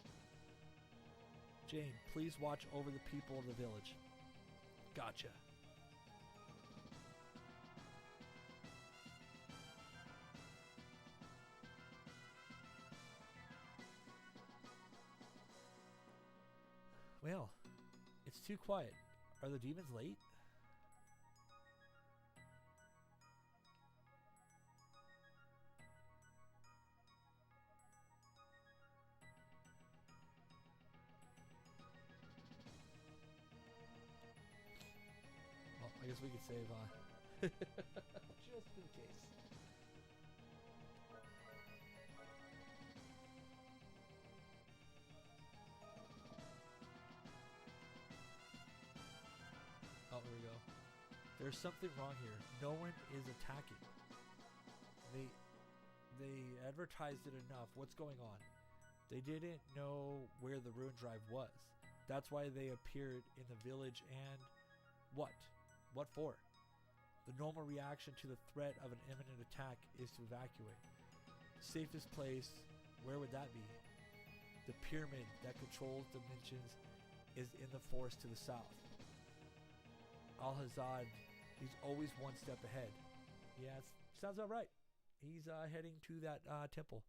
Jane, please watch over the people of the village. Gotcha. Well, it's too quiet. Are the demons late? Well, I guess we could save on. Just in case. Oh, here we go. There's something wrong here. No one is attacking. They advertised it enough. What's going on? They didn't know where the rune drive was. That's why they appeared in the village and what? What for? The normal reaction to the threat of an imminent attack is to evacuate. Safest place, where would that be? The pyramid that controls dimensions is in the forest to the south. Al-Hazad, he's always one step ahead. Yeah, sounds about right. He's heading to that temple.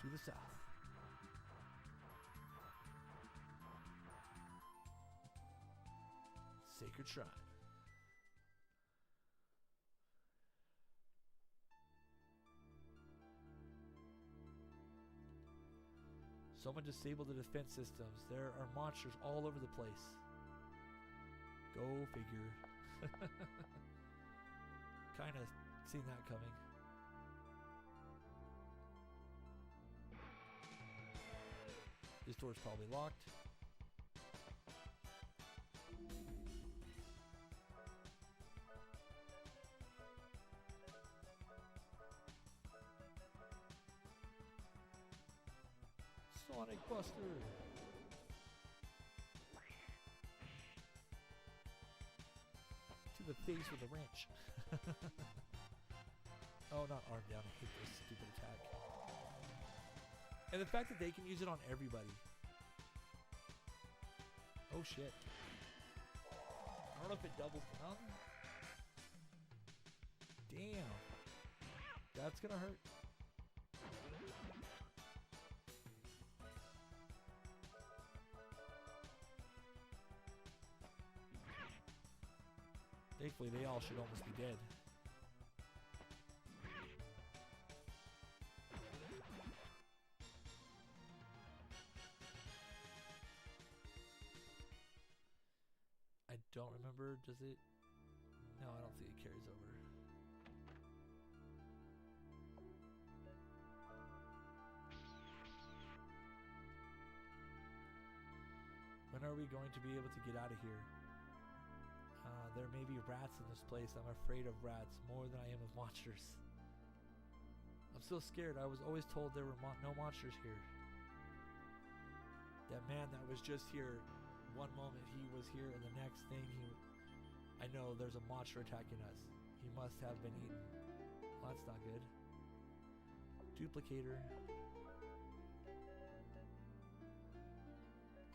To the south. Sacred Shrine. Someone disabled the defense systems. There are monsters all over the place. Go figure. Kind of seen that coming. This door's probably locked. Sonic Buster. To the face with a wrench. Oh, not arm down. I hate this stupid attack. And the fact that they can use it on everybody. Oh shit. I don't know if it doubles down. Damn. That's gonna hurt. Thankfully, they all should almost be dead. I don't remember, does it? No, I don't think it carries over. When are we going to be able to get out of here? There may be rats in this place. I'm afraid of rats more than I am of monsters. I'm still scared. I was always told there were no monsters here. That man that was just here, one moment he was here and the next thing I know there's a monster attacking us. He must have been eaten. Well, that's not good. Duplicator.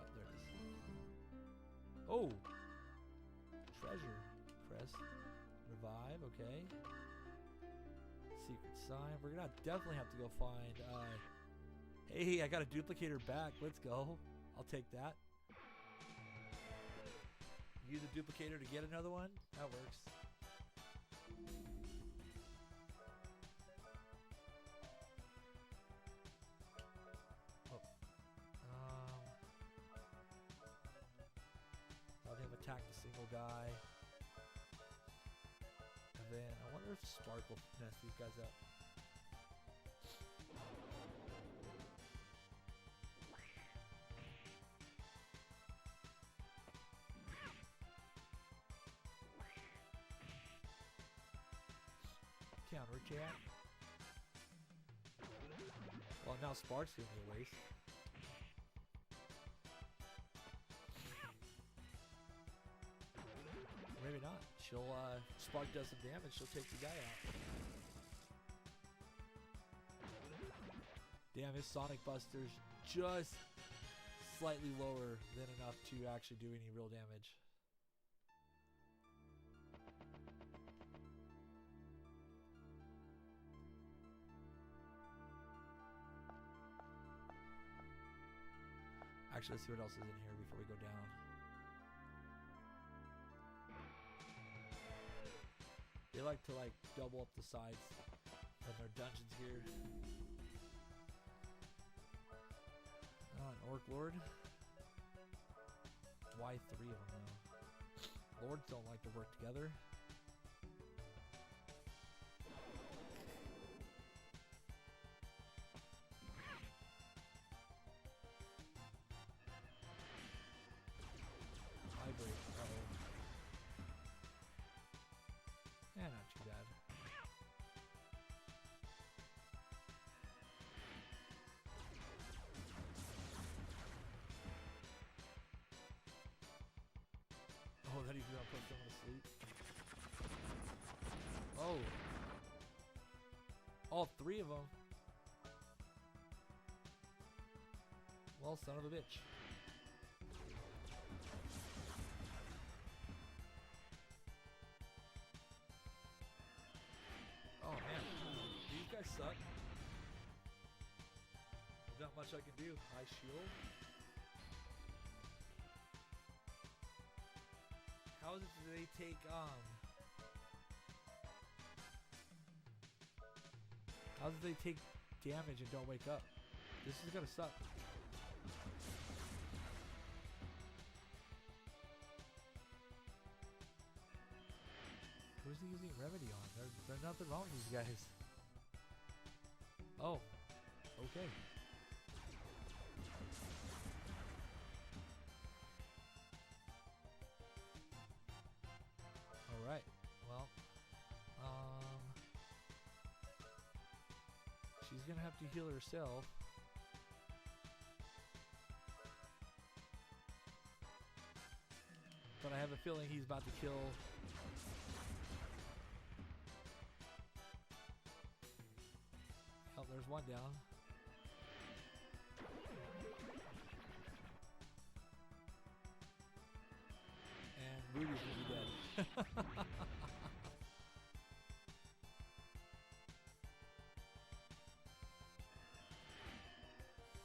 Oh, there it is. Oh! Treasure. Press. Revive, okay. Secret sign. We're gonna definitely have to go find, hey, I got a duplicator back. Let's go. I'll take that. Use a duplicator to get another one? That works. Oh. Have him attack the single guy. And then I wonder if Spark will mess these guys up. Counter attack. Well, now Spark's doing the waste. Maybe not. She'll, Spark does some damage, she'll take the guy out. Damn, his Sonic Buster's just slightly lower than enough to actually do any real damage. Actually, let's see what else is in here before we go down. They like to double up the sides of their dungeons here. An Orc Lord. Why 3 of them though? Lords don't like to work together. Not too bad. Oh, that he's gonna put someone to sleep. Oh. All 3 of them. Well, son of a bitch. Oh man, these guys suck. There's not much I can do. High shield. How is it that they take how does they take damage and don't wake up? This is gonna suck. Who's he using remedy on? There's nothing wrong with these guys. Oh, okay. All right. Well, she's gonna have to heal herself. But I have a feeling he's about to kill. Oh, there's one down. And Rudy's gonna be dead.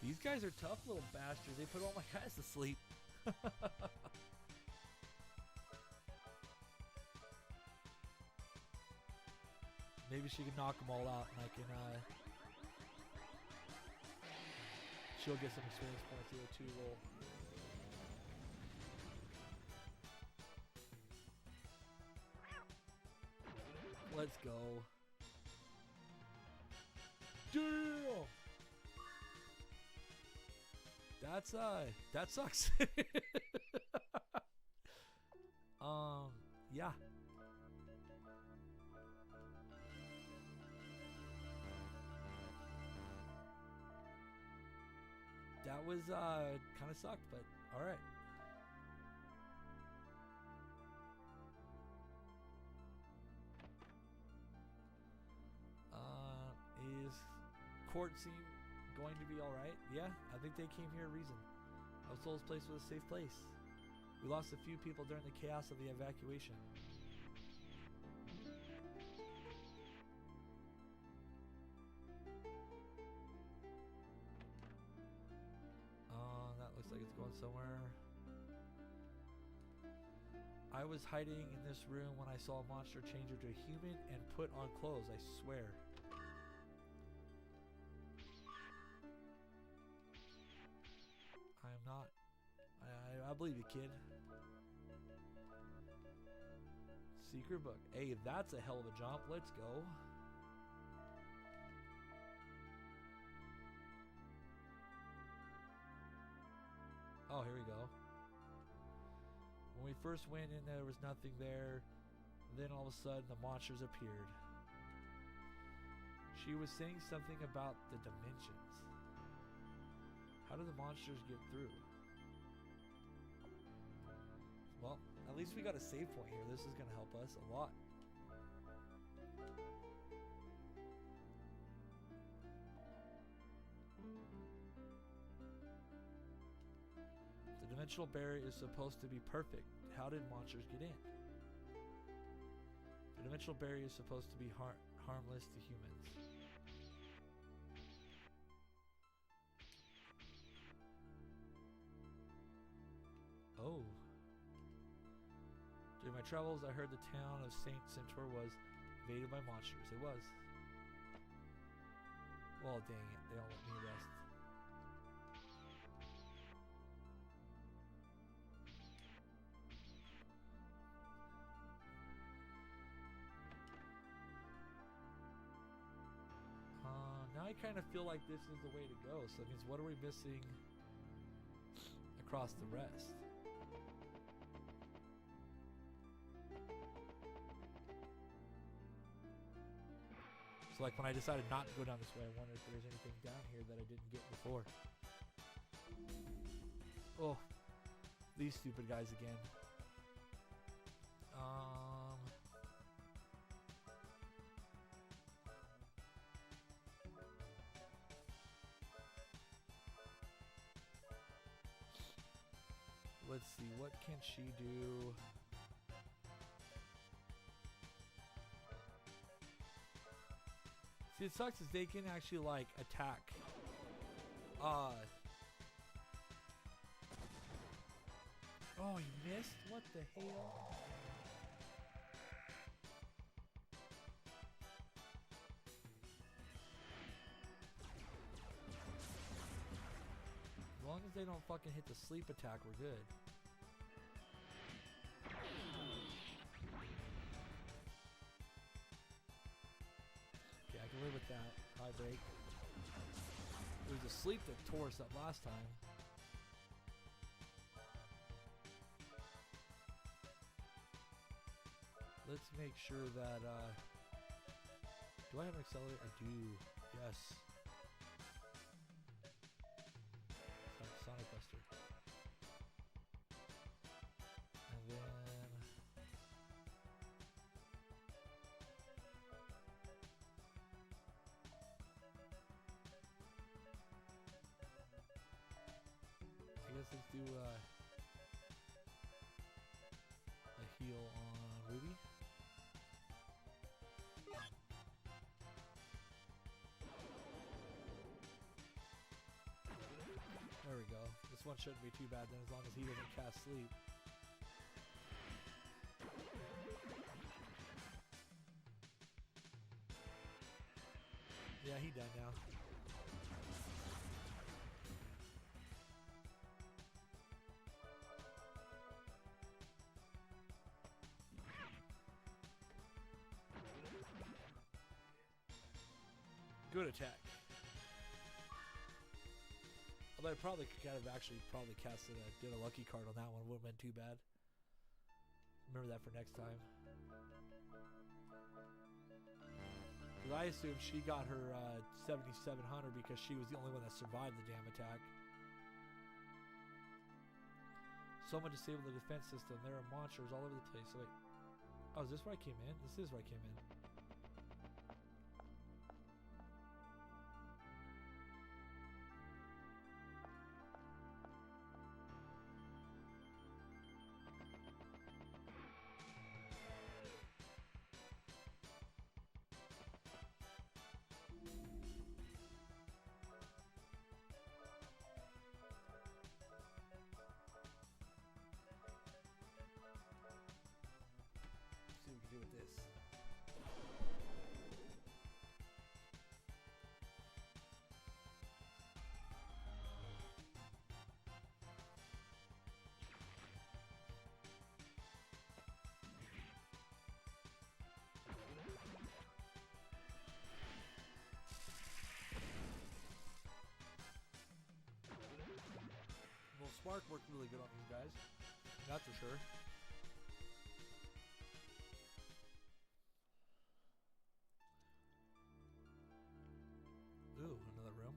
These guys are tough little bastards. They put all my guys to sleep. Maybe she can knock them all out and I can, she'll get some experience points here too. Roll. Let's go. Damn! That sucks. Yeah. That was kind of sucked, but all right. Is court seem going to be all right? Yeah, I think they came here a reason. I was told this place was a safe place. We lost a few people during the chaos of the evacuation. That looks like it's going somewhere. I was hiding in this room when I saw a monster change into a human and put on clothes, I swear. I am not. I believe you, kid. Secret book. Hey, that's a hell of a jump. Let's go. Oh, here we go. When we first went in, there was nothing there. Then all of a sudden, the monsters appeared. She was saying something about the dimensions. How do the monsters get through? Well, at least we got a save point here. This is going to help us a lot. The dimensional barrier is supposed to be perfect. How did monsters get in? The dimensional barrier is supposed to be harmless to humans. Oh. During my travels, I heard the town of Saint Centaur was invaded by monsters. It was. Well, dang it. They don't let me rest. Now I kind of feel like this is the way to go. So that means what are we missing across the rest? So like when I decided not to go down this way, I wonder if there's anything down here that I didn't get before. Oh, these stupid guys again. Let's see, what can she do? See, it sucks is they can actually like attack. Oh, you missed? What the hell? As long as they don't fucking hit the sleep attack, we're good. with that high break. It was the sleep that tore us up last time. Let's make sure that, do I have an accelerator? I do, yes. Sonic Buster. And then, I guess let's do, a heal on Rudy. There we go. This one shouldn't be too bad then, as long as he doesn't cast sleep. Yeah, he done now. Good attack. Although I probably could have actually casted did a lucky card on that one. Wouldn't have been too bad. Remember that for next time. Because I assumed she got her 7700 because she was the only one that survived the damn attack. Someone disabled the defense system. There are monsters all over the place. So wait. Oh, is this where I came in? This is where I came in. Do with this. Well, Spark worked really good on these guys. That's for sure. Ooh, another room.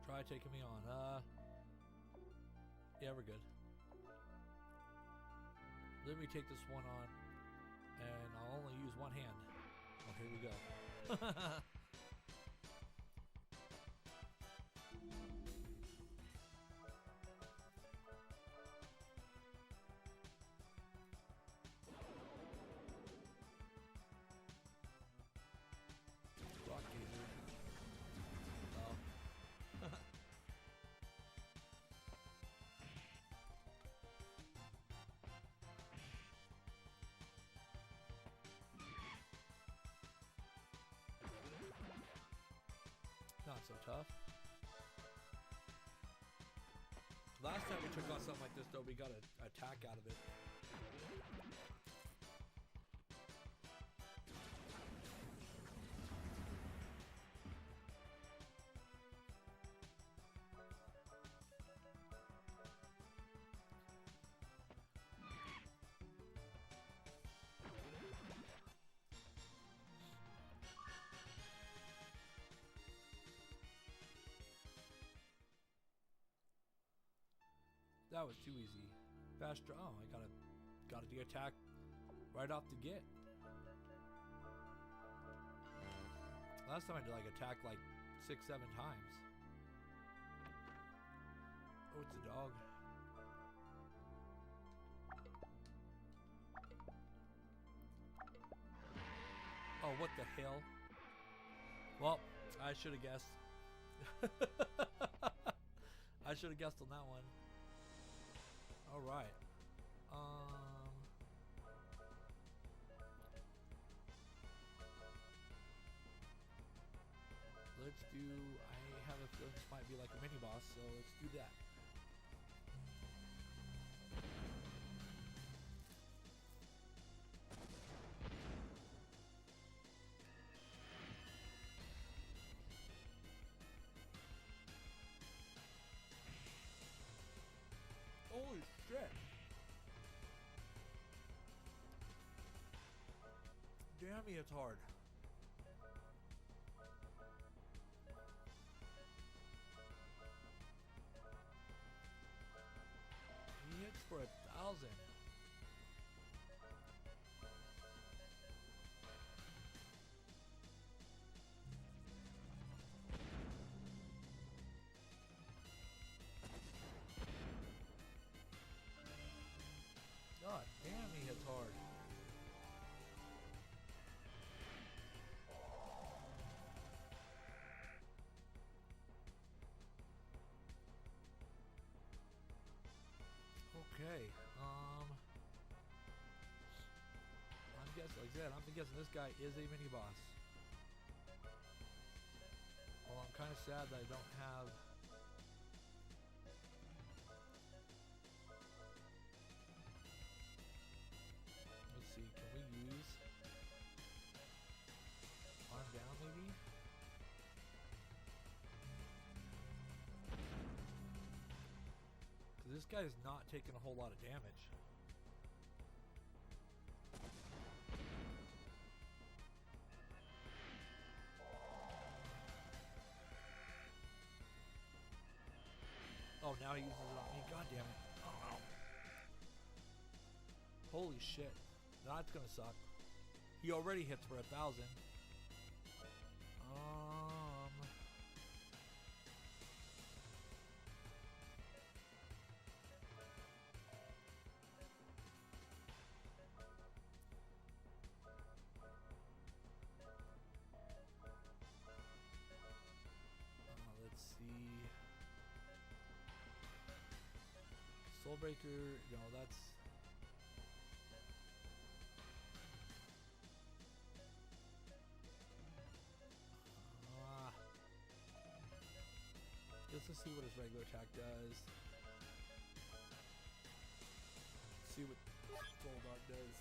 Try taking me on. Yeah, we're good. Let me take this one on, and I'll only use one hand. Oh, here we go. Not so tough. Last time we took on something like this, though, we got an attack out of it. That was too easy. Fast draw. Oh, I gotta do attack right off the get. Last time I did like attack like 6-7 times. Oh, it's a dog. Oh, what the hell? Well, I should have guessed. I should have guessed on that one. All right. Let's do. I have a a feeling this might be like a mini boss, so let's do that. Holy shit! Damn me, it's hard. He hits for 1,000. God damn, he hits hard. Okay, I'm guessing, like I said, I'm guessing this guy is a mini boss. Well, I'm kind of sad that I don't have. Let's see, can we use arm down maybe? This guy is not taking a whole lot of damage. Oh, now he uses it on me. God damn it. Oh. Holy shit. That's gonna suck. He already hits for 1,000. Let's see. Soulbreaker, no, that's. Let's see what his regular attack does. See what Soul Dart does.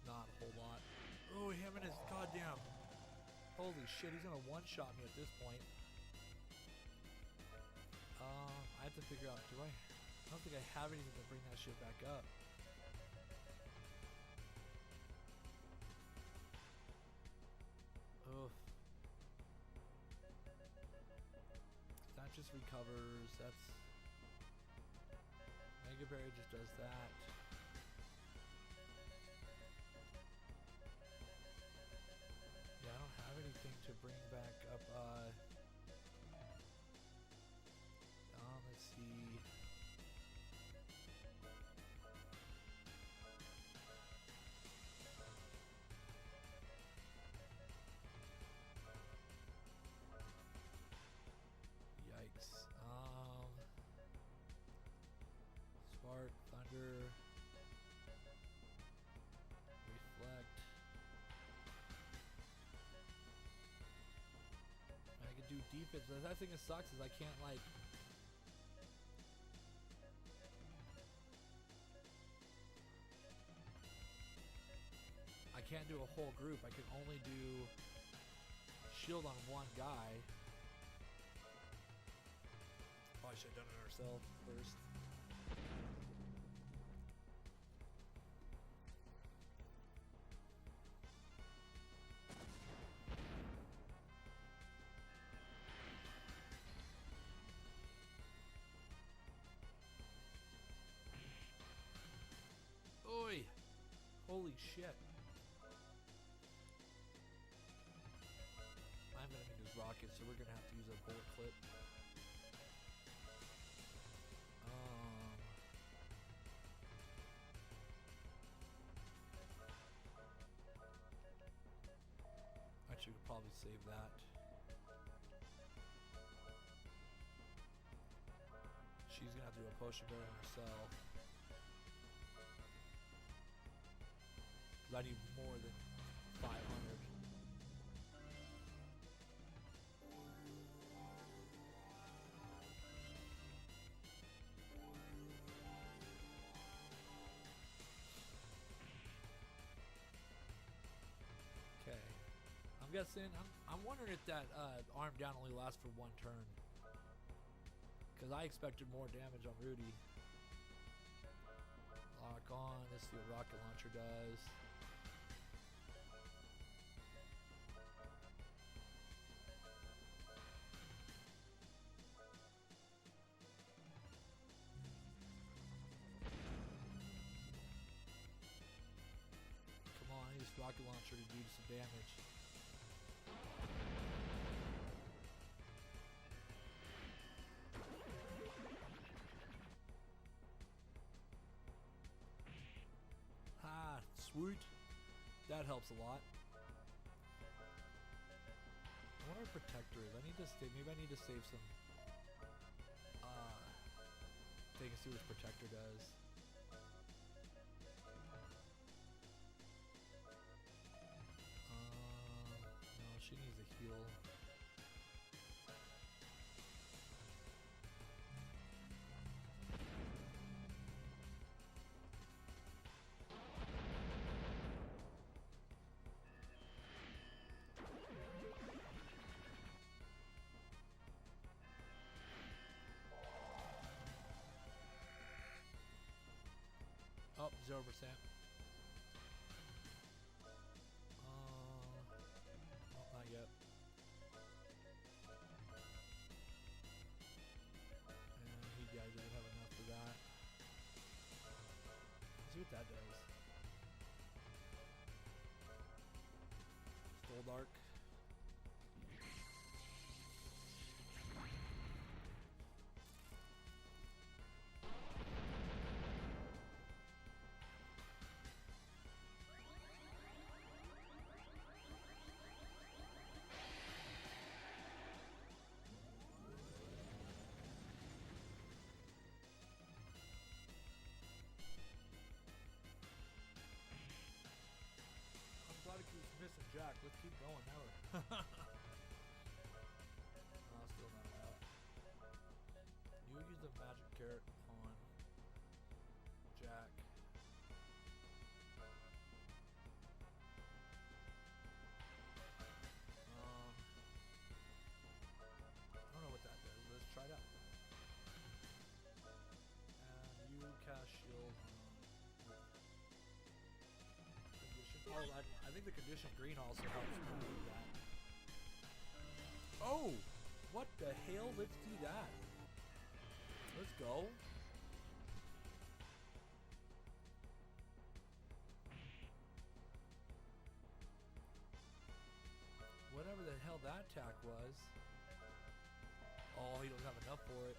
Not a whole lot. Oh, him and his goddamn. Holy shit, he's gonna one-shot me at this point. I have to figure out, I don't think I have anything to bring that shit back up. Oof. That just recovers, that's. Mega Berry just does that. Yeah, I don't have anything to bring back up, let's see. Yikes. Spark, Thunder, Reflect. I can do defense, but that thing that sucks is I can't like. I can't do a whole group. I can only do shield on one guy. Probably should have done it ourselves first. Oi! Holy shit. I'm gonna need his rocket, so we're gonna have to use a bullet clip. probably save that. She's gonna have to do a potion bearer herself. 'Cause I need more than 500. Okay. I'm guessing, I'm wondering if that arm down only lasts for one turn. Because I expected more damage on Rudy. Lock on. Let's see what rocket launcher does. Come on, I need this rocket launcher to do some damage. Sweet. That helps a lot. I wonder what protector is. I need to save. Maybe I need to save some. Take and see what his protector does. No, she needs a heal. Oh, 0%. Oh, not yet. And he doesn't have enough for that. Let's see what that does. Stole Dark. Missing Jack. Let's keep going now. Still not out. You use the magic carrot on Jack. I don't know what that does. Let's try it out. And you cast shield. Oh, I think the condition green also helps me do that. Oh! What the hell? Let's do that. Let's go. Whatever the hell that attack was. Oh, he doesn't have enough for it.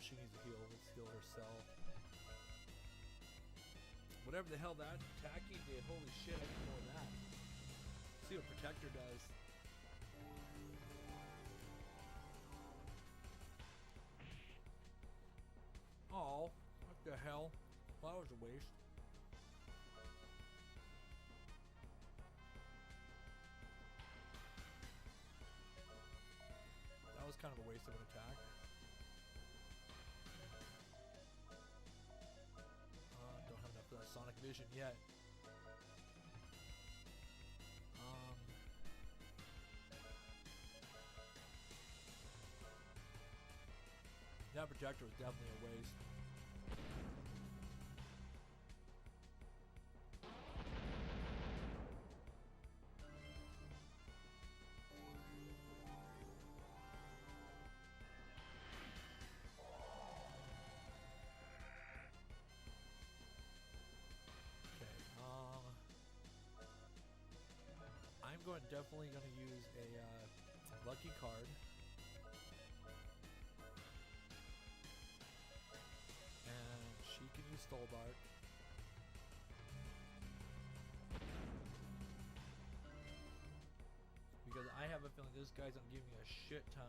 She needs to heal. Let's heal herself. Whatever the hell that attacking did, holy shit, I need more of that. Let's see what Protector does. Oh, what the hell? Well, that was a waste. That was kind of a waste of an attack. Don't have enough for that Sonic Vision yet. That Protector was definitely a waste. I'm definitely going to use a lucky card. you stole Dark. Because I have a feeling this guy's gonna give me a shit ton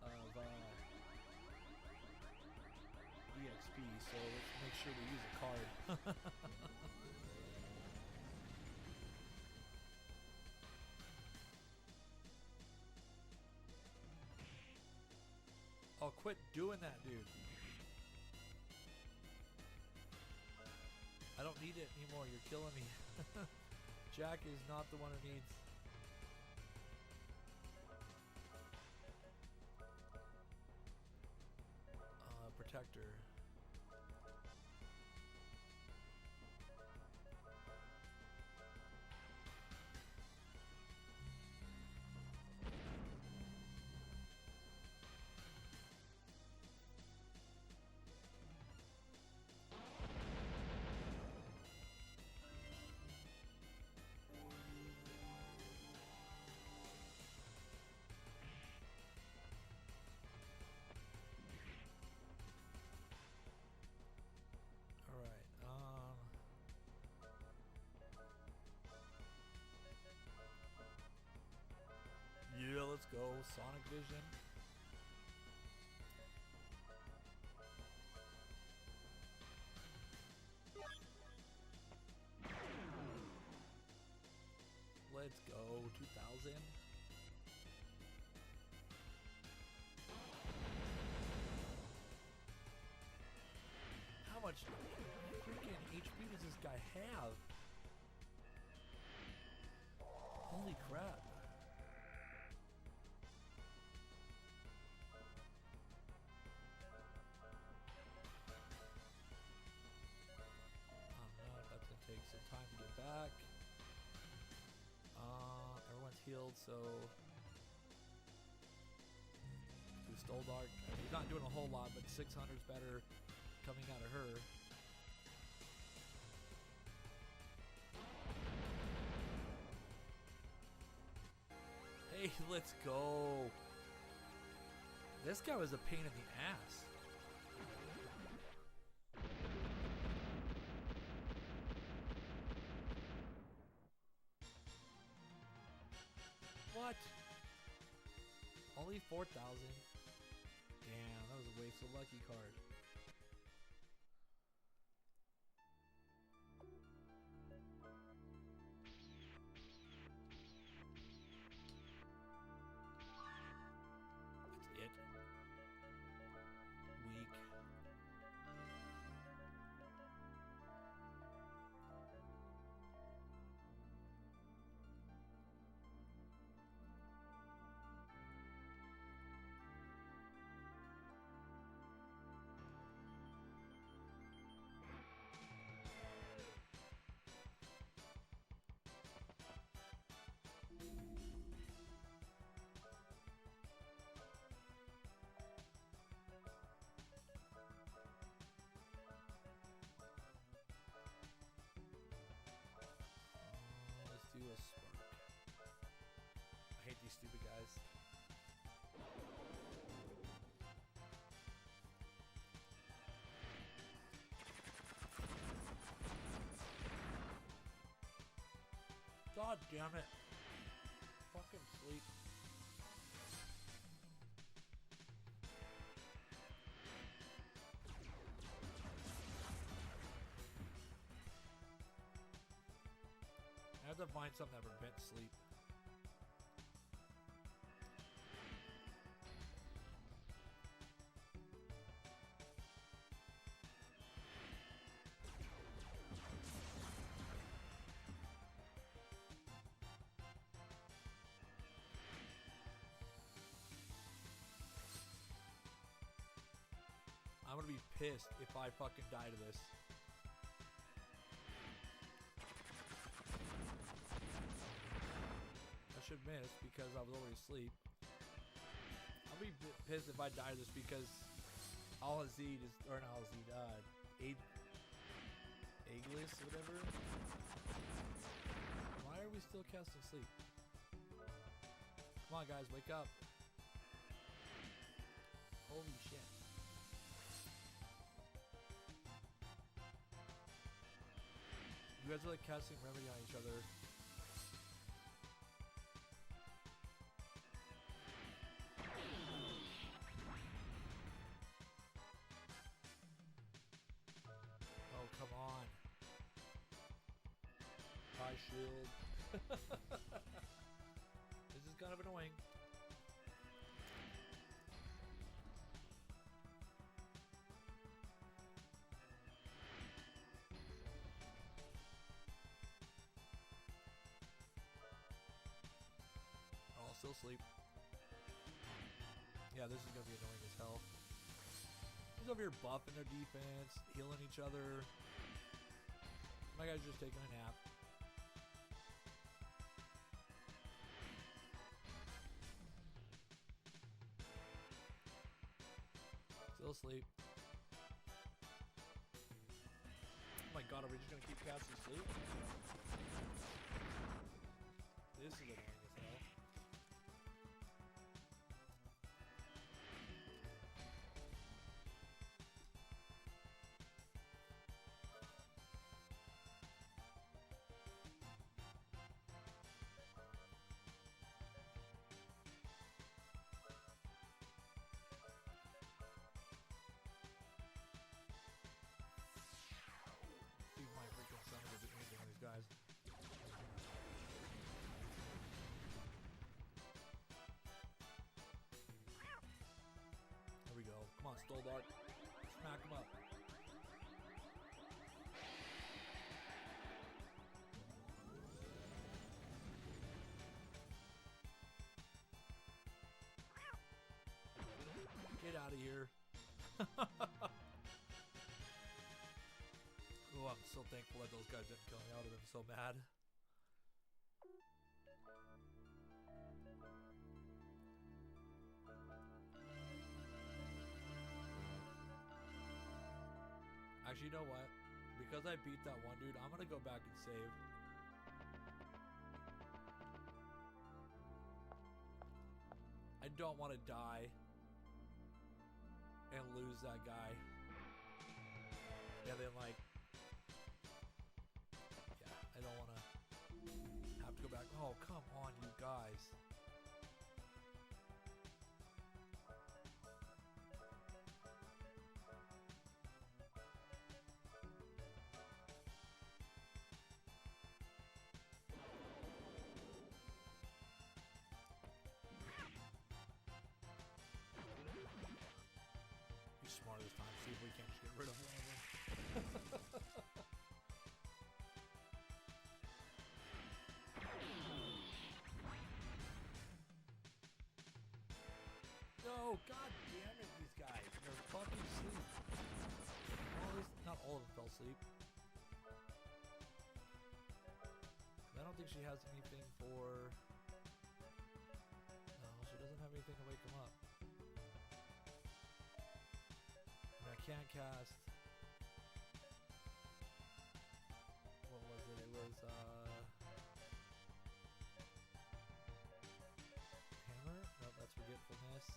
of EXP, so let's make sure we use a card. Oh, quit doing that, dude. I don't need it anymore. You're killing me. Jack is not the one who needs. Protector. Yeah, let's go. Sonic Vision. Let's go. 2000. How much freaking HP does this guy have? Holy crap. Take some time to get back. Everyone's healed, so who stole Dark? He's not doing a whole lot, but 600's better coming out of her. Hey, let's go. This guy was a pain in the ass. What? Only 4,000? Damn, that was a waste of lucky card. That's it. Weak. Do a spark. I hate these stupid guys. God damn it. Fucking sleep. I have to find something that prevents sleep. I'm gonna be pissed if I fucking die to this. Should miss because I was already asleep. I'll be pissed if I die to this because Al-Hazid is, or not Al-Hazid, Aegis, whatever. Why are we still casting sleep? Come on guys, wake up. Holy shit. guys are like casting remedy on each other. Oh, come on. High shield. This is kind of annoying. Oh, still asleep. Yeah, this is gonna be annoying as hell. He's over here buffing their defense, healing each other. My guy's just taking a nap. Still asleep. Oh my god, are we just gonna keep casting sleep? This is annoying as hell. Steve might freaking son of a bitch anything on these guys. There we go. Come on, Stoldart. Smack him up. Get out of here. Oh, I'm so thankful that those guys didn't kill me. I would have been so mad. Actually, you know what? Because I beat that one dude, I'm gonna go back and save. I don't want to die and lose that guy. Yeah, then like, yeah, I don't want to have to go back. Oh, come on, you guys. Be smart this time. See if we can't just get rid of one of them. No, god damn it, these guys. They're fucking asleep. Well, at least not all of them fell asleep. I don't think she has anything for... No, she doesn't have anything to wake them up. And I can't cast... What was it? It was, Hammer? No, that's Forgetfulness.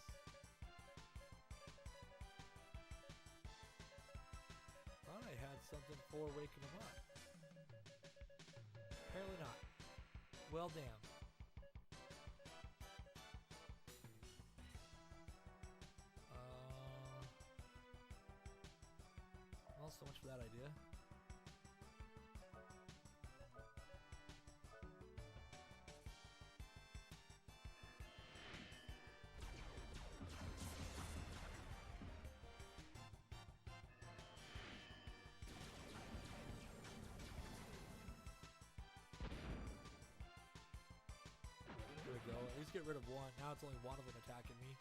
Thought I had something for waking them up. Apparently not. Well, damn. Well, so much for that idea. There we go. At least get rid of one. Now it's only one of them attacking me.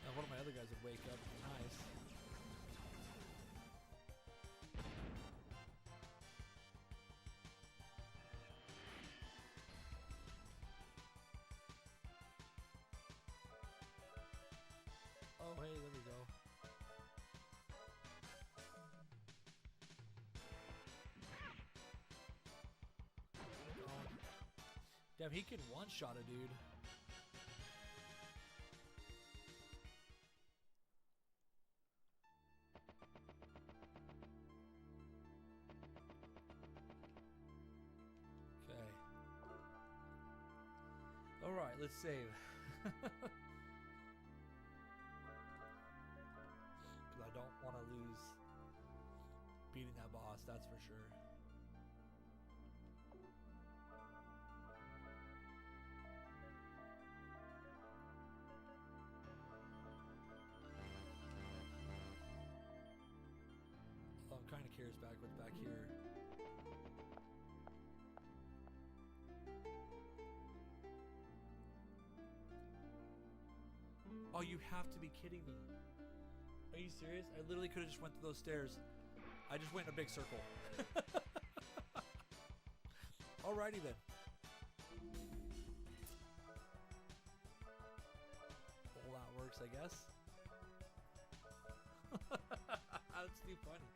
Now one of my other guys would wake up. Nice. Oh, hey, there we go. Damn, he can one-shot a dude. Okay. Alright, let's save. Because I don't want to lose beating that boss, that's for sure. Oh, I'm kind of curious what's back here. Oh, you have to be kidding me. Are you serious? I literally could have just went to those stairs. I just went in a big circle. Alrighty then. Well, that works, I guess. That's too funny.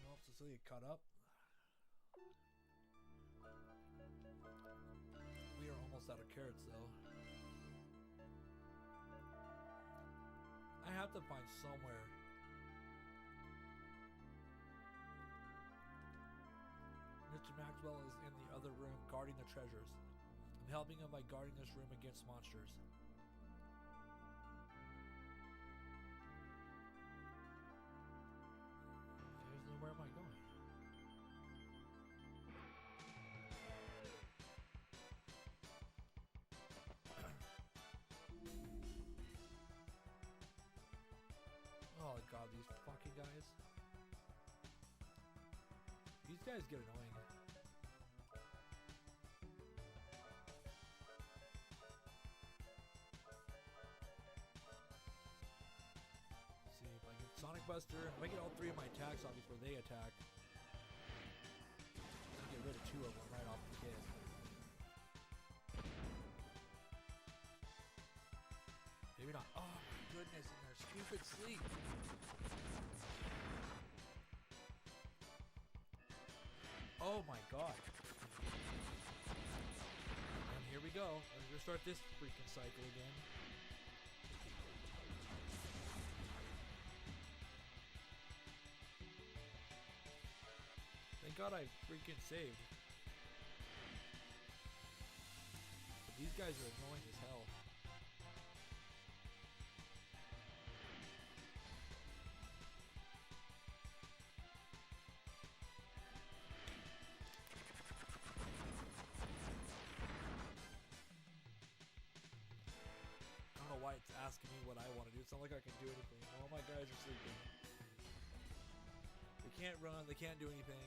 Well, Cecillia caught up. We are almost out of carrots, though. I have to find somewhere. Mr. Maxwell is in the other room guarding the treasures. I'm helping him by guarding this room against monsters. Where am I going? Oh god, these fucking guys. These guys get annoying. Let's see if I get Sonic Buster. If I get all three of my attacks off before they attack, I'll get rid of two of them right off the kit. Maybe not. Oh my goodness, in their stupid sleep. Oh my god. And here we go. Let's restart this freaking cycle again. Thank god I freaking saved. But these guys are annoying as hell. Why it's asking me what I want to do. It's not like I can do anything. All my guys are sleeping. They can't run, they can't do anything.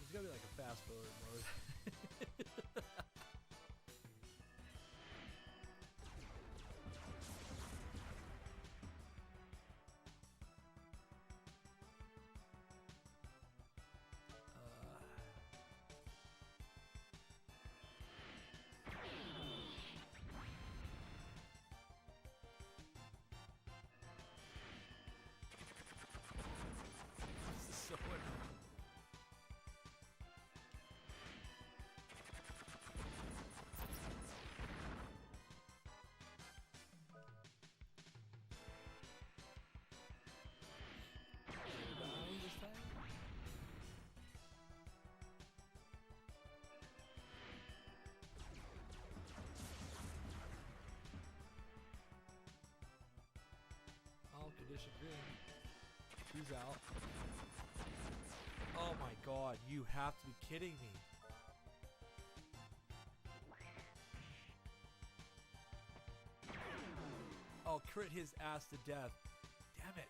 It's gotta be like a fast forward mode. This is so annoying. Edition green. He's out. Oh my god, you have to be kidding me. Oh, crit his ass to death. Damn it.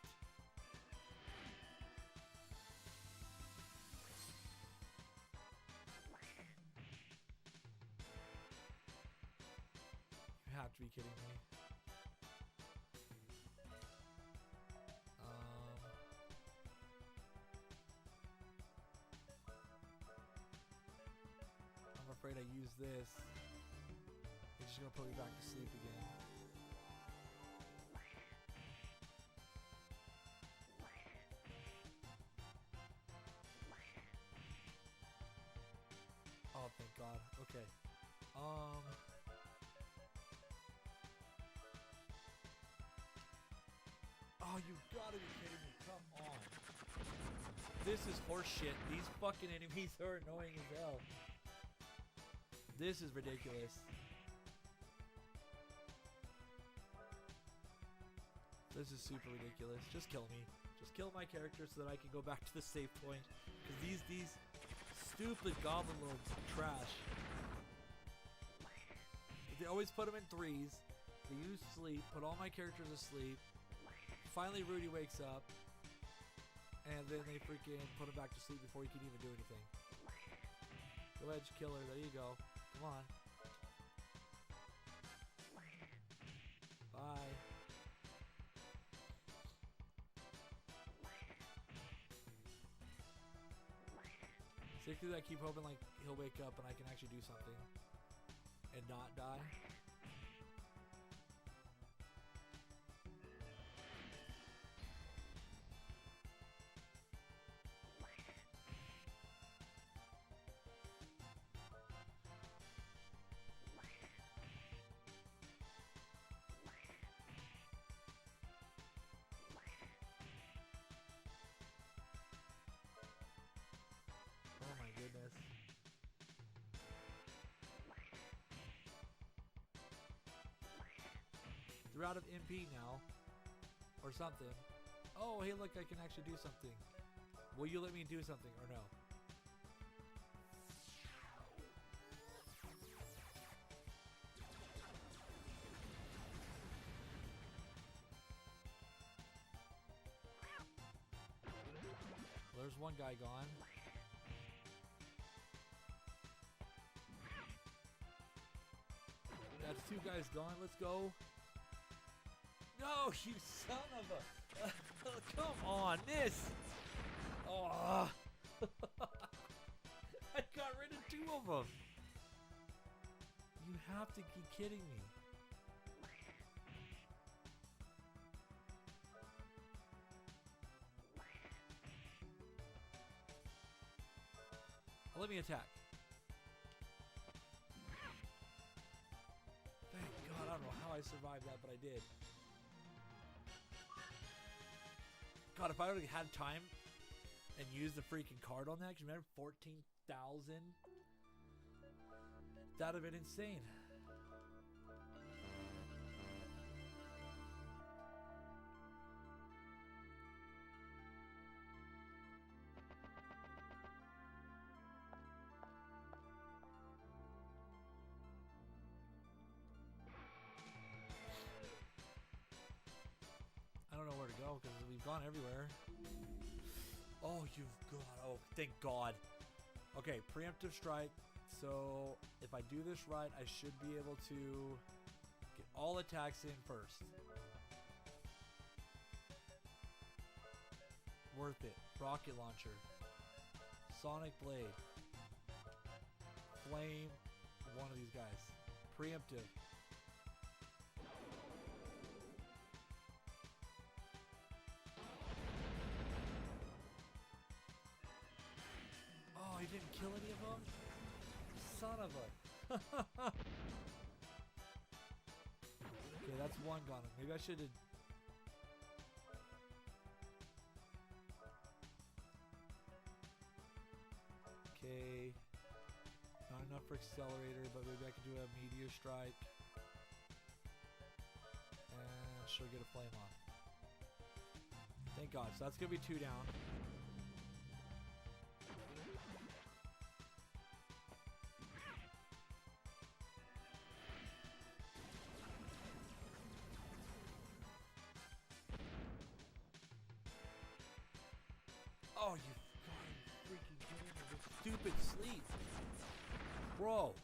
You have to be kidding me. I'm afraid I use this. It's just gonna put me back to sleep again. Oh, thank God. Okay. Oh, you gotta be kidding me. Come on. This is horseshit. These fucking enemies are annoying as hell. This is ridiculous. This is super ridiculous. Just kill me. Just kill my character so that I can go back to the save point. Because these stupid goblin lords are trash. They always put them in threes. They use sleep. Put all my characters asleep. Finally, Rudy wakes up. And then they freaking put him back to sleep before he can even do anything. Go ahead, killer. There you go. Come on. Bye. Seriously, I keep hoping like he'll wake up and I can actually do something and not die. Oh my goodness. They're out of MP now. Or something. Oh, hey look, I can actually do something. Will you let me do something or no? Well, there's one guy gone. That's two guys gone. Let's go. No, you son of a... Come on, this. Oh. I got rid of two of them. You have to be kidding me. Let me attack. Thank God, I don't know how I survived that, but I did. God, if I would have had time and used the freaking card on that, because remember 14,000? That would have been insane. I don't know where to go because we've gone everywhere. Oh, you've got... Oh, thank God. Okay, preemptive strike. So, if I do this right, I should be able to get all attacks in first. Worth it. Rocket launcher. Sonic blade. Flame. One of these guys. Preemptive. Oh, he didn't kill any of them? Son of a... Okay, that's one gone. Maybe I should have... Okay. Not enough for accelerator, but maybe I could do a meteor strike. And she'll get a flame off. Thank God. So that's going to be 2 down. Oh, you fucking freaking kidding me with stupid sleep. Bro.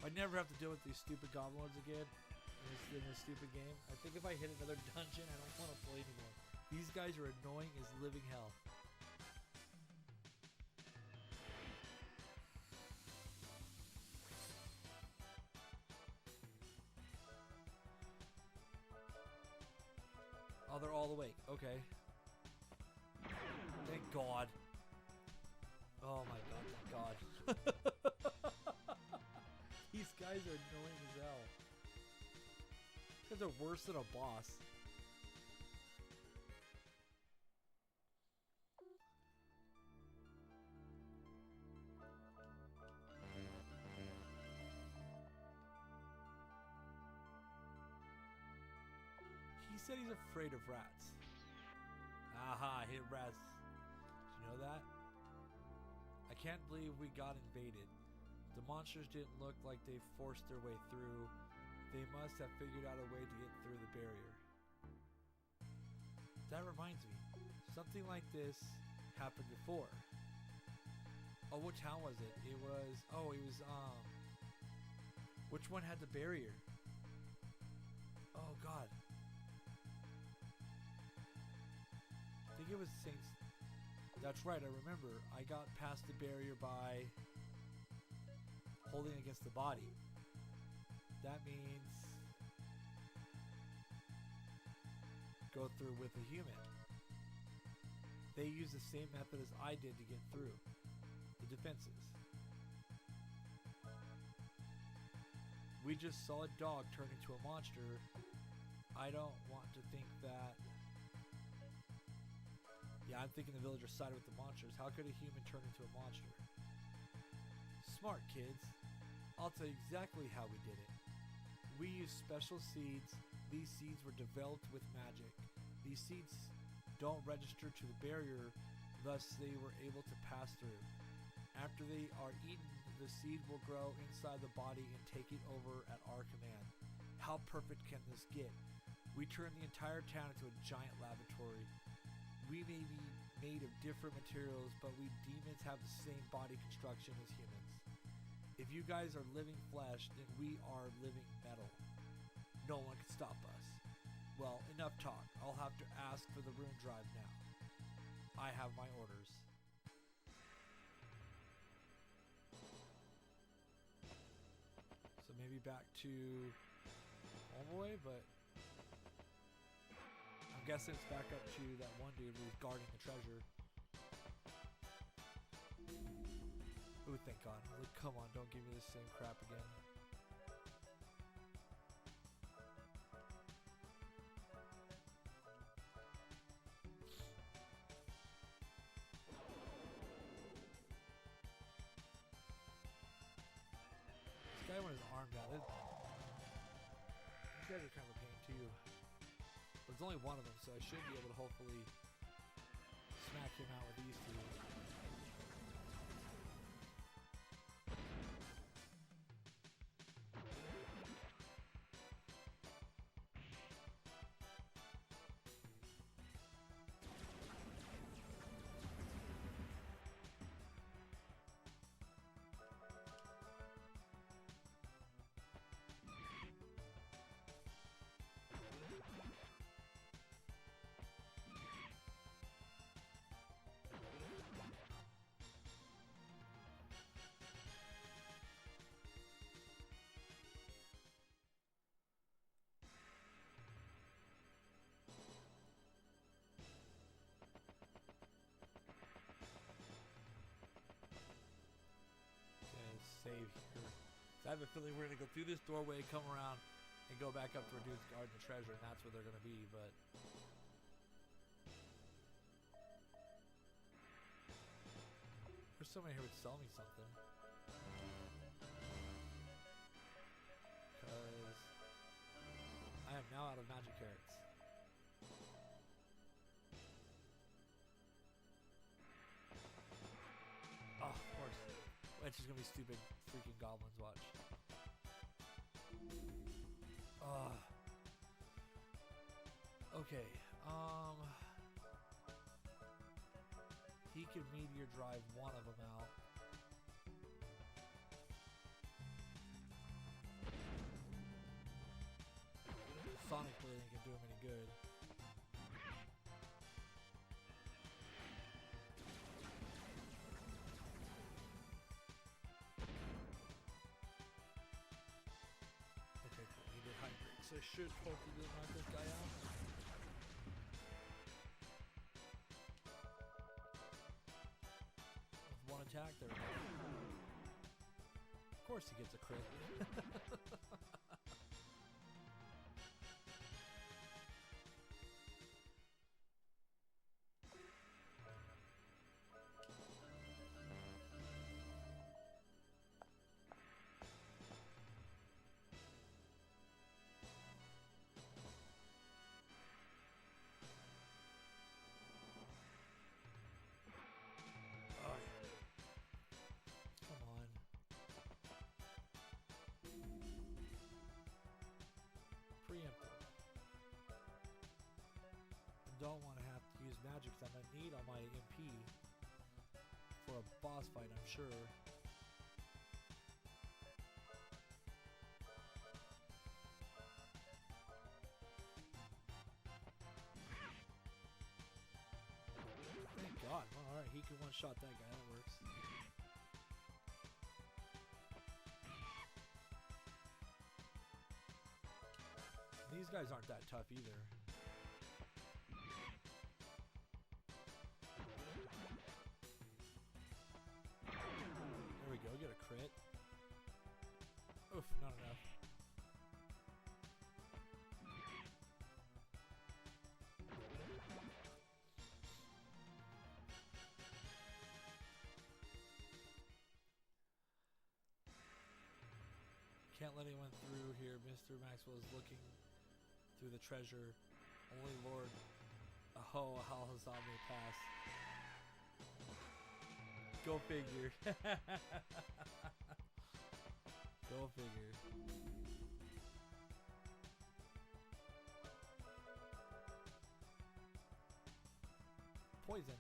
I never have to deal with these stupid goblins again in this stupid game. I think if I hit another dungeon, I don't want to play anymore. These guys are annoying as living hell. Oh, they're all awake. Okay. Thank God. Oh my God, thank God. These guys are annoying as hell. These guys are worse than a boss. He said he's afraid of rats. Aha, I hit rats. Did you know that? I can't believe we got invaded. The monsters didn't look like they forced their way through. They must have figured out a way to get through the barrier. That reminds me, something like this happened before. Oh, what town was it? It was, which one had the barrier? Oh God. I think it was Saints. That's right, I remember. I got past the barrier by holding against the body. That means go through with a human. They use the same method as I did to get through. The defenses. We just saw a dog turn into a monster. I don't want to think that. Yeah, I'm thinking the villagers sided with the monsters. How could a human turn into a monster? Smart kids. I'll tell you exactly how we did it. We used special seeds. These seeds were developed with magic. These seeds don't register to the barrier, thus they were able to pass through. After they are eaten, the seed will grow inside the body and take it over at our command. How perfect can this get? We turned the entire town into a giant laboratory. We may be made of different materials, but we demons have the same body construction as humans. If you guys are living flesh, then we are living metal. No one can stop us. Well, enough talk. I'll have to ask for the rune drive now. I have my orders. So maybe back to Homeboy, but I'm guessing it's back up to that one dude who's guarding the treasure. Oh, thank God. Like, come on, don't give me the same crap again. This guy went his arm down. These guys are kind of a pain too. But there's only one of them, so I should be able to hopefully smack him out with these two. I have a feeling we're gonna go through this doorway, come around, and go back up to a dude's garden of treasure, and that's where they're gonna be. But there's somebody here who would sell me something. Because I am now out of magic carrots. Oh, of course. It's just gonna be stupid freaking goblins, watch. Okay, he could meteor drive one of them out. Sonic blade ain't gonna do him any good. Okay, cool. He did high break, so I should hopefully knock this guy out. With one attack, there we go. Of course he gets a crit. Preemptive. I don't want to have to use magic that I need on my MP for a boss fight, I'm sure. Thank God. Well, alright, he can one-shot that guy. That works. These guys aren't that tough either. There we go, get a crit. Oof, not enough. Can't let anyone through here. Mr. Maxwell is looking through the treasure. Only Lord Al-Hazam may pass. Go figure. Go figure. Poison.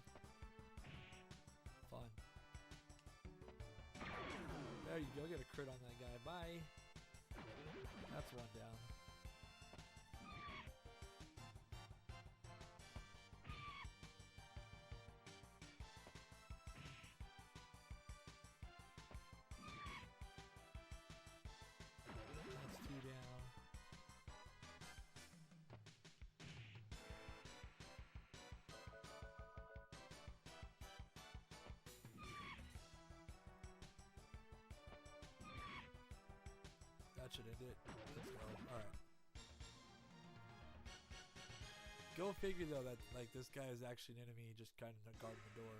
Fun. There you go. Get a crit on that guy. Bye. That's one down. That's two down. That should end it. Let's go. Alright. Go figure though that like this guy is actually an enemy just kind of guarding the door.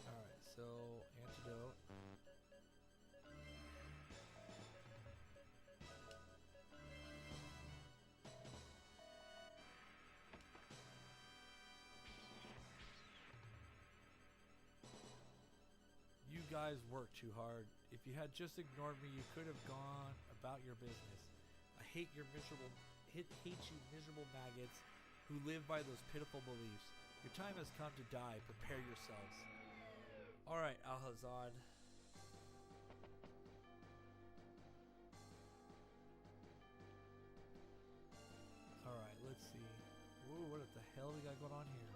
Alright, so antidote. You guys work too hard. If you had just ignored me, you could have gone about your business. I hate your miserable, hate you miserable maggots who live by those pitiful beliefs. Your time has come to die. Prepare yourselves. All right, Al-Hazad. All right, let's see. Whoa, what the hell we got going on here?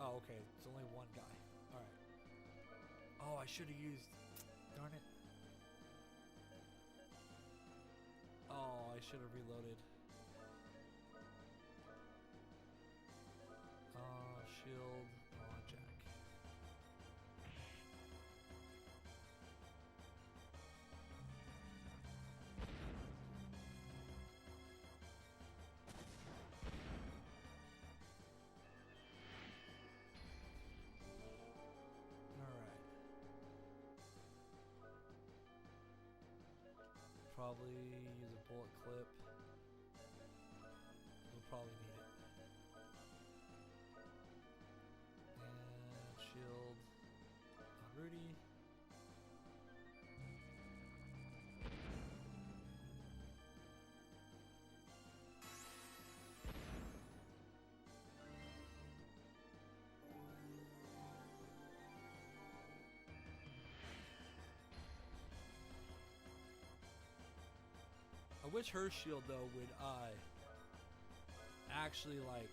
Oh, okay. It's only one guy. Alright. Oh, I should have used... Darn it. Oh, I should have reloaded. Shield on Jack. probably use a bullet clip. We'll probably need it. And shield on Rudy. I wish her shield though would actually like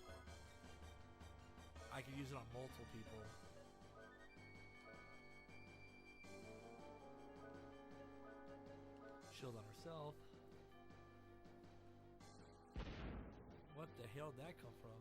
I could use it on multiple people. Shield on herself. What the hell did that come from?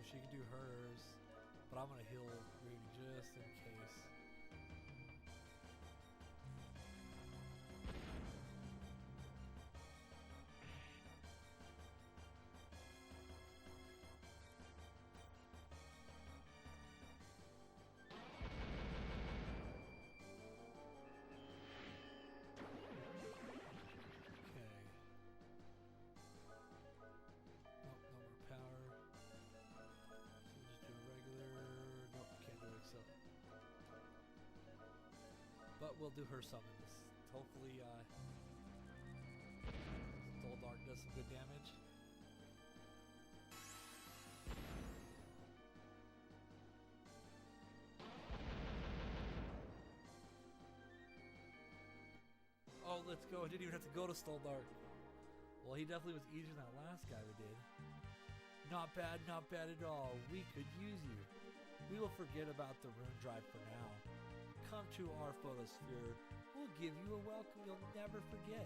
She can do hers, but I'm gonna heal Rudy just in case. But we'll do her summons. Hopefully, Dull Dark does some good damage. Oh, let's go. I didn't even have to go to Stoldark. Well, he definitely was easier than that last guy we did. Not bad at all. We could use you. We will forget about the rune drive for now. Come to our photosphere. We'll give you a welcome you'll never forget.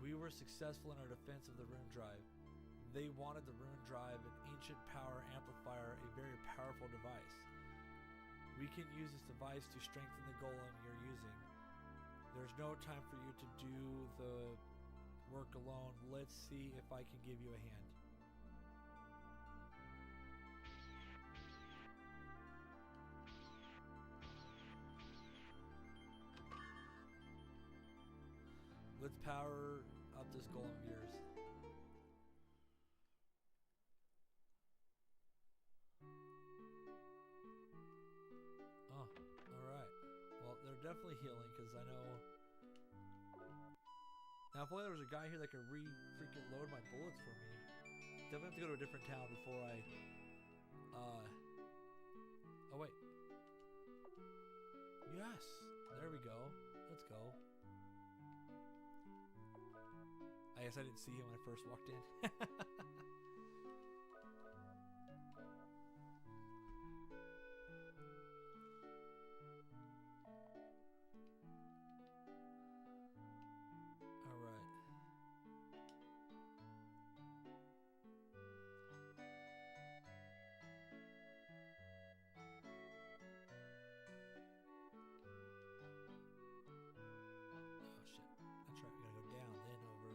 We were successful in our defense of the rune drive. They wanted the rune drive, an ancient power amplifier, a very powerful device. We can use this device to strengthen the golem you're using. There's no time for you to do the work alone. Let's see if I can give you a hand. Let's power up this golem of yours. Oh, alright. Well, they're definitely healing because I know. Now, if only there was a guy here that could freaking load my bullets for me. Definitely have to go to a different town before I. Oh, wait. Yes! There we go. Let's go. I guess I didn't see him when I first walked in. Alright. Oh shit. That's right, we gotta go down, then over.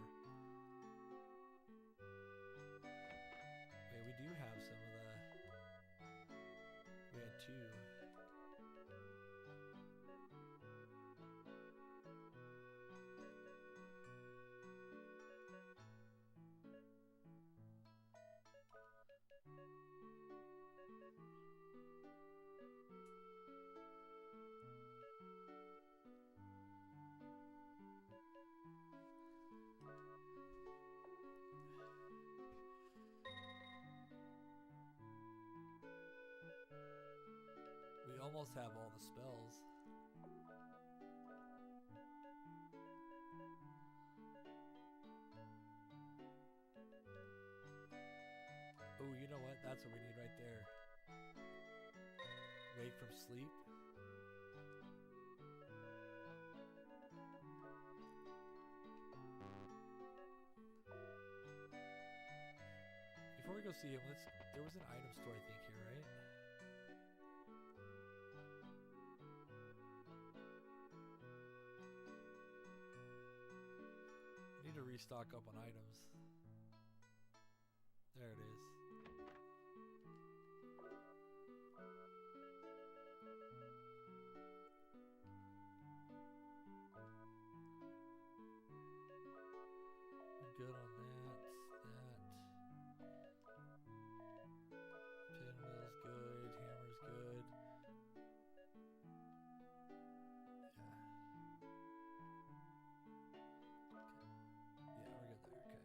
Wait, we do have some of the... We had two. almost have all the spells. Oh, you know what? That's what we need right there. Wake from sleep. Before we go see him, there was an item store I think here, right? I need to restock up on items. There it is. Good on that. Pinwheel's good. Hammer's good. Yeah, we're good there. Okay.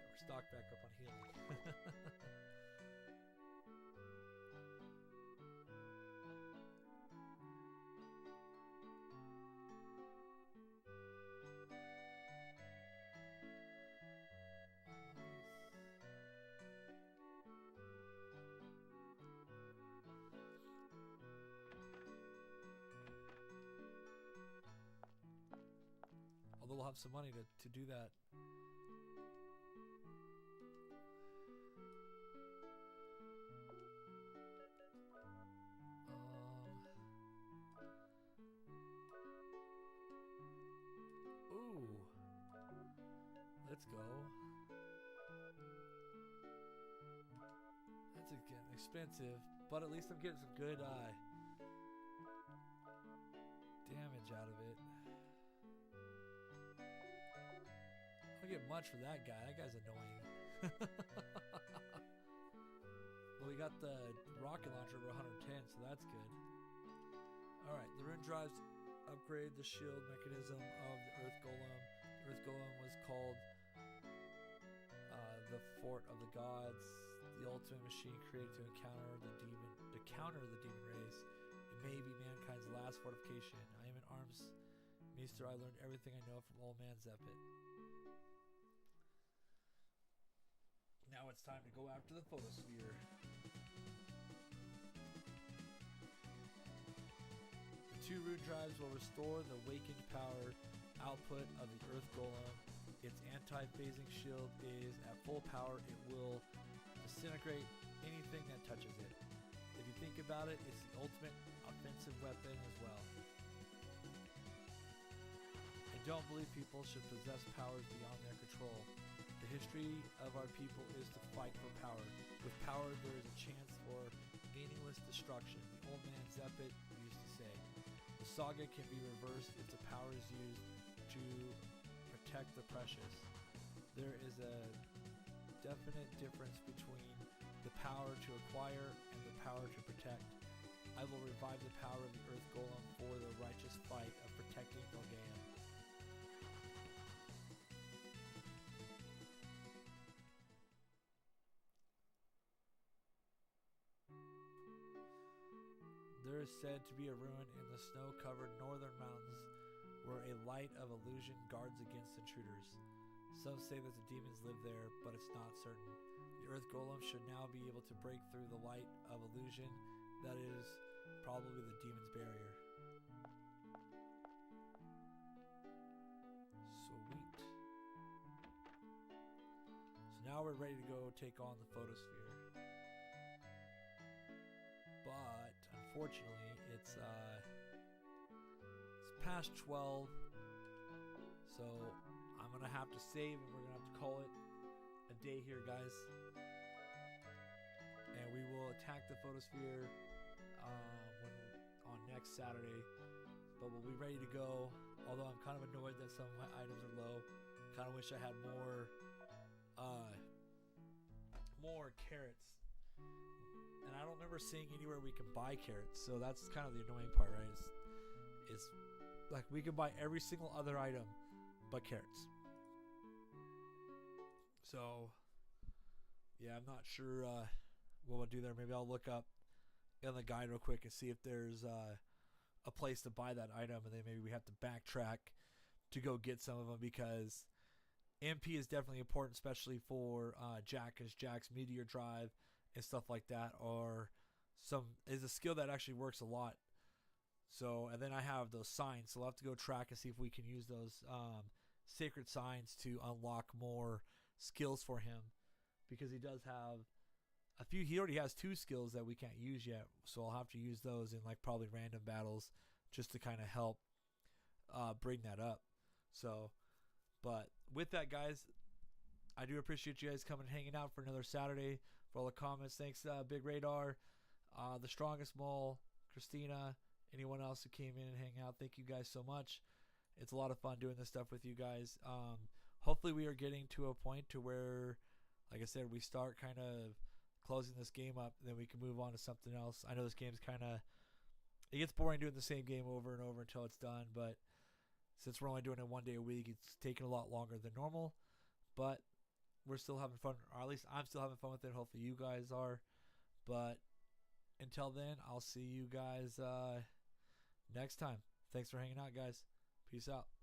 We're stocked back up on healing. Although we'll have some money to do that. Ooh. Let's go. That's again expensive, but at least I'm getting some good damage out of it. I don't get much for that guy. That guy's annoying. Well, we got the rocket launcher over 110, so that's good. Alright, the rune drives upgrade the shield mechanism of the Earth Golem. The Earth Golem was called the Fort of the Gods, the ultimate machine created to counter the demon race. It may be mankind's last fortification. I am an arms maester. I learned everything I know from old man Zeppet. Now it's time to go after the photosphere. The 2 rune drives will restore the awakened power output of the Earth Golem. Its anti-phasing shield is at full power. It will disintegrate anything that touches it. If you think about it, it's the ultimate offensive weapon as well. I don't believe people should possess powers beyond their control. The history of our people is to fight for power. With power, there is a chance for meaningless destruction. The old man Zeppet used to say. The saga can be reversed if the power is used to protect the precious. There is a definite difference between the power to acquire and the power to protect. I will revive the power of the Earth Golem for the righteous fight of protecting Belgaea. There is said to be a ruin in the snow-covered northern mountains where a light of illusion guards against intruders. Some say that the demons live there, but it's not certain. The Earth Golem should now be able to break through the light of illusion. That is probably the demon's barrier. Sweet. So now we're ready to go take on the photosphere. But unfortunately, it's past 12, so I'm gonna have to save, and we're gonna have to call it a day here, guys. And we will attack the photosphere on next Saturday. But we'll be ready to go. Although I'm kind of annoyed that some of my items are low. Kind of wish I had more carrots. And I don't remember seeing anywhere we can buy carrots, so that's kind of the annoying part, right? It's like we can buy every single other item but carrots. So yeah, I'm not sure what we'll do there, maybe I'll look up in the guide real quick and see if there's a place to buy that item, and then maybe we have to backtrack to go get some of them, because MP is definitely important, especially for Jack, because Jack's meteor drive and stuff like that is a skill that actually works a lot. So, and then I have those signs, so we'll have to go track and see if we can use those sacred signs to unlock more skills for him, because he does have a few. He already has 2 skills that we can't use yet, so I'll have to use those in like probably random battles just to kind of help bring that up. So, but with that, guys, I do appreciate you guys coming and hanging out for another Saturday. For all the comments, thanks Big Radar, the Strongest Mole, Christina, anyone else who came in and hang out. Thank you guys so much. It's a lot of fun doing this stuff with you guys. Hopefully we are getting to a point to where, like I said, we start kind of closing this game up, then we can move on to something else. I know this game's kind of, it gets boring doing the same game over and over until it's done, but since we're only doing it 1 day a week, it's taking a lot longer than normal, but we're still having fun, or at least I'm still having fun with it. Hopefully you guys are. But until then, I'll see you guys next time. Thanks for hanging out, guys. Peace out.